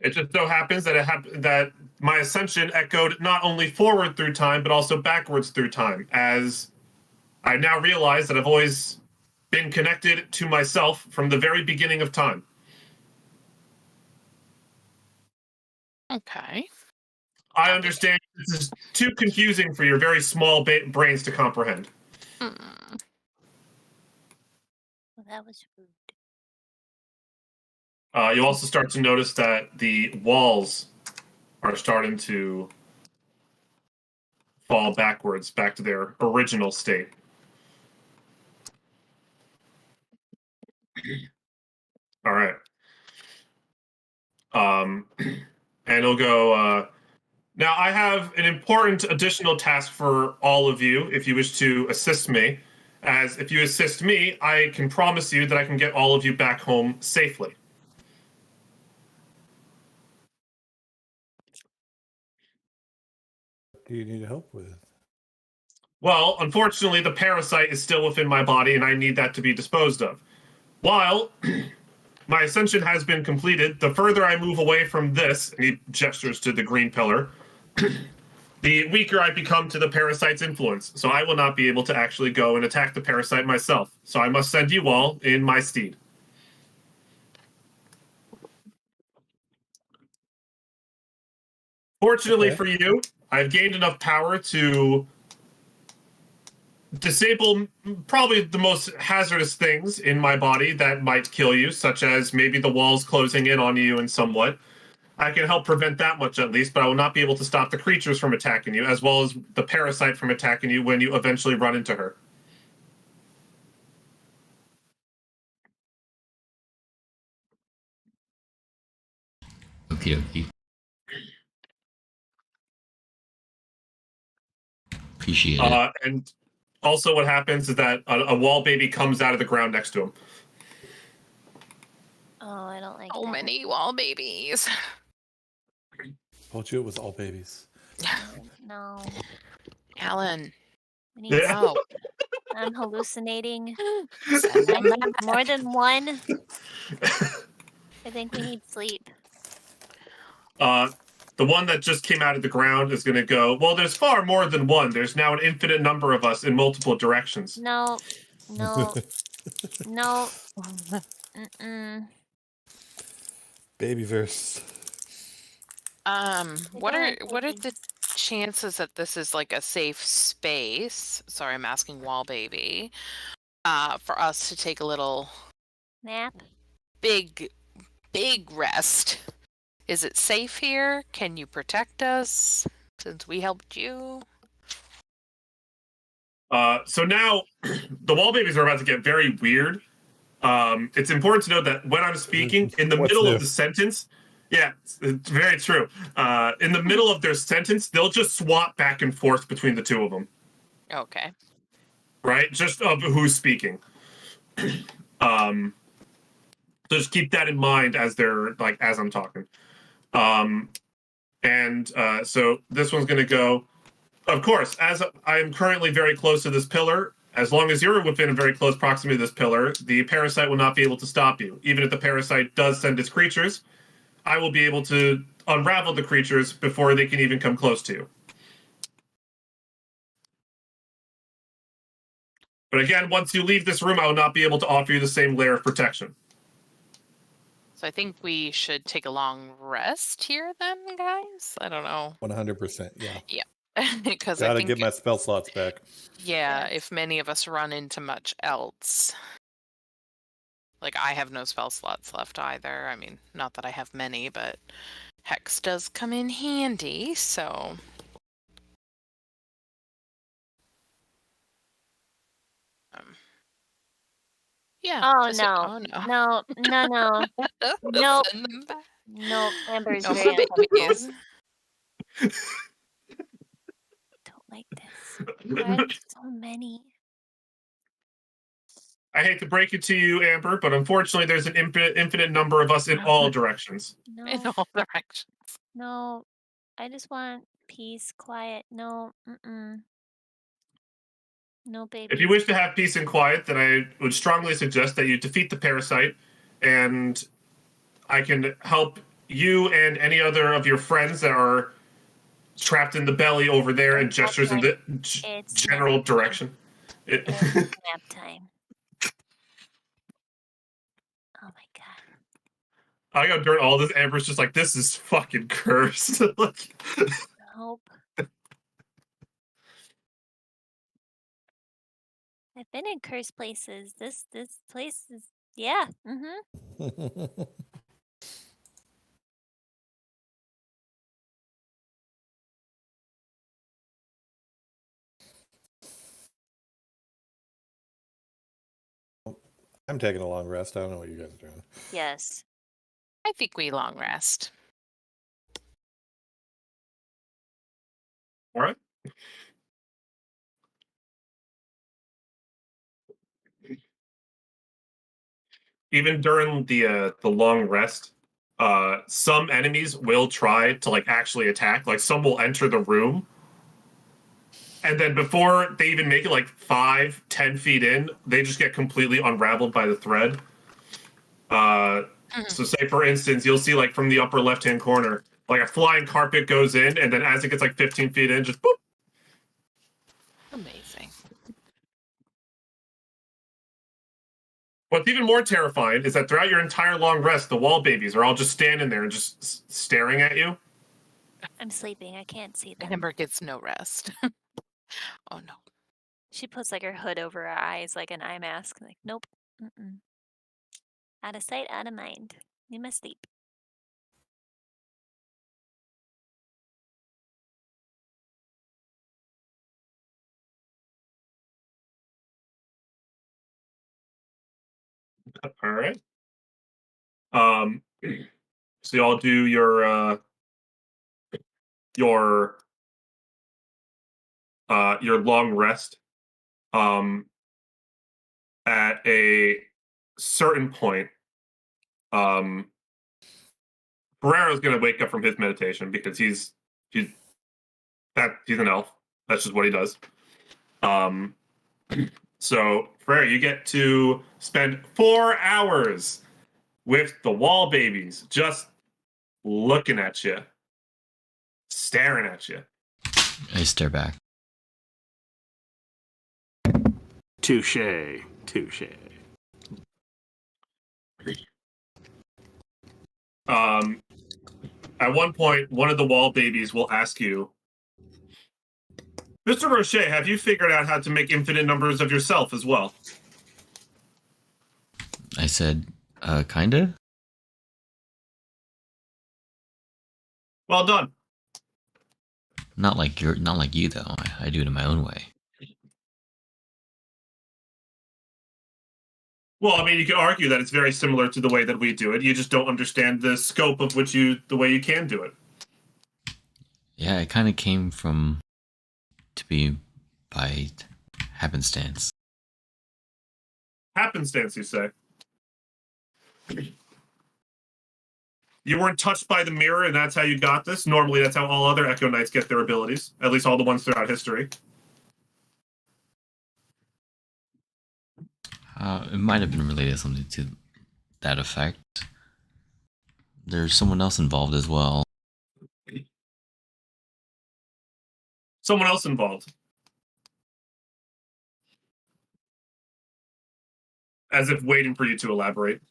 It just so happens that that my ascension echoed not only forward through time, but also backwards through time, as I now realize that I've always been connected to myself from the very beginning of time. Okay. I understand this is too confusing for your very small brains to comprehend. Hmm. Well, that was rude. You also start to notice that the walls are starting to fall backwards, back to their original state. All right. And it'll go. Now, I have an important additional task for all of you if you wish to assist me. As if you assist me, I can promise you that I can get all of you back home safely. What do you need help with? Well, unfortunately, the parasite is still within my body, and I need that to be disposed of. While my ascension has been completed, the further I move away from this, and he gestures to the green pillar, the weaker I become to the parasite's influence. So I will not be able to actually go and attack the parasite myself. So I must send you all in my stead. Fortunately for you, I've gained enough power to disable probably the most hazardous things in my body that might kill you, such as maybe the walls closing in on you and somewhat. I can help prevent that much at least, but I will not be able to stop the creatures from attacking you, as well as the parasite from attacking you when you eventually run into her. Okie dokie. Appreciate it. And also what happens is that a wall baby comes out of the ground next to him. Oh, I don't like So that. many wall babies. Told you it was all babies. No. Alan. We need Yeah. No. I'm hallucinating. Send them back. More than one. I think we need sleep. The one that just came out of the ground is going to go, well, there's far more than one. There's now an infinite number of us in multiple directions. No. No. No. Mm-mm. Babyverse. What are the chances that this is like a safe space? Sorry, I'm asking Wall Baby. For us to take a little Nap? big rest. Is it safe here? Can you protect us since we helped you? So now the wall babies are about to get very weird. It's important to note that when I'm speaking, in the middle of the sentence, yeah, it's very true. In the middle of their sentence, they'll just swap back and forth between the two of them. Okay. Right? Just of who's speaking. So just keep that in mind as as I'm talking. So this one's going to go, of course, as I am currently very close to this pillar, as long as you're within a very close proximity to this pillar, the parasite will not be able to stop you. Even if the parasite does send its creatures, I will be able to unravel the creatures before they can even come close to you. But again, once you leave this room, I will not be able to offer you the same layer of protection. So I think we should take a long rest here then, guys? I don't know. 100%, yeah. Yeah. Because Gotta get my spell slots back. Yeah, if many of us run into much else. Like, I have no spell slots left either. I mean, not that I have many, but Hex does come in handy, so... yeah. Oh, no. No. Nope. Send them back. Nope. Amber's No very babies. Don't like this. Why are there so many? I hate to break it to you, Amber, but unfortunately there's an infinite number of us in all directions. No. In all directions. No. I just want peace, quiet. No. Mm-mm. No, baby. If you wish to have peace and quiet, then I would strongly suggest that you defeat the parasite, and I can help you and any other of your friends that are trapped in the belly over there and gestures in the general direction. It's nap time. Oh my god. I got during all this, Amber's just like, this is fucking cursed. Nope. I've been in cursed places. This place is yeah. Mm-hmm. I'm taking a long rest. I don't know what you guys are doing. Yes. I think we long rest. All right. Even during the long rest, some enemies will try to like actually attack. Like some will enter the room, and then before they even make it like 5-10 feet in, they just get completely unraveled by the thread. So say for instance, you'll see like from the upper left hand corner, like a flying carpet goes in, and then as it gets like 15 feet in, just boop. Amazing. What's even more terrifying is that throughout your entire long rest, the wall babies are all just standing there and just staring at you. I'm sleeping. I can't see them. Amber gets no rest. Oh no. She puts like her hood over her eyes like an eye mask. Like, nope. Mm-mm. Out of sight, out of mind. You must sleep. All right. So y'all do your long rest. At a certain point, Ferrero's going to wake up from his meditation because he's an elf. That's just what he does. So Ferrero, you get to spend 4 hours with the wall babies, just looking at you, staring at you. I stare back. Touche. At one point, one of the wall babies will ask you, Mr. Rocher, have you figured out how to make infinite numbers of yourself as well? I said, kinda? Well done. Not like you though. I do it in my own way. Well, I mean, you could argue that it's very similar to the way that we do it. You just don't understand the scope of the way you can do it. Yeah, it kind of came from to be by happenstance. Happenstance, you say? You weren't touched by the mirror, and that's how you got this? Normally, that's how all other Echo Knights get their abilities. At least all the ones throughout history. It might have been related to something to that effect. There's someone else involved as well. Someone else involved. As if waiting for you to elaborate.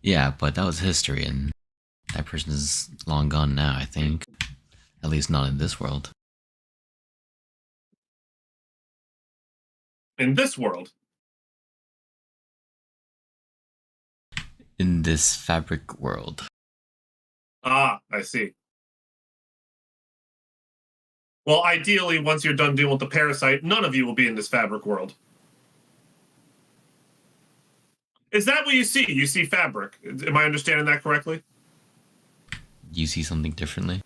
Yeah, but that was history, and that person is long gone now, I think. At least not in this world. In this world? In this fabric world. Ah, I see. Well, ideally, once you're done dealing with the parasite, none of you will be in this fabric world. Is that what you see? You see fabric. Am I understanding that correctly? You see something differently?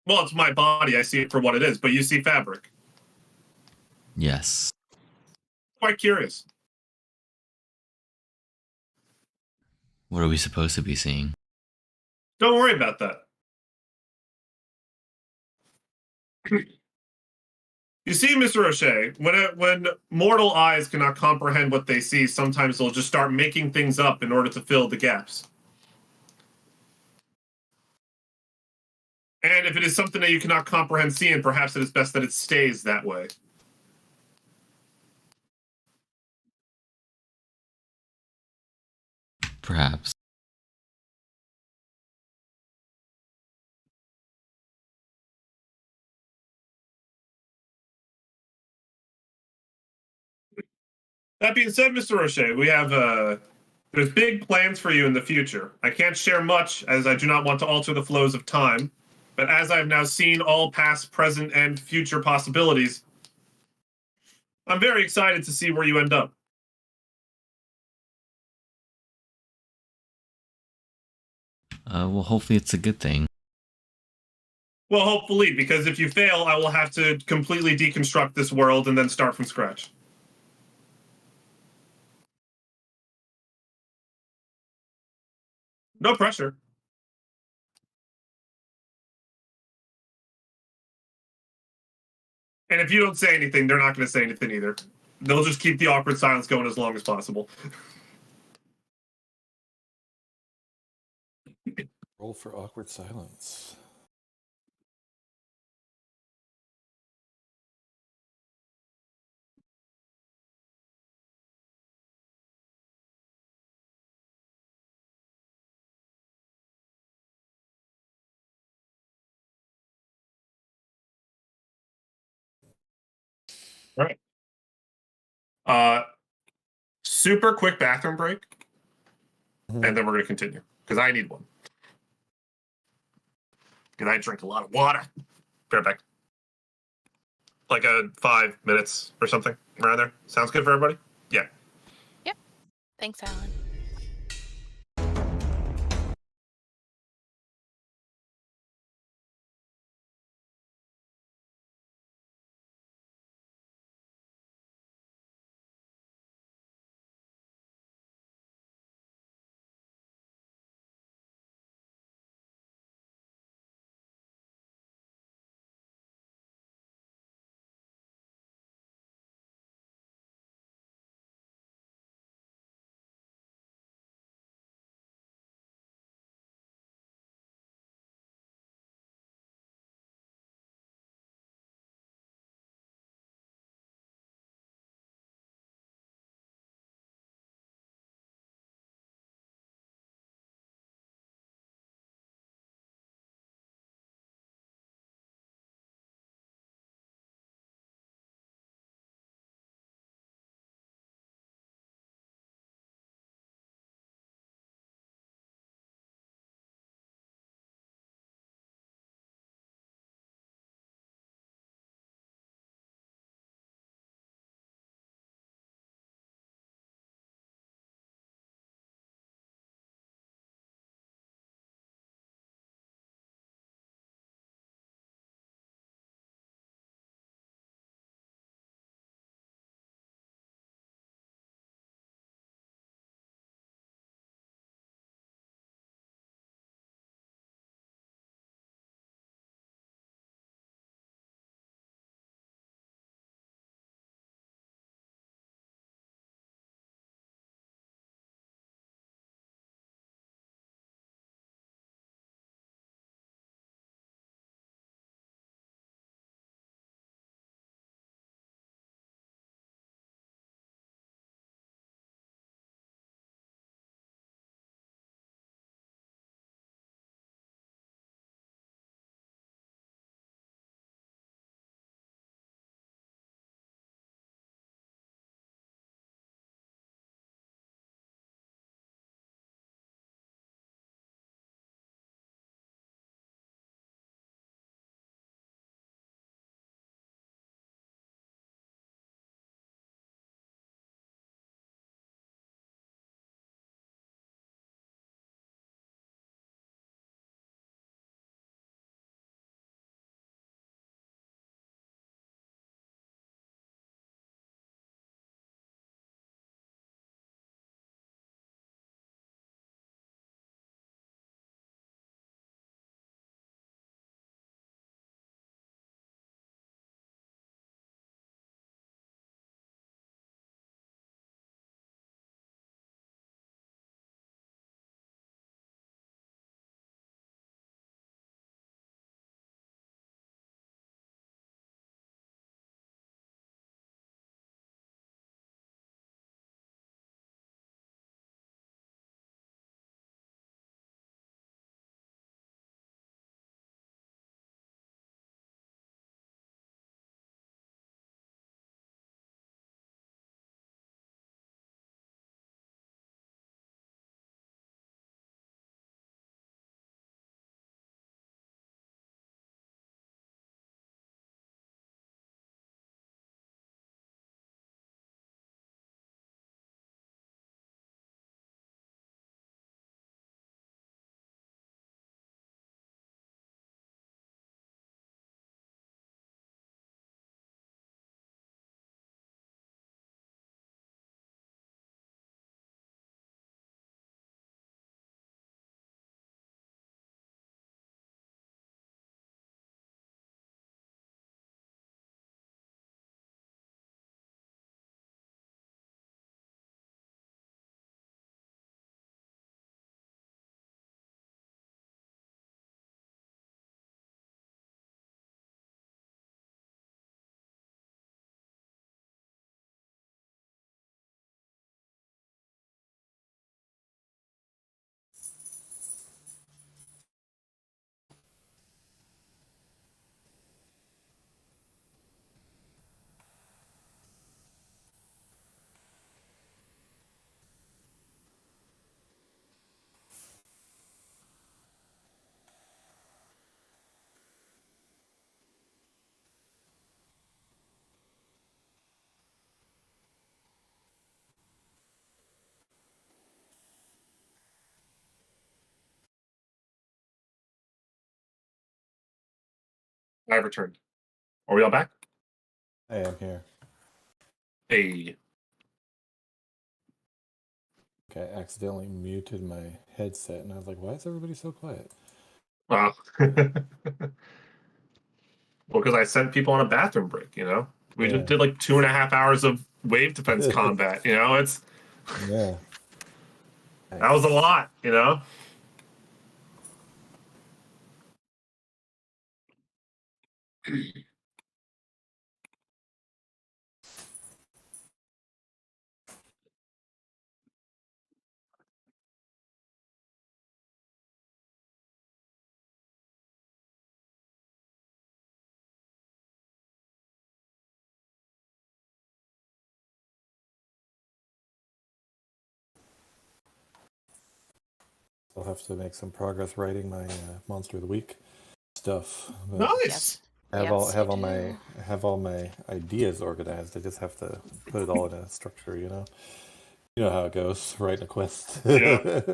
Well, it's my body. I see it for what it is, but you see fabric. Yes. Quite curious. What are we supposed to be seeing? Don't worry about that. You see, Mr. O'Shea, when mortal eyes cannot comprehend what they see, sometimes they'll just start making things up in order to fill the gaps. And if it is something that you cannot comprehend seeing, perhaps it is best that it stays that way. Perhaps. That being said, Mr. O'Shea, we have there's big plans for you in the future. I can't share much as I do not want to alter the flows of time, but as I have now seen all past, present, and future possibilities, I'm very excited to see where you end up. Well, hopefully it's a good thing. Well, hopefully, because if you fail, I will have to completely deconstruct this world and then start from scratch. No pressure. And if you don't say anything, they're not going to say anything either. They'll just keep the awkward silence going as long as possible. Roll for awkward silence. All right. Super quick bathroom break, and then we're going to continue because I need one. Because I drink a lot of water. Be right back. Like 5 minutes or something around there. Sounds good for everybody? Yeah. Yep. Thanks, Alan. I've returned. Are we all back? I am here. Hey. Okay, I accidentally muted my headset, and I was like, "Why is everybody so quiet?" Well, well, because I sent people on a bathroom break. We just did like 2.5 hours of wave defense combat. It's Yeah. that was a lot. I'll have to make some progress writing my Monster of the Week stuff. But Nice. I have all my ideas organized. I just have to put it all in a structure. You know how it goes. Writing a quest. Yeah.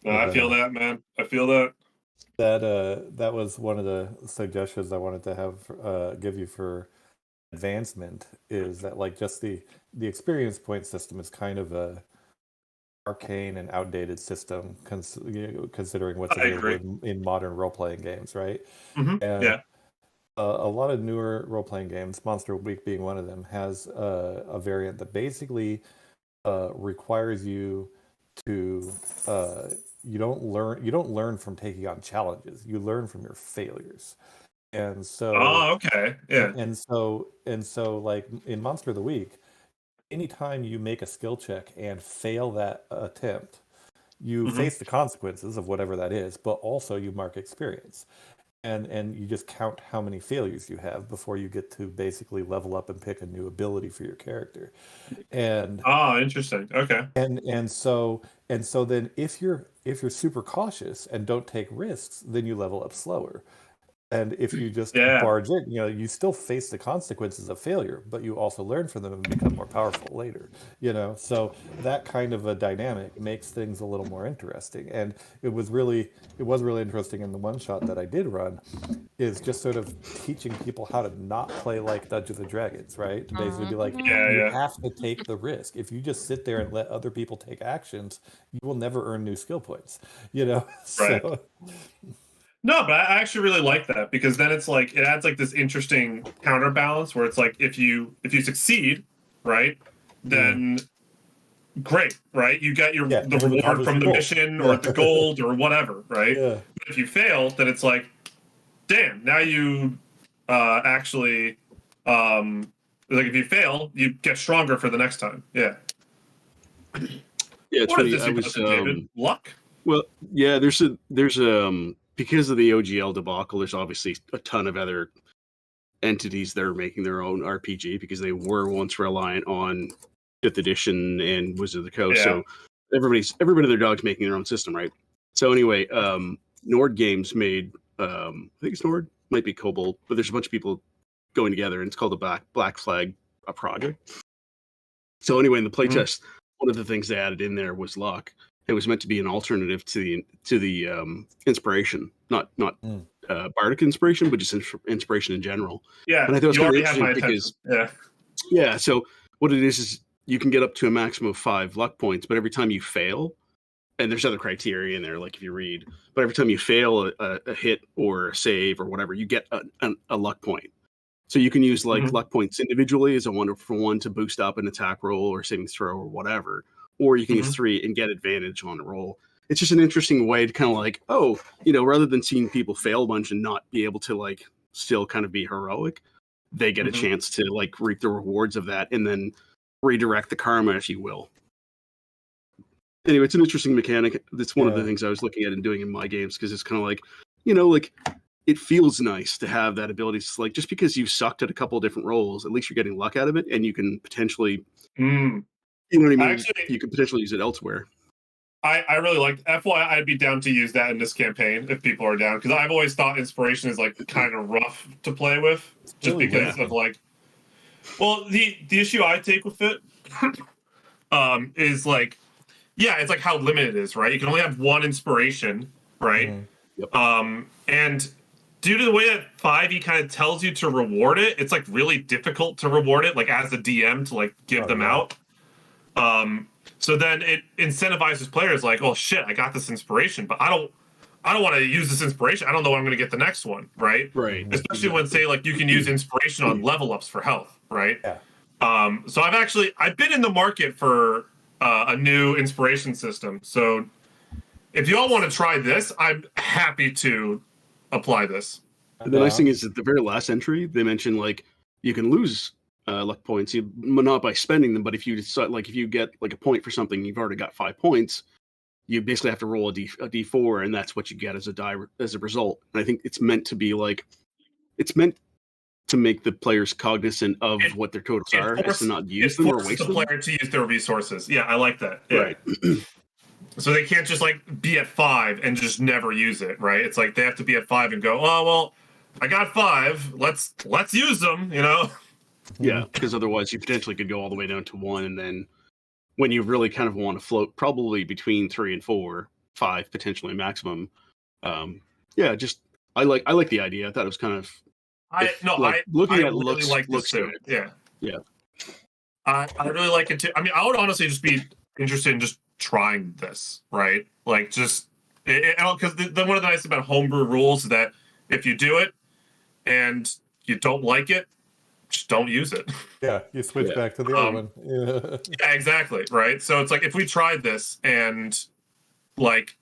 No, I feel that, man. I feel that. That was one of the suggestions I wanted to have give you for advancement. Is that like just the experience point system is kind of a arcane and outdated system, considering what's available in modern role-playing games, right? Mm-hmm. And a lot of newer role-playing games, Monster Week being one of them, has a variant that basically requires you to you don't learn from taking on challenges. You learn from your failures. And so okay. Yeah. And so like in Monster of the Week, anytime you make a skill check and fail that attempt, you face the consequences of whatever that is, but also you mark experience. And you just count how many failures you have before you get to basically level up and pick a new ability for your character. And interesting. Okay. And so then if you're super cautious and don't take risks, then you level up slower. And if you just barge in, you still face the consequences of failure, but you also learn from them and become more powerful later. So that kind of a dynamic makes things a little more interesting. And it was really interesting in the one shot that I did run, is just sort of teaching people how to not play like Dungeons and Dragons, right? To basically be like, you have to take the risk. If you just sit there and let other people take actions, you will never earn new skill points. Right. So. No, but I actually really like that, because then it's like it adds like this interesting counterbalance where it's like if you succeed, right, then great, right? You get the reward from the mission or the gold or whatever, right? Yeah. But if you fail, then it's like, damn, now you actually like if you fail, you get stronger for the next time. Yeah. Yeah, it's what funny. is this, David? Luck? Well, yeah, there's because of the OGL debacle, there's obviously a ton of other entities that are making their own RPG because they were once reliant on 5th edition and Wizard of the Coast. Yeah. So everybody and their dog's making their own system, right? So anyway, Nord Games made I think it's Nord, might be Kobold, but there's a bunch of people going together, and it's called the Black Flag project. So anyway, in the playtest, one of the things they added in there was luck. It was meant to be an alternative to the inspiration, not bardic inspiration, but just inspiration in general. Yeah, and I thought it was you already kind of have my because attention. So what it is you can get up to a maximum of 5 luck points, but every time you fail, and there's other criteria in there, like if you read, but every time you fail a hit or a save or whatever, you get a luck point. So you can use luck points individually as a 1-for-1 to boost up an attack roll or saving throw or whatever. Or you can use 3 and get advantage on a roll. It's just an interesting way to kind of like, rather than seeing people fail a bunch and not be able to like still kind of be heroic, they get a chance to like reap the rewards of that and then redirect the karma, if you will. Anyway, it's an interesting mechanic. That's one of the things I was looking at and doing in my games, because it's kind of like, it feels nice to have that ability. It's like, just because you've sucked at a couple of different rolls, at least you're getting luck out of it, and you can potentially... You know what I mean? Actually, you could potentially use it elsewhere. I really like FYI, I'd be down to use that in this campaign if people are down, because I've always thought inspiration is like kind of rough to play with, just because of like, well, the issue I take with it is like, it's like how limited it is, right? You can only have one inspiration, right? Yep. And due to the way that 5e kind of tells you to reward it, it's like really difficult to reward it, like as a DM to like give them out. So then it incentivizes players like, oh shit, I got this inspiration, but I don't want to use this inspiration. I don't know when I'm going to get the next one, right? Right. Especially when say like you can use inspiration on level ups for health, right? Yeah. So I've been in the market for a new inspiration system. So if you all want to try this, I'm happy to apply this. The nice thing is at the very last entry, they mentioned like you can lose luck points, not by spending them, but if you decide, like if you get like a point for something, you've already got 5 points. You basically have to roll a d4, and that's what you get as a result. And I think it's meant to be like, it's meant to make the players cognizant of what their totals are, as to not use them or waste the them. player to use their resources. Yeah, I like that. Yeah. Right. So they can't just like be at 5 and just never use it, right? It's like they have to be at 5 and go, oh well, I got 5. Let's use them, you know? Yeah, because otherwise you potentially could go all the way down to 1, and then when you really kind of want to float, probably between 3 and 4, 5 potentially maximum. Yeah, just I like the idea. I thought it was kind of I really like this too. Yeah. I really like it too. I mean, I would honestly just be interested in just trying this, right? Like just because one of the nice about homebrew rules is that if you do it and you don't like it, just don't use it. Yeah, you switch back to the other one. Yeah, exactly. Right. So it's like if we tried this and like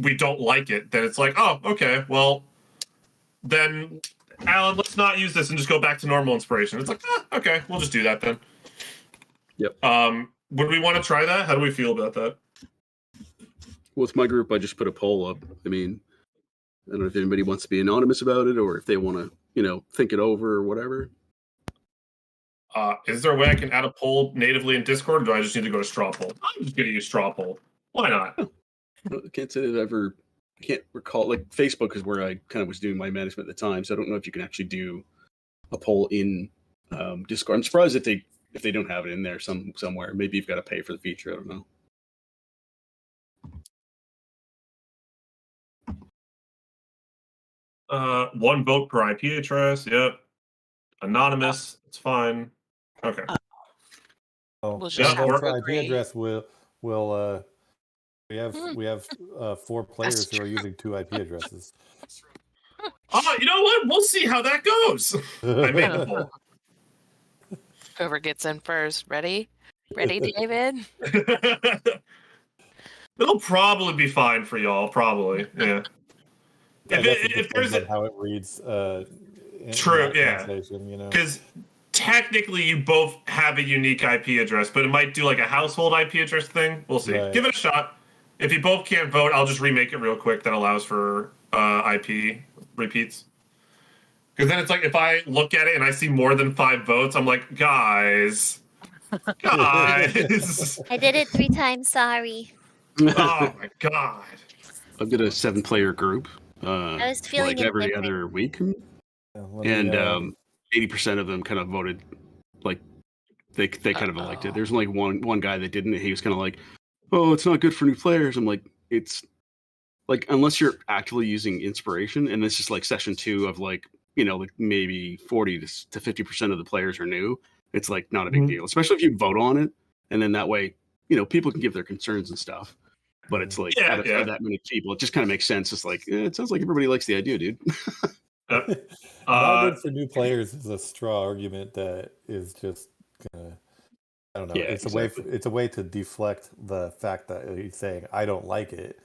we don't like it, then it's like, oh, okay, well, then Alan, let's not use this and just go back to normal inspiration. It's like, okay, we'll just do that then. Yep. Would we want to try that? How do we feel about that? With my group, I just put a poll up. I mean, I don't know if anybody wants to be anonymous about it or if they want to, think it over or whatever. Is there a way I can add a poll natively in Discord, or do I just need to go to straw poll? I'm just going to use straw poll. Why not? I can't say that I can't recall. Like Facebook is where I kind of was doing my management at the time, so I don't know if you can actually do a poll in Discord. I'm surprised if they don't have it in there somewhere. Maybe you've got to pay for the feature. I don't know. One vote per IP address. Yep. Anonymous. It's fine. Okay. We'll just have vote to for agree. IP address will we have 4 players who are using 2 IP addresses. You know what? We'll see how that goes. I made the poll. Whoever gets in first. Ready, David? It'll probably be fine for y'all. Probably, yeah. If there's how it reads, true, yeah. You know, because technically you both have a unique IP address, but it might do like a household IP address thing. We'll see. Right. Give it a shot. If you both can't vote, I'll just remake it real quick. That allows for IP repeats. Because then it's like if I look at it and I see more than 5 votes, I'm like, guys. I did it 3 times. Sorry. Oh my god. I've got a 7-player group. I was feeling like every other week, and 80% of them kind of voted like they kind of elected. There's only one guy that didn't. He was kind of like, oh, it's not good for new players. I'm like, it's like unless you're actively using inspiration, and this is like session 2 of like like maybe 40 to 50% of the players are new. It's like not a big deal, especially if you vote on it, and then that way people can give their concerns and stuff. But it's like out of that many people, it just kind of makes sense. It's like it sounds like everybody likes the idea, dude. Not good for new players is a straw argument that is just gonna. I don't know. Yeah, It's a way to deflect the fact that he's saying I don't like it,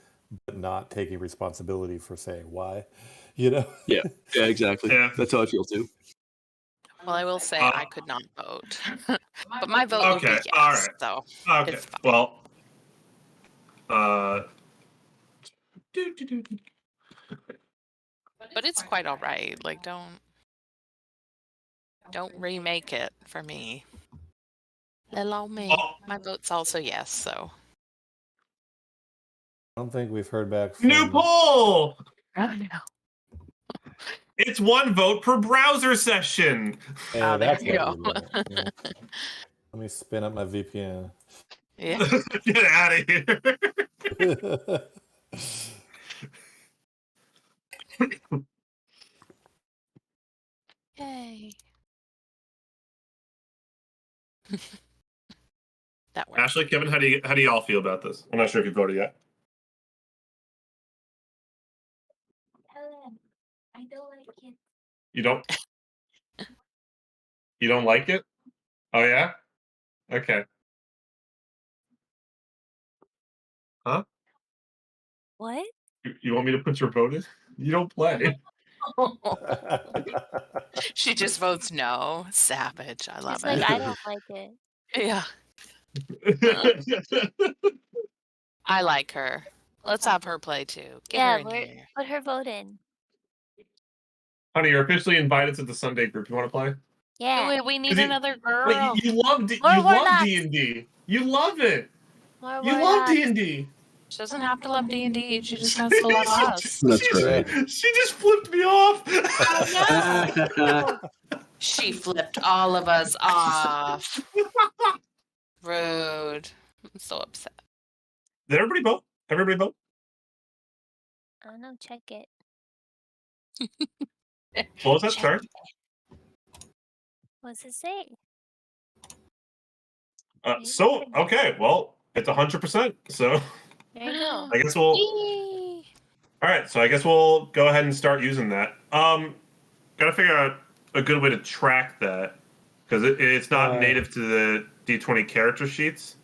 but not taking responsibility for saying why. Yeah, exactly. Yeah. That's how I feel too. Well, I will say I could not vote, but my vote would be yes. All right. So okay. It's fine. Well. But it's quite all right. Like, don't remake it for me. Allow me. My vote's also yes. So I don't think we've heard back from... New poll! Oh, no. It's 1 vote per browser session. Yeah, there you go. Yeah. Let me spin up my VPN. Yeah. Get out of here. Yay. That works. Ashley, Kevin, how do you all feel about this? I'm not sure if you voted yet. I don't like it. You don't? You don't like it? Oh yeah? Okay. Huh? What? You want me to put your vote in? You don't play. She just votes no. Savage. I love She's like, it. I don't like it. Yeah. I like her. Let's have her play too. Get her in here. Put her vote in. Honey, you're officially invited to the Sunday group. You want to play? Yeah. Wait, we need 'Cause another girl. Wait, you love D- More you love warlocks. D&D. You love it. More You love warlocks. D&D. She doesn't have to love D&D. She just has to love us. That's right. She just flipped me off. She flipped all of us off. Rude. I'm so upset. Did everybody vote? Everybody vote? I don't know. Check it. What was that? Sorry. What's it say? So okay, well, it's 100%. So There you go. I guess we'll. Yay. All right, so I guess we'll go ahead and start using that. Gotta figure out a good way to track that because it's not native to the D20 character sheets.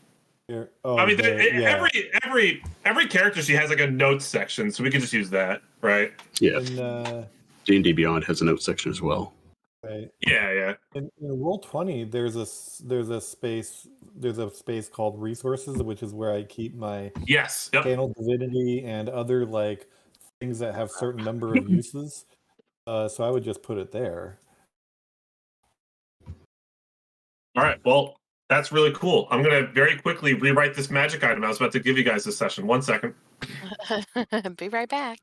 Here. Oh, I mean, yeah. every character sheet has like a notes section, so we can just use that, right? Yeah. And, D&D Beyond has a note section as well. right. Yeah. In Roll20, there's a space called resources, which is where I keep my Yes. Yep. channel divinity and other like things that have certain number of uses. So I would just put it there. All right. Well, that's really cool. I'm gonna very quickly rewrite this magic item I was about to give you guys this session. 1 second. Be right back.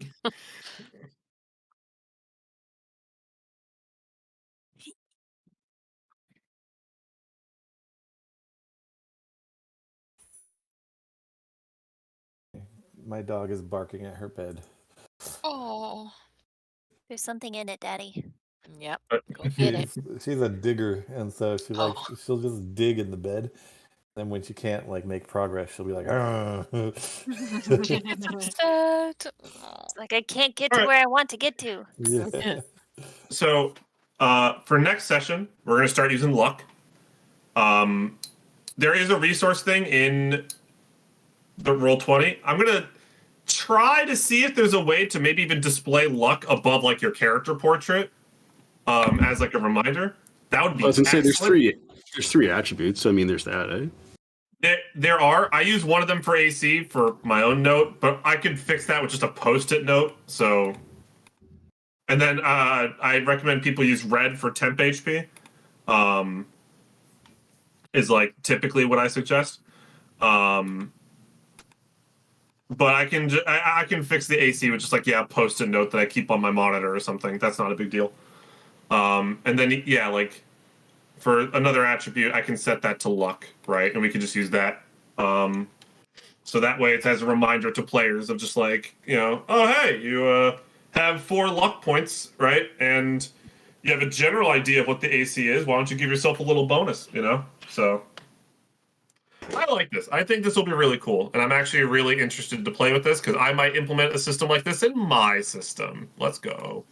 My dog is barking at her bed. Oh. There's something in it, Daddy. Yep. Go get it. She's a digger, and so she'll just dig in the bed. And when she can't like make progress, she'll be like, Upset. It's like I can't get to where I want to get to. yeah. So for next session, we're gonna start using luck. There is a resource thing in the Roll20. I'm gonna try to see if there's a way to maybe even display luck above like your character portrait as like a reminder. That would be I was gonna say excellent. there's three attributes. I mean, there's that, eh? There are. I use one of them for AC for my own note, but I could fix that with just a post-it note. So, and then I recommend people use red for temp HP. Is like typically what I suggest. But I can fix the AC with just like post-it note that I keep on my monitor or something. That's not a big deal. And then like for another attribute, I can set that to luck, right? And we can just use that. So that way it's as a reminder to players of just like, oh hey, you have 4 luck points, right? And you have a general idea of what the AC is. Why don't you give yourself a little bonus, So I like this. I think this will be really cool. And I'm actually really interested to play with this because I might implement a system like this in my system. Let's go.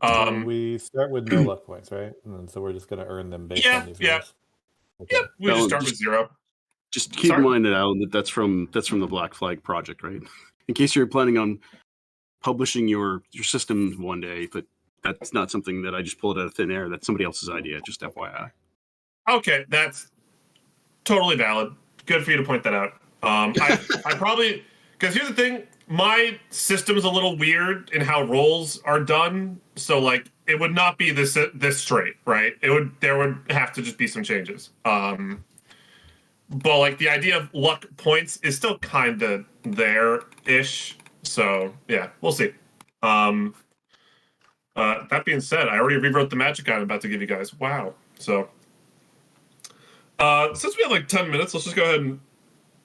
So we start with no luck points, right? And so we're just going to earn them based on these rules. Okay. Yep. We just start with 0. Just keep in mind, Alan, that's from the Black Flag project, right? In case you're planning on publishing your system one day, but that's not something that I just pulled out of thin air. That's somebody else's idea, just FYI. Okay, that's totally valid. Good for you to point that out. I probably, because here's the thing, my system's a little weird in how rolls are done. So like, it would not be this straight, right? There would have to just be some changes. But like the idea of luck points is still kind of there-ish. So yeah, we'll see. That being said, I already rewrote the magic I'm about to give you guys. Wow. So since we have like 10 minutes, let's just go ahead and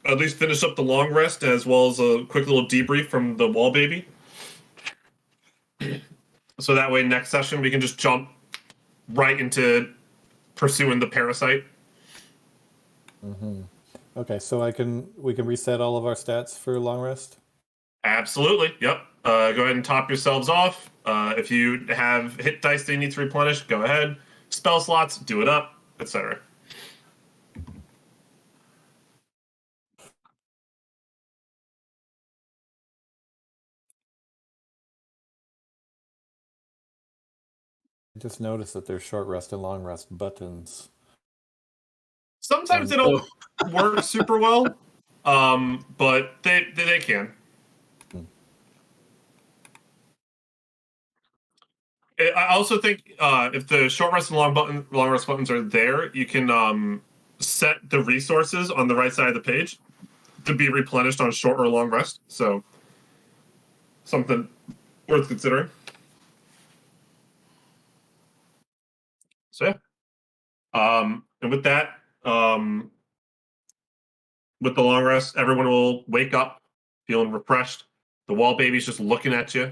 at least finish up the long rest as well as a quick little debrief from the wall baby. so that way next session we can just jump right into pursuing the parasite. Mm-hmm. Okay, so we can reset all of our stats for long rest. Absolutely. Yep. Go ahead and top yourselves off. If you have hit dice that you need to replenish, go ahead. Spell slots, do it up, etc. I just noticed that there's short rest and long rest buttons. Sometimes they don't work super well, but they can. I also think if the short rest and long rest buttons are there, you can set the resources on the right side of the page to be replenished on short or long rest. So something worth considering. So yeah. And with that, with the long rest, everyone will wake up feeling refreshed. The wall baby's just looking at you,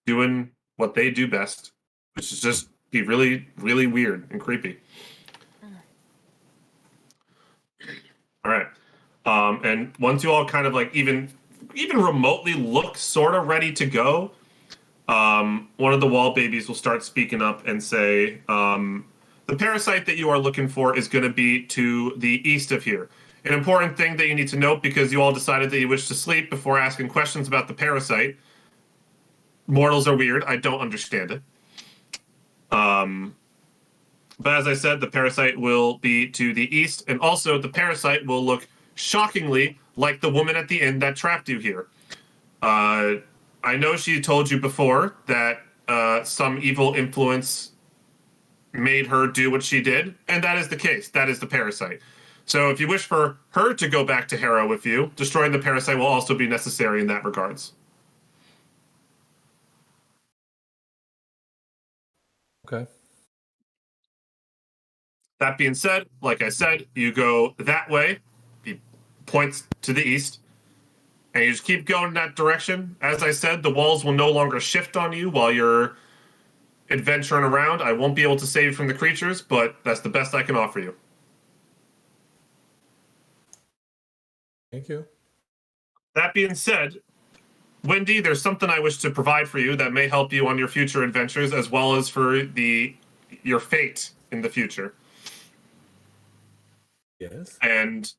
doing what they do best, which is just be really, really weird and creepy. All right. And once you all kind of like even remotely look sort of ready to go, one of the wall babies will start speaking up and say, the parasite that you are looking for is going to be to the east of here. An important thing that you need to note, because you all decided that you wish to sleep before asking questions about the parasite. Mortals are weird. I don't understand it. But as I said, the parasite will be to the east, and also the parasite will look shockingly like the woman at the inn that trapped you here. I know she told you before that some evil influence made her do what she did, and that is the case. That is the parasite. So if you wish for her to go back to Harrow with you, destroying the parasite will also be necessary in that regards. Okay. That being said, like I said, you go that way. He points to the east. And you just keep going in that direction. As I said, the walls will no longer shift on you while you're adventuring around. I won't be able to save you from the creatures, but that's the best I can offer you. Thank you. That being said, Wendy, there's something I wish to provide for you that may help you on your future adventures, as well as for your fate in the future. Yes. And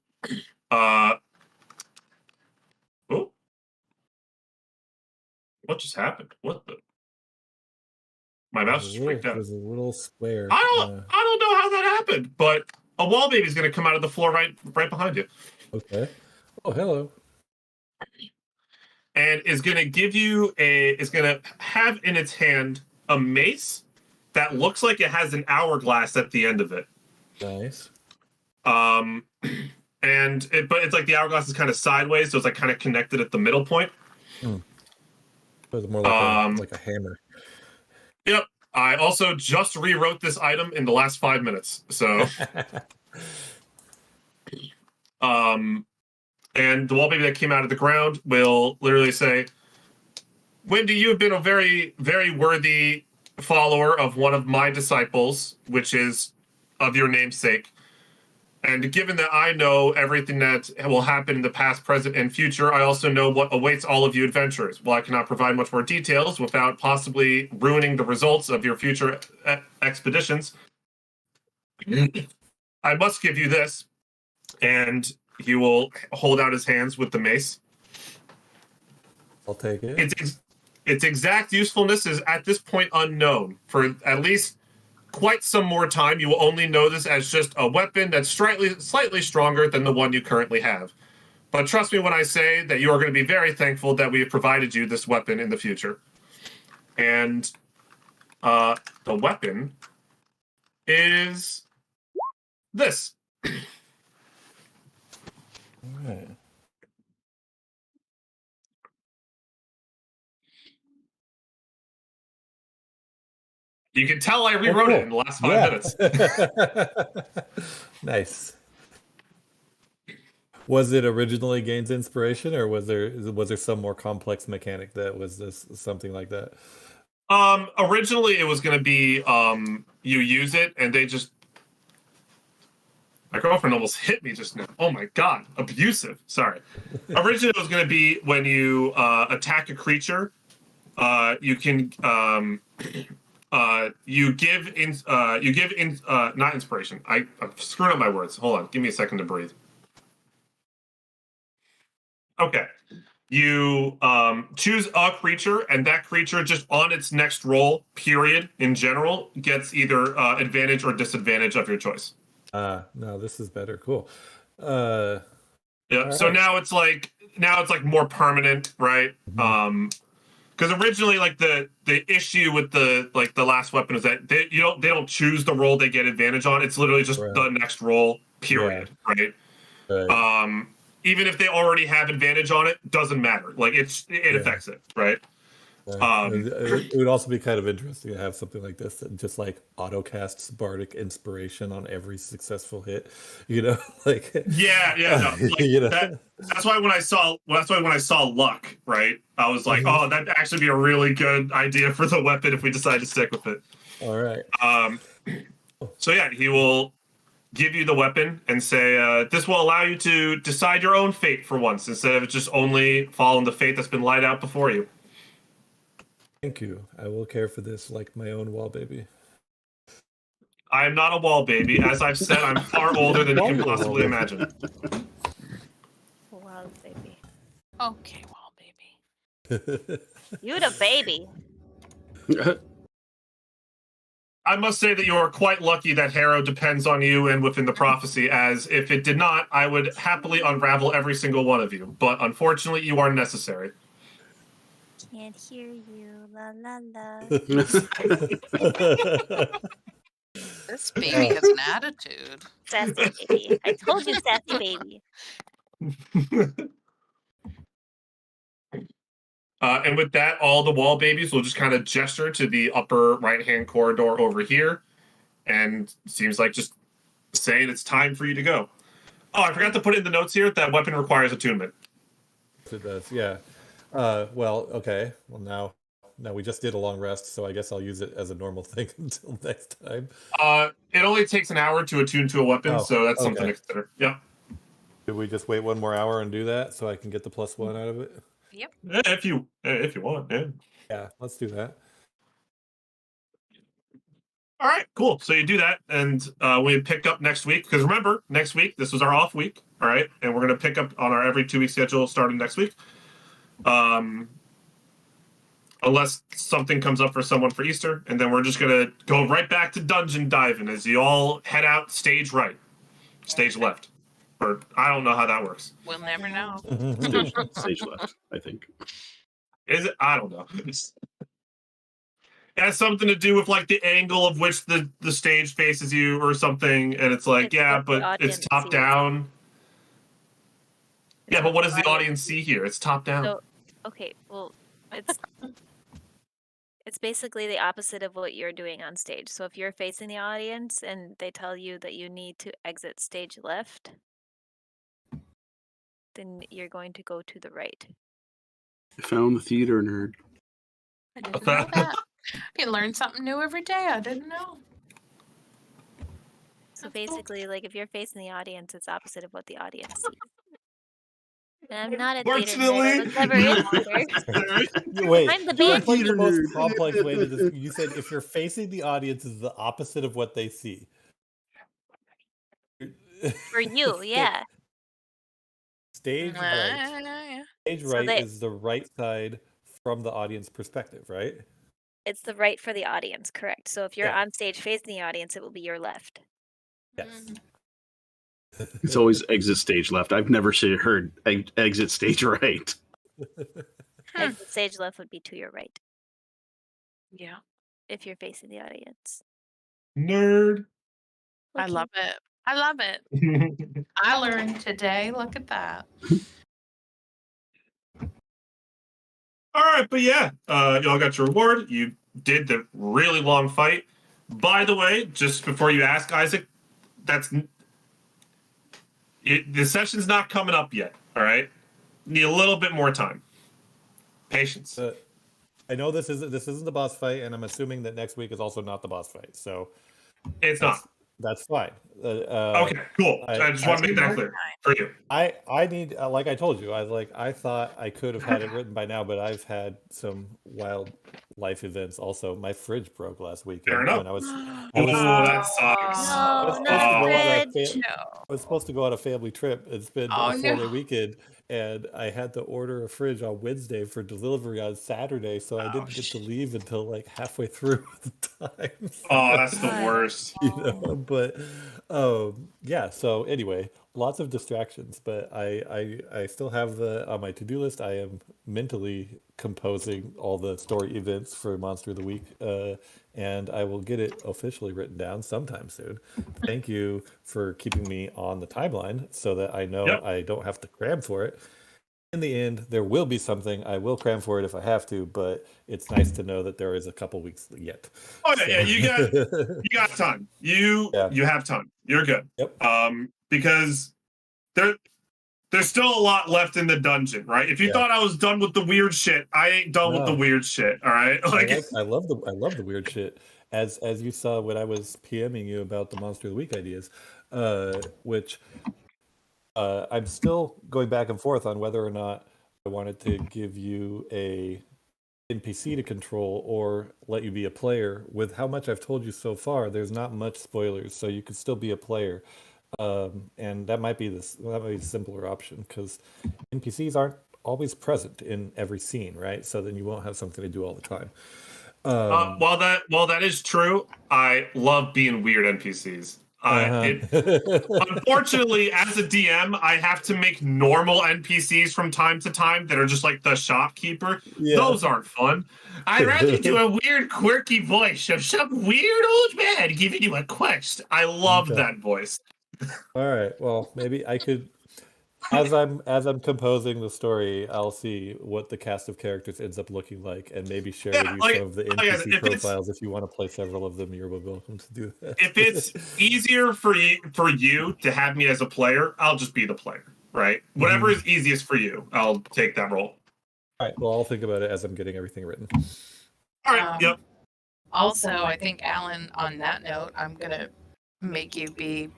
oh, what just happened? What the? My mouse just freaked out. There's a little square. I don't know how that happened, but a wall baby's going to come out of the floor right behind you. Okay. Oh, hello. And is going to give you is going to have in its hand a mace that looks like it has an hourglass at the end of it. Nice. But it's like the hourglass is kind of sideways, so it's like kind of connected at the middle point. So it's more like a hammer. Yep. I also just rewrote this item in the last 5 minutes. So and the wall baby that came out of the ground will literally say, Wendy, you have been a very, very worthy follower of one of my disciples, which is of your namesake. And given that I know everything that will happen in the past, present, and future, I also know what awaits all of you adventurers. While I cannot provide much more details without possibly ruining the results of your future expeditions, I must give you this. And he will hold out his hands with the mace. I'll take it. Its exact usefulness is at this point unknown. For at least quite some more time, you will only know this as just a weapon that's slightly stronger than the one you currently have. But trust me when I say that you are going to be very thankful that we have provided you this weapon in the future. And the weapon is this. All right. You can tell I rewrote it in the last 5 minutes. Nice. Was it originally Gain's inspiration, or was there some more complex mechanic that was this something like that? Originally it was going to be you use it, and they just. My girlfriend almost hit me just now. Oh my god, abusive. Sorry. Originally it was going to be when you attack a creature, you can not inspiration. I'm screwing up my words. Hold on, give me a second to breathe. Okay. You choose a creature, and that creature just on its next roll, period, in general, gets either advantage or disadvantage of your choice. No, this is better. Cool. Yeah. So right. now it's like more permanent, right? Because originally, like the issue with the last weapon is that they don't choose the roll they get advantage on. It's literally just Right. the next roll, period, right? Even if they already have advantage on it, doesn't matter. Like it affects it, right? It would also be kind of interesting to have something like this that just like auto casts bardic inspiration on every successful hit, like no, like that's why when I saw luck, right, I was like, oh, that'd actually be a really good idea for the weapon if we decide to stick with it. All right. So yeah, he will give you the weapon and say, this will allow you to decide your own fate for once instead of just only following the fate that's been laid out before you. Thank you. I will care for this like my own wall baby. I am not a wall baby. As I've said, I'm far older than you can possibly imagine. Wall baby. Okay, wall baby. You the baby. I must say that you are quite lucky that Harrow depends on you and within the prophecy, as if it did not, I would happily unravel every single one of you. But unfortunately, you are necessary. Can't hear you, la la la. This baby has an attitude. Sassy baby. I told you, sassy baby. And with that, all the wall babies will just kind of gesture to the upper right-hand corridor over here, and seems like just saying it's time for you to go. Oh, I forgot to put in the notes here that weapon requires attunement. It does, yeah. Well, okay. Well, now we just did a long rest, so I guess I'll use it as a normal thing until next time. It only takes an hour to attune to a weapon, so that's something to consider. Yeah. Did we just wait 1 more hour and do that so I can get the +1 out of it? Yep. If you want, yeah. Yeah, let's do that. All right, cool. So you do that, and we pick up next week. Because remember, next week, this was our off week, all right? And we're going to pick up on our every 2-week schedule starting next week. Unless something comes up for someone for Easter. And then we're just going to go right back to dungeon diving as you all head out stage right, stage left. Or I don't know how that works. We'll never know. Stage left, I think. Is it? I don't know. It has something to do with like the angle of which the stage faces you or something, and it's like, but it's top down. Yeah, but what does the audience see here? It's top down. So, okay, well, it's basically the opposite of what you're doing on stage. So if you're facing the audience and they tell you that you need to exit stage left, then you're going to go to the right. I found the theater nerd. I didn't know that. You learn something new every day. I didn't know. So basically, like if you're facing the audience, it's opposite of what the audience sees. And I'm not a theater nerd. I was never in theater. Wait, I'm the band. like the most complex way to this. You said if you're facing the audience, is the opposite of what they see. For you, yeah. Stage right. Stage right is the right side from the audience perspective, right? It's the right for the audience, correct. So if you're on stage facing the audience, it will be your left. Yes. It's always exit stage left. I've never heard exit stage right. Exit stage left would be to your right. Yeah. If you're facing the audience. Nerd. I love it. I love it. I learned today. Look at that. All right, but yeah, y'all got your reward. You did the really long fight. By the way, just before you ask, Isaac, the session's not coming up yet. All right, need a little bit more time. Patience. I know this isn't the boss fight, and I'm assuming that next week is also not the boss fight. So It's not. That's fine. Okay, cool. I just want to make that clear for you. I need, like I told you, I thought I could have had it written by now, but I've had some wild life events. Also, my fridge broke last weekend. Fair enough. When I was that sucks. I was supposed to go on a family trip. It's been a 4-day weekend, and I had to order a fridge on Wednesday for delivery on Saturday, so I didn't get to leave until like halfway through the time. Oh, that's the worst. But yeah. So anyway, lots of distractions, but I still have on my to-do list. I am mentally composing all the story events for Monster of the Week, and I will get it officially written down sometime soon. Thank you for keeping me on the timeline so that I know I don't have to cram for it. In the end, there will be something. I will cram for it if I have to, but it's nice to know that there is a couple weeks yet. Oh yeah, you got time. You have time. You're good. Yep. Because there's still a lot left in the dungeon, right? If you thought I was done with the weird shit, I ain't done with the weird shit. All right. I love the weird shit. As you saw when I was PMing you about the Monster of the Week ideas, which I'm still going back and forth on whether or not I wanted to give you a NPC to control or let you be a player. With how much I've told you so far, there's not much spoilers, so you could still be a player. And that might be the simpler option, because NPCs aren't always present in every scene, right? So then you won't have something to do all the time. While that is true, I love being weird NPCs. Unfortunately, as a DM, I have to make normal NPCs from time to time that are just like the shopkeeper. Yeah. Those aren't fun. I'd rather do a weird, quirky voice of some weird old man giving you a quest. I love that voice. All right. Well, maybe I could, as I'm composing the story, I'll see what the cast of characters ends up looking like, and maybe share with you some of the NPC profiles. If you want to play several of them, you're welcome to do that. If it's easier for you to have me as a player, I'll just be the player, right? Whatever is easiest for you, I'll take that role. All right. Well, I'll think about it as I'm getting everything written. All right. Yep. Also, I think, Alan, on that note, I'm gonna make you be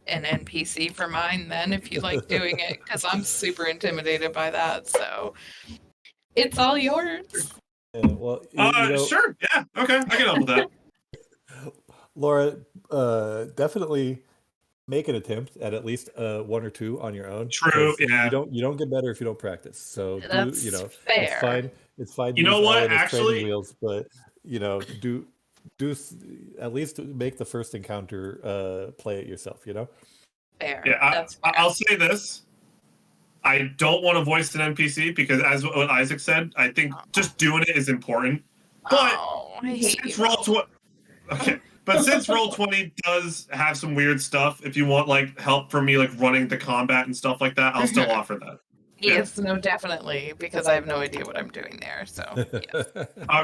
an NPC for mine then, if you like doing it, because I'm super intimidated by that. So it's all yours. Yeah, well, sure. Yeah. Okay. I can help with that. Laura, definitely make an attempt at least one or two on your own. True. Yeah. You don't get better if you don't practice. So that's fair. It's fine. It's fine. You know what? Actually, wheels, but do at least make the first encounter play it yourself, Fair. Yeah, I'll say this. I don't want to voice an NPC because, as what Isaac said, I think just doing it is important. But since Roll20 does have some weird stuff, if you want like help from me like running the combat and stuff like that, I'll still offer that. Yes, no, definitely, because I have no idea what I'm doing there. So yes.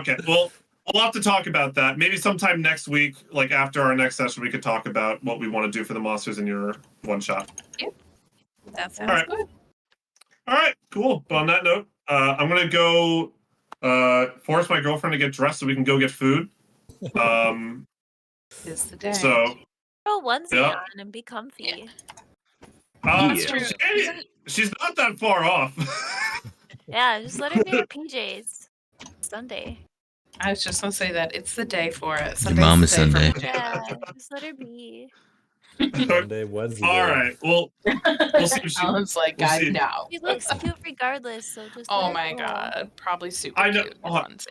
Okay, well, we'll have to talk about that. Maybe sometime next week, like after our next session, we could talk about what we want to do for the monsters in your one shot. Yep. That sounds good. All right, cool. But on that note, I'm going to go force my girlfriend to get dressed so we can go get food. It's the day. So, throw a onesie on and be comfy. That's true. She's not that far off. Yeah, just let her be in PJs. Sunday. I was just gonna say that it's the day for it. Your mom is Sunday. Yeah, just let her be. Sunday, Wednesday. All right. Well, we'll see. Alan's like, I know. She looks cute regardless, so just. Oh my god, probably super cute.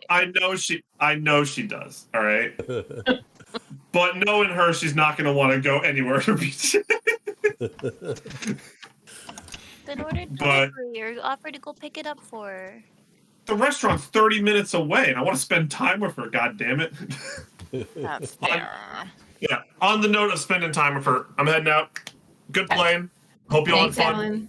I know she does. All right. But knowing her, she's not going to want to go anywhere to beach. Then order delivery or offer to go pick it up for her. The restaurant's 30 minutes away, and I want to spend time with her. God damn it! That's fair. Yeah. On the note of spending time with her, I'm heading out. Good playing. Hope you all had fun. Alan.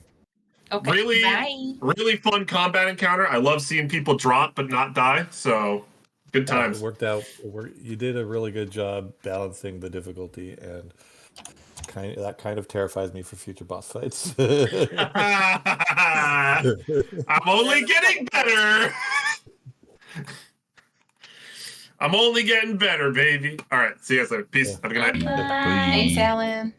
Okay. Really fun combat encounter. I love seeing people drop but not die. So good times. It worked out. You did a really good job balancing the difficulty, and that kind of terrifies me for future boss fights. I'm only getting better. I'm only getting better, baby. All right. See you guys later. Peace. Have a good night. Bye. Thanks, Alan.